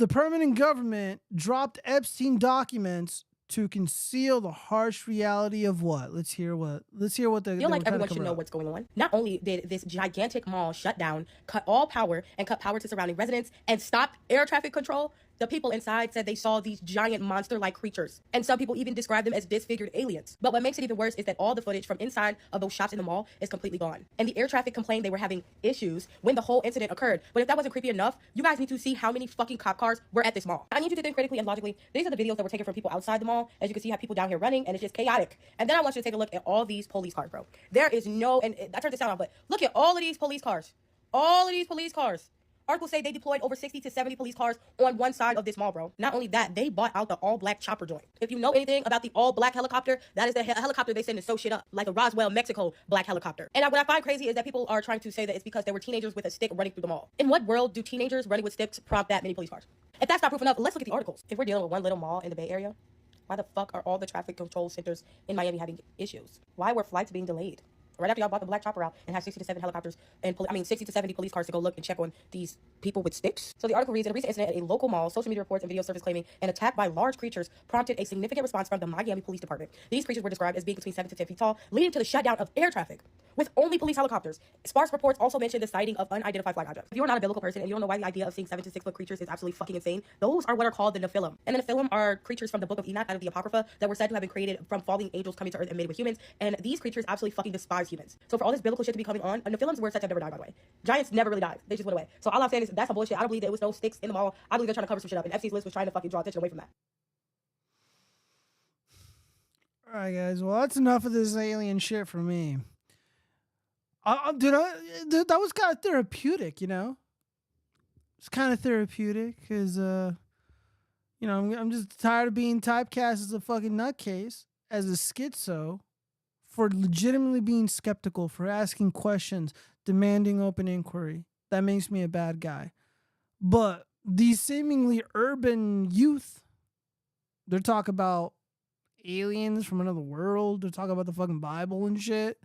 permanent government dropped Epstein documents to conceal the harsh reality of what? Let's hear what the... I feel like everyone should know what's going on. Not only did this gigantic mall shut down, cut all power, and cut power to surrounding residents, and stop air traffic control, the people inside said they saw these giant monster-like creatures. And some people even described them as disfigured aliens. But what makes it even worse is that all the footage from inside of those shops in the mall is completely gone. And the air traffic complained they were having issues when the whole incident occurred. But if that wasn't creepy enough, you guys need to see how many fucking cop cars were at this mall. I need you to think critically and logically. These are the videos that were taken from people outside the mall. As you can see, you have people down here running, and it's just chaotic. And then I want you to take a look at all these police cars, bro. There is no, and I turned the sound off, but look at all of these police cars. All of these police cars. Articles say they deployed over 60 to 70 police cars on one side of this mall, bro. Not only that, they bought out the all-black chopper joint. If you know anything about the all-black helicopter, that is the helicopter they send to sew shit up, like a Roswell, Mexico black helicopter. And what I find crazy is that people are trying to say that it's because there were teenagers with a stick running through the mall. In what world do teenagers running with sticks prompt that many police cars? If that's not proof enough, let's look at the articles. If we're dealing with one little mall in the Bay Area, why the fuck are all the traffic control centers in Miami having issues? Why were flights being delayed? Right after y'all bought the black chopper out and had 60 to 70 helicopters and 60 to 70 police cars to go look and check on these people with sticks. So the article reads, in a recent incident at a local mall, social media reports and video surface claiming an attack by large creatures prompted a significant response from the Miami Police Department. These creatures were described as being between 7 to 10 feet tall, leading to the shutdown of air traffic with only police helicopters. Sparse reports also mentioned the sighting of unidentified flying objects. If you're not a biblical person and you don't know why the idea of seeing 7 to 6 foot creatures is absolutely fucking insane, those are what are called the Nephilim. And the Nephilim are creatures from the book of Enoch out of the Apocrypha that were said to have been created from falling angels coming to earth and made with humans. And these creatures absolutely fucking despise humans. So for all this biblical shit to be coming on, Nephilims were said to have never died, by the way. Giants never really died. They just went away. So all I'm saying is that's some bullshit. I don't believe there was no sticks in the mall. I believe they're trying to cover some shit up. And Epstein's list was trying to fucking draw attention away from that. All right, guys. Well, that's enough of this alien shit for me. Dude, that was kind of therapeutic, you know? It's kind of therapeutic because, you know, I'm just tired of being typecast as a fucking nutcase. as a schizo for legitimately being skeptical, for asking questions, demanding open inquiry. That makes me a bad guy. But these seemingly urban youth, they're talking about aliens from another world. They're talking about the fucking Bible and shit.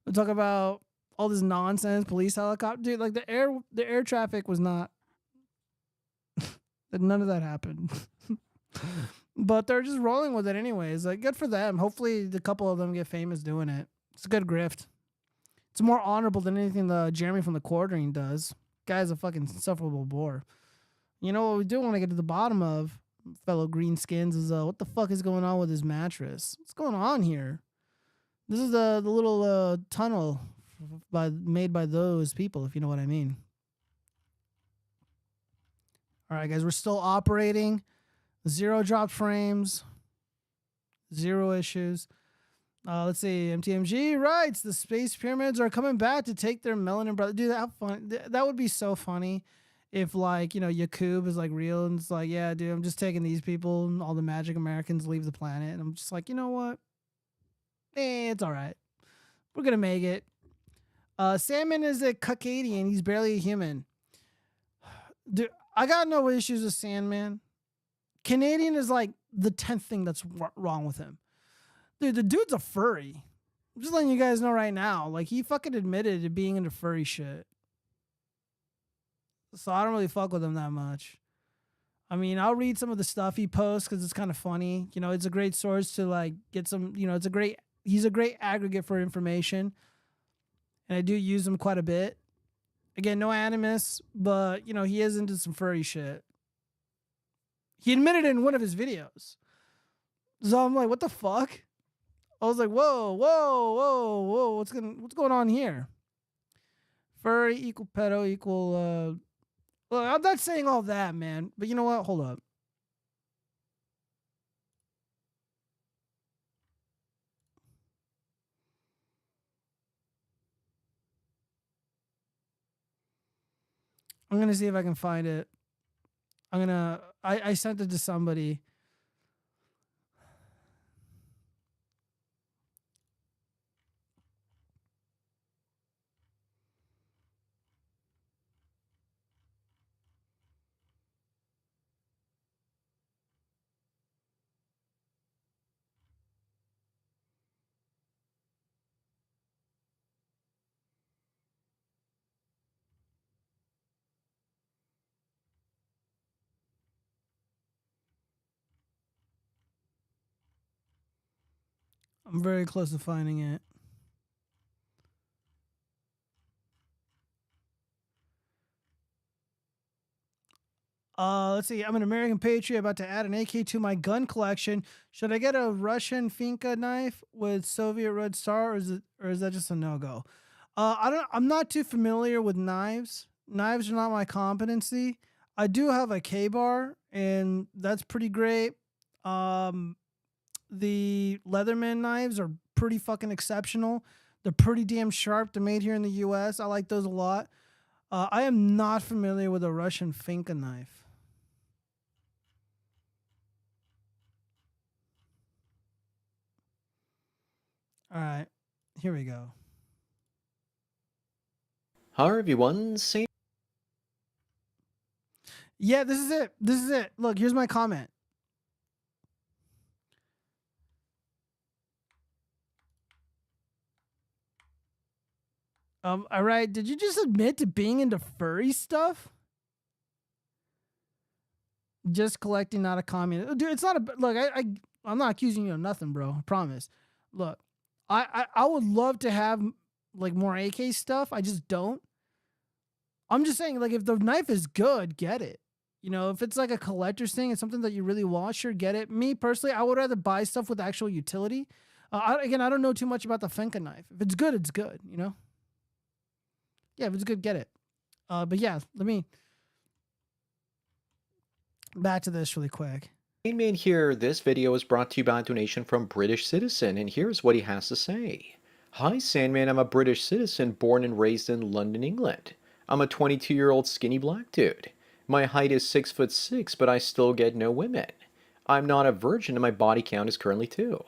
They're talking about all this nonsense, police helicopter. Dude, like the air traffic was not, none of that happened. But they're just rolling with it anyways. Like, good for them. Hopefully the couple of them get famous doing it. It's a good grift. It's more honorable than anything the Jeremy from the Quartering does. Guy's a fucking insufferable bore. You know what we do want to get to the bottom of, fellow greenskins, is what the fuck is going on with his mattress? What's going on here? This is the little tunnel made by those people, if you know what I mean. All right, guys, we're still operating. 0 dropped frames. 0 issues. Let's see. MTMG writes, the space pyramids are coming back to take their melanin brother. Dude, that would be so funny if, like, you know, Yakub is, like, real and it's like, yeah, dude, I'm just taking these people and all the magic Americans leave the planet. And I'm just like, you know what? It's all right. We're going to make it. Sandman is a Caucasian. He's barely a human. Dude, I got no issues with Sandman. Canadian is like the 10th thing that's wrong with him. Dude, the dude's a furry. I'm just letting you guys know right now. Like, he fucking admitted to being into furry shit. So I don't really fuck with him that much. I mean, I'll read some of the stuff he posts because it's kind of funny. You know, it's a great source to, like, get some, you know, he's a great aggregate for information. And I do use him quite a bit. Again, no animus, but, you know, he is into some furry shit. He admitted it in one of his videos. So I'm like, what the fuck? I was like, whoa, what's going on here? Furry equal pedo equal well, I'm not saying all that, man. But you know what? Hold up. I'm gonna see if I can find it. I sent it to somebody. I'm very close to finding it. Let's see. I'm an American patriot about to add an AK to my gun collection. Should I get a Russian Finka knife with Soviet Red Star, or is that just a no-go? I'm not too familiar with knives. Knives are not my competency. I do have a K-bar, and that's pretty great. The Leatherman knives are pretty fucking exceptional. They're pretty damn sharp. They're made here in the U.S. I like those a lot. I am not familiar with a Russian Finka knife. All right, here we go. Hi everyone, Yeah, this is it. This is it. Look, here's my comment. All right, did you just admit to being into furry stuff? Just collecting, not a communist. Dude, it's not a look. I'm not accusing you of nothing, bro. I promise. Look, I would love to have like more AK stuff. I just don't. I'm just saying, like, if the knife is good, get it. You know, if it's like a collector's thing, it's something that you really want, sure, get it. Me personally, I would rather buy stuff with actual utility. Again, I don't know too much about the Finka knife. If it's good, it's good. You know. Yeah, if it's good, get it. But yeah, let me back to this really quick. Man here, this video is brought to you by a donation from British Citizen, and here's what he has to say. Hi Sandman, I'm a British citizen born and raised in London, England. I'm a 22-year-old skinny black dude. My height is 6'6", but I still get no women. I'm not a virgin and my body count is currently 2.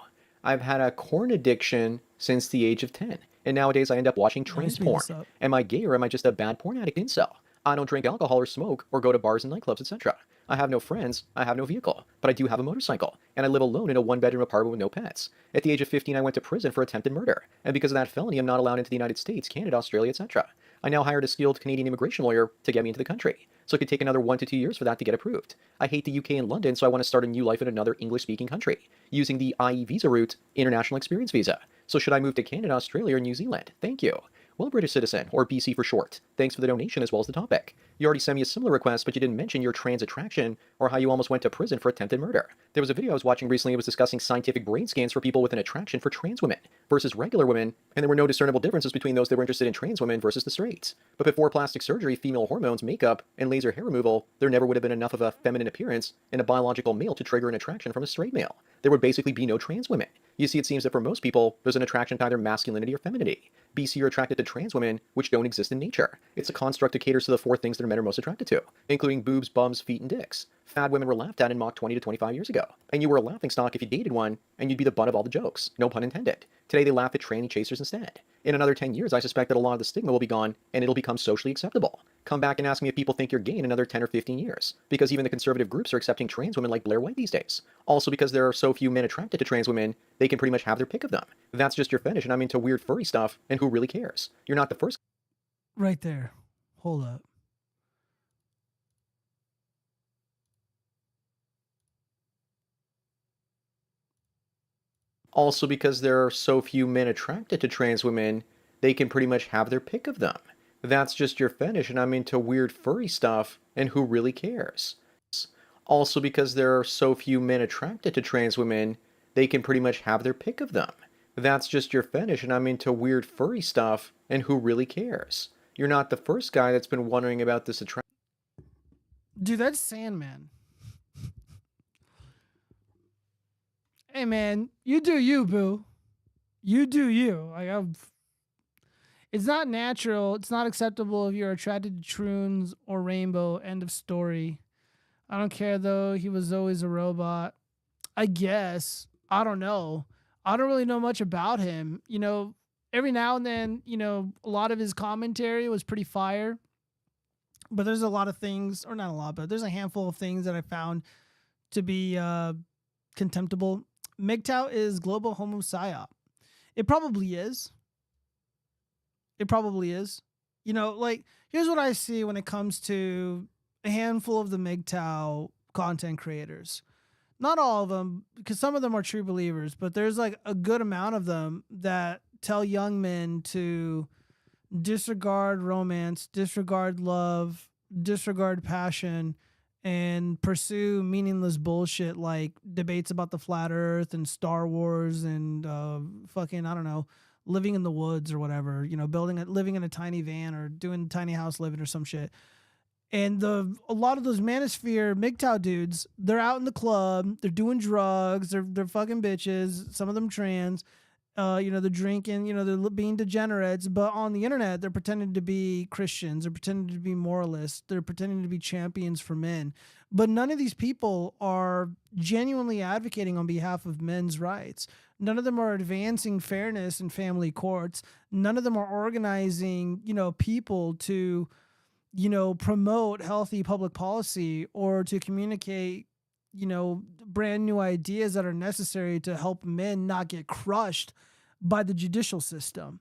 I've had a corn addiction since the age of 10, and nowadays I end up watching trans porn. Am I gay or am I just a bad porn addict incel? I don't drink alcohol or smoke or go to bars and nightclubs, etc. I have no friends, I have no vehicle, but I do have a motorcycle, and I live alone in a one-bedroom apartment with no pets. At the age of 15, I went to prison for attempted murder, and because of that felony, I'm not allowed into the United States, Canada, Australia, etc. I now hired a skilled Canadian immigration lawyer to get me into the country, so it could take another 1 to 2 years for that to get approved. I hate the UK and London, so I want to start a new life in another English-speaking country, using the IE visa route, International Experience Visa. So should I move to Canada, Australia, or New Zealand? Thank you. Well, British citizen, or BC for short, thanks for the donation as well as the topic. You already sent me a similar request, but you didn't mention your trans attraction or how you almost went to prison for attempted murder. There was a video I was watching recently that was discussing scientific brain scans for people with an attraction for trans women versus regular women, and there were no discernible differences between those that were interested in trans women versus the straights. But before plastic surgery, female hormones, makeup, and laser hair removal, there never would have been enough of a feminine appearance in a biological male to trigger an attraction from a straight male. There would basically be no trans women. You see, it seems that for most people, there's an attraction to either masculinity or femininity. BC are attracted to trans women, which don't exist in nature. It's a construct that caters to the 4 things that men are most attracted to, including boobs, bums, feet, and dicks. Fat women were laughed at and mocked 20 to 25 years ago, and you were a laughingstock if you dated one, and you'd be the butt of all the jokes. No pun intended. Today they laugh at tranny chasers instead. In another 10 years, I suspect that a lot of the stigma will be gone, and it'll become socially acceptable. Come back and ask me if people think you're gay in another 10 or 15 years, because even the conservative groups are accepting trans women like Blair White these days. Also because there are so few men attracted to trans women, they can pretty much have their pick of them. That's just your fetish, and I'm into weird furry stuff, and who really cares? You're not the first. Right there. Hold up. Also because there are so few men attracted to trans women, they can pretty much have their pick of them. That's just your fetish, and I'm into weird furry stuff, and who really cares? Also because there are so few men attracted to trans women, they can pretty much have their pick of them. That's just your fetish, and I'm into weird furry stuff, and who really cares? You're not the first guy that's been wondering about this attraction. Dude, that's Sandman. Hey man, you do you, boo. You do you. It's not natural. It's not acceptable if you're attracted to troons or rainbow. End of story. I don't care though. He was always a robot. I guess. I don't know. I don't really know much about him. You know, every now and then, you know, a lot of his commentary was pretty fire. But there's a lot of things, or not a lot, but there's a handful of things that I found to be contemptible. MGTOW is global homo psyop. It probably is. It probably is. You know, like, here's what I see when it comes to a handful of the MGTOW content creators. Not all of them, because some of them are true believers, but there's like a good amount of them that tell young men to disregard romance, disregard love, disregard passion, and pursue meaningless bullshit like debates about the flat earth and Star Wars and fucking, I don't know, living in the woods or whatever, you know, living in a tiny van or doing tiny house living or some shit. And a lot of those manosphere MGTOW dudes, they're out in the club, they're doing drugs, they're fucking bitches, some of them trans, you know, they're drinking, you know, they're being degenerates, but on the internet, they're pretending to be Christians, they're pretending to be moralists, they're pretending to be champions for men. But none of these people are genuinely advocating on behalf of men's rights. None of them are advancing fairness in family courts. None of them are organizing, you know, people to, you know, promote healthy public policy or to communicate, you know, brand new ideas that are necessary to help men not get crushed by the judicial system.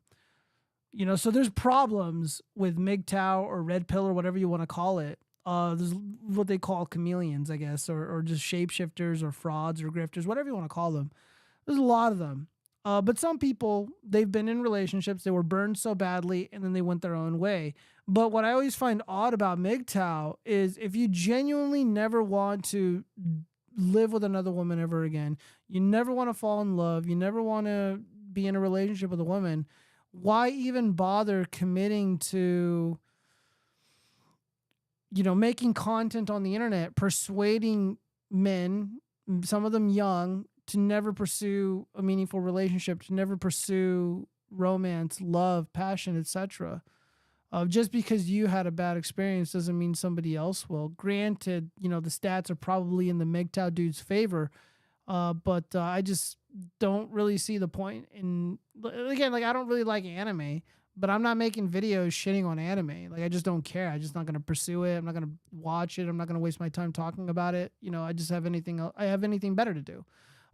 You know, so there's problems with MGTOW or red pill or whatever you want to call it. There's what they call chameleons, I guess, or just shapeshifters or frauds or grifters, whatever you want to call them. There's a lot of them. But some people, they've been in relationships, they were burned so badly, and then they went their own way. But what I always find odd about MGTOW is if you genuinely never want to live with another woman ever again, you never want to fall in love, you never want to be in a relationship with a woman, why even bother committing to, you know, making content on the internet, persuading men, some of them young, to never pursue a meaningful relationship, to never pursue romance, love, passion, etc. Just because you had a bad experience doesn't mean somebody else will. Granted, you know, the stats are probably in the MGTOW dude's favor, But I just don't really see the point in, again, like I don't really like anime, but I'm not making videos shitting on anime. Like I just don't care. I'm just not gonna pursue it. I'm not gonna watch it. I'm not gonna waste my time talking about it. You know, I just have I have anything better to do.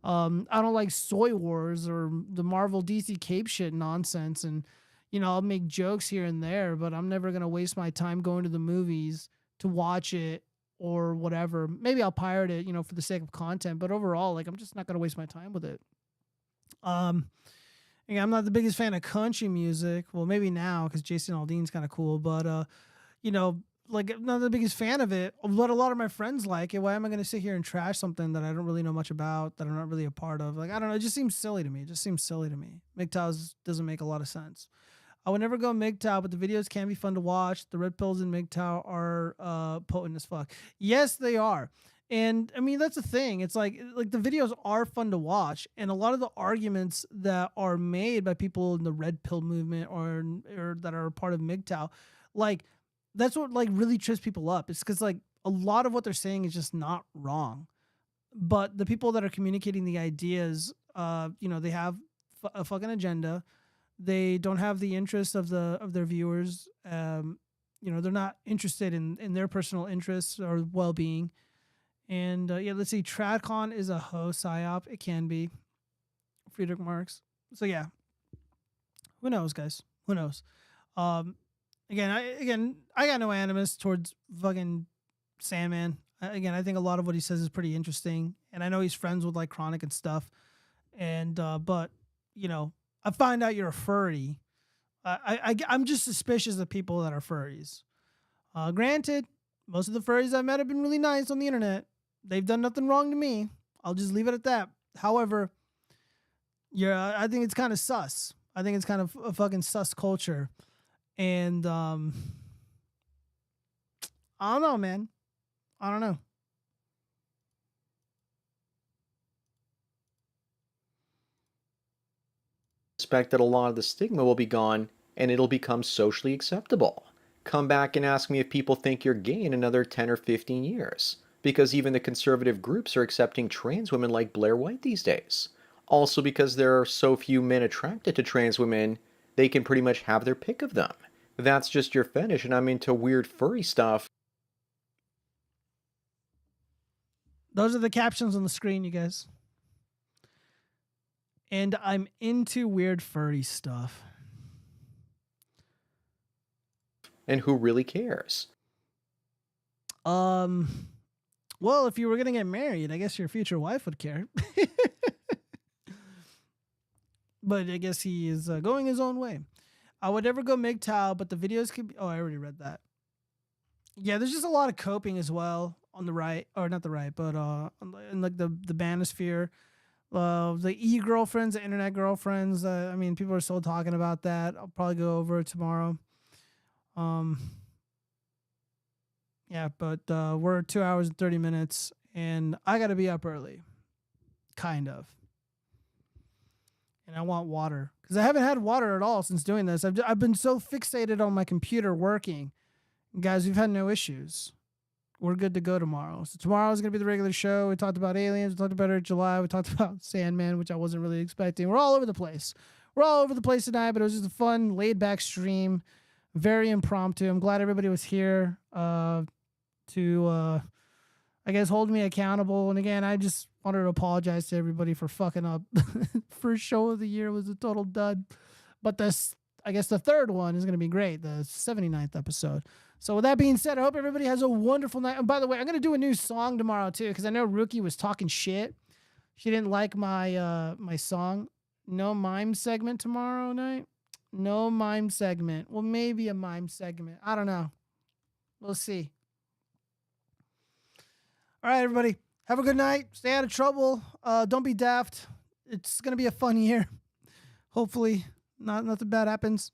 I don't like Soy Wars or the Marvel DC Cape shit nonsense. And, you know, I'll make jokes here and there, but I'm never gonna waste my time going to the movies to watch it or whatever. Maybe I'll pirate it, you know, for the sake of content, but overall, like I'm just not gonna waste my time with it. Again, I'm not the biggest fan of country music. Well, maybe now because Jason Aldean's kind of cool, but you know, like I'm not the biggest fan of it. But a lot of my friends like it. Why am I gonna sit here and trash something that I don't really know much about, that I'm not really a part of? Like I don't know. It just seems silly to me. It just seems silly to me. MGTOW doesn't make a lot of sense. I would never go MGTOW, but the videos can be fun to watch. The red pills in MGTOW are potent as fuck. Yes, they are. And I mean, that's the thing. It's like the videos are fun to watch. And a lot of the arguments that are made by people in the red pill movement or that are part of MGTOW, like that's what like really trips people up. It's because like a lot of what they're saying is just not wrong. But the people that are communicating the ideas, you know, they have a fucking agenda. They don't have the interest of their viewers. You know, they're not interested in their personal interests or well-being. And yeah, let's see. TradCon is a host psyop. It can be. Friedrich Marx. So yeah, who knows, guys? Who knows? Again, I got no animus towards fucking Sandman. Again, I think a lot of what he says is pretty interesting, and I know he's friends with like Chronic and stuff. And but you know, I find out you're a furry. I'm just suspicious of people that are furries. Granted, most of the furries I've met have been really nice on the internet. They've done nothing wrong to me. I'll just leave it at that. However, I think it's kind of sus. I think it's kind of a fucking sus culture. And I don't know, man. I don't know. Expect that a lot of the stigma will be gone and it'll become socially acceptable. Come back and ask me if people think you're gay in another 10 or 15 years. Because even the conservative groups are accepting trans women like Blair White these days. Also because there are so few men attracted to trans women, they can pretty much have their pick of them. That's just your fetish and I'm into weird furry stuff. Those are the captions on the screen, you guys. And I'm into weird furry stuff. And who really cares? Well, if you were gonna get married, I guess your future wife would care. But I guess he is going his own way. I would never go MGTOW, but the videos could be... Oh, I already read that. Yeah, there's just a lot of coping as well on the right, or not the right, but in like the manosphere. The e-girlfriends, the internet girlfriends. I mean, people are still talking about that. I'll probably go over it tomorrow. Yeah, but we're 2 hours and 30 minutes, and I got to be up early. Kind of. And I want water. Because I haven't had water at all since doing this. I've been so fixated on my computer working. Guys, we've had no issues. We're good to go tomorrow. So tomorrow is going to be the regular show. We talked about aliens. We talked about July. We talked about Sandman, which I wasn't really expecting. We're all over the place. We're all over the place tonight, but it was just a fun, laid-back stream. Very impromptu. I'm glad everybody was here to, I guess, hold me accountable. And again, I just wanted to apologize to everybody for fucking up. First show of the year was a total dud. But I guess the third one is going to be great, the 79th episode. So with that being said, I hope everybody has a wonderful night. And by the way, I'm going to do a new song tomorrow, too, because I know Rookie was talking shit. She didn't like my my song. No mime segment tomorrow night. No mime segment. Well, maybe a mime segment. I don't know. We'll see. All right, everybody. Have a good night. Stay out of trouble. Don't be daft. It's going to be a fun year. Hopefully, nothing bad happens.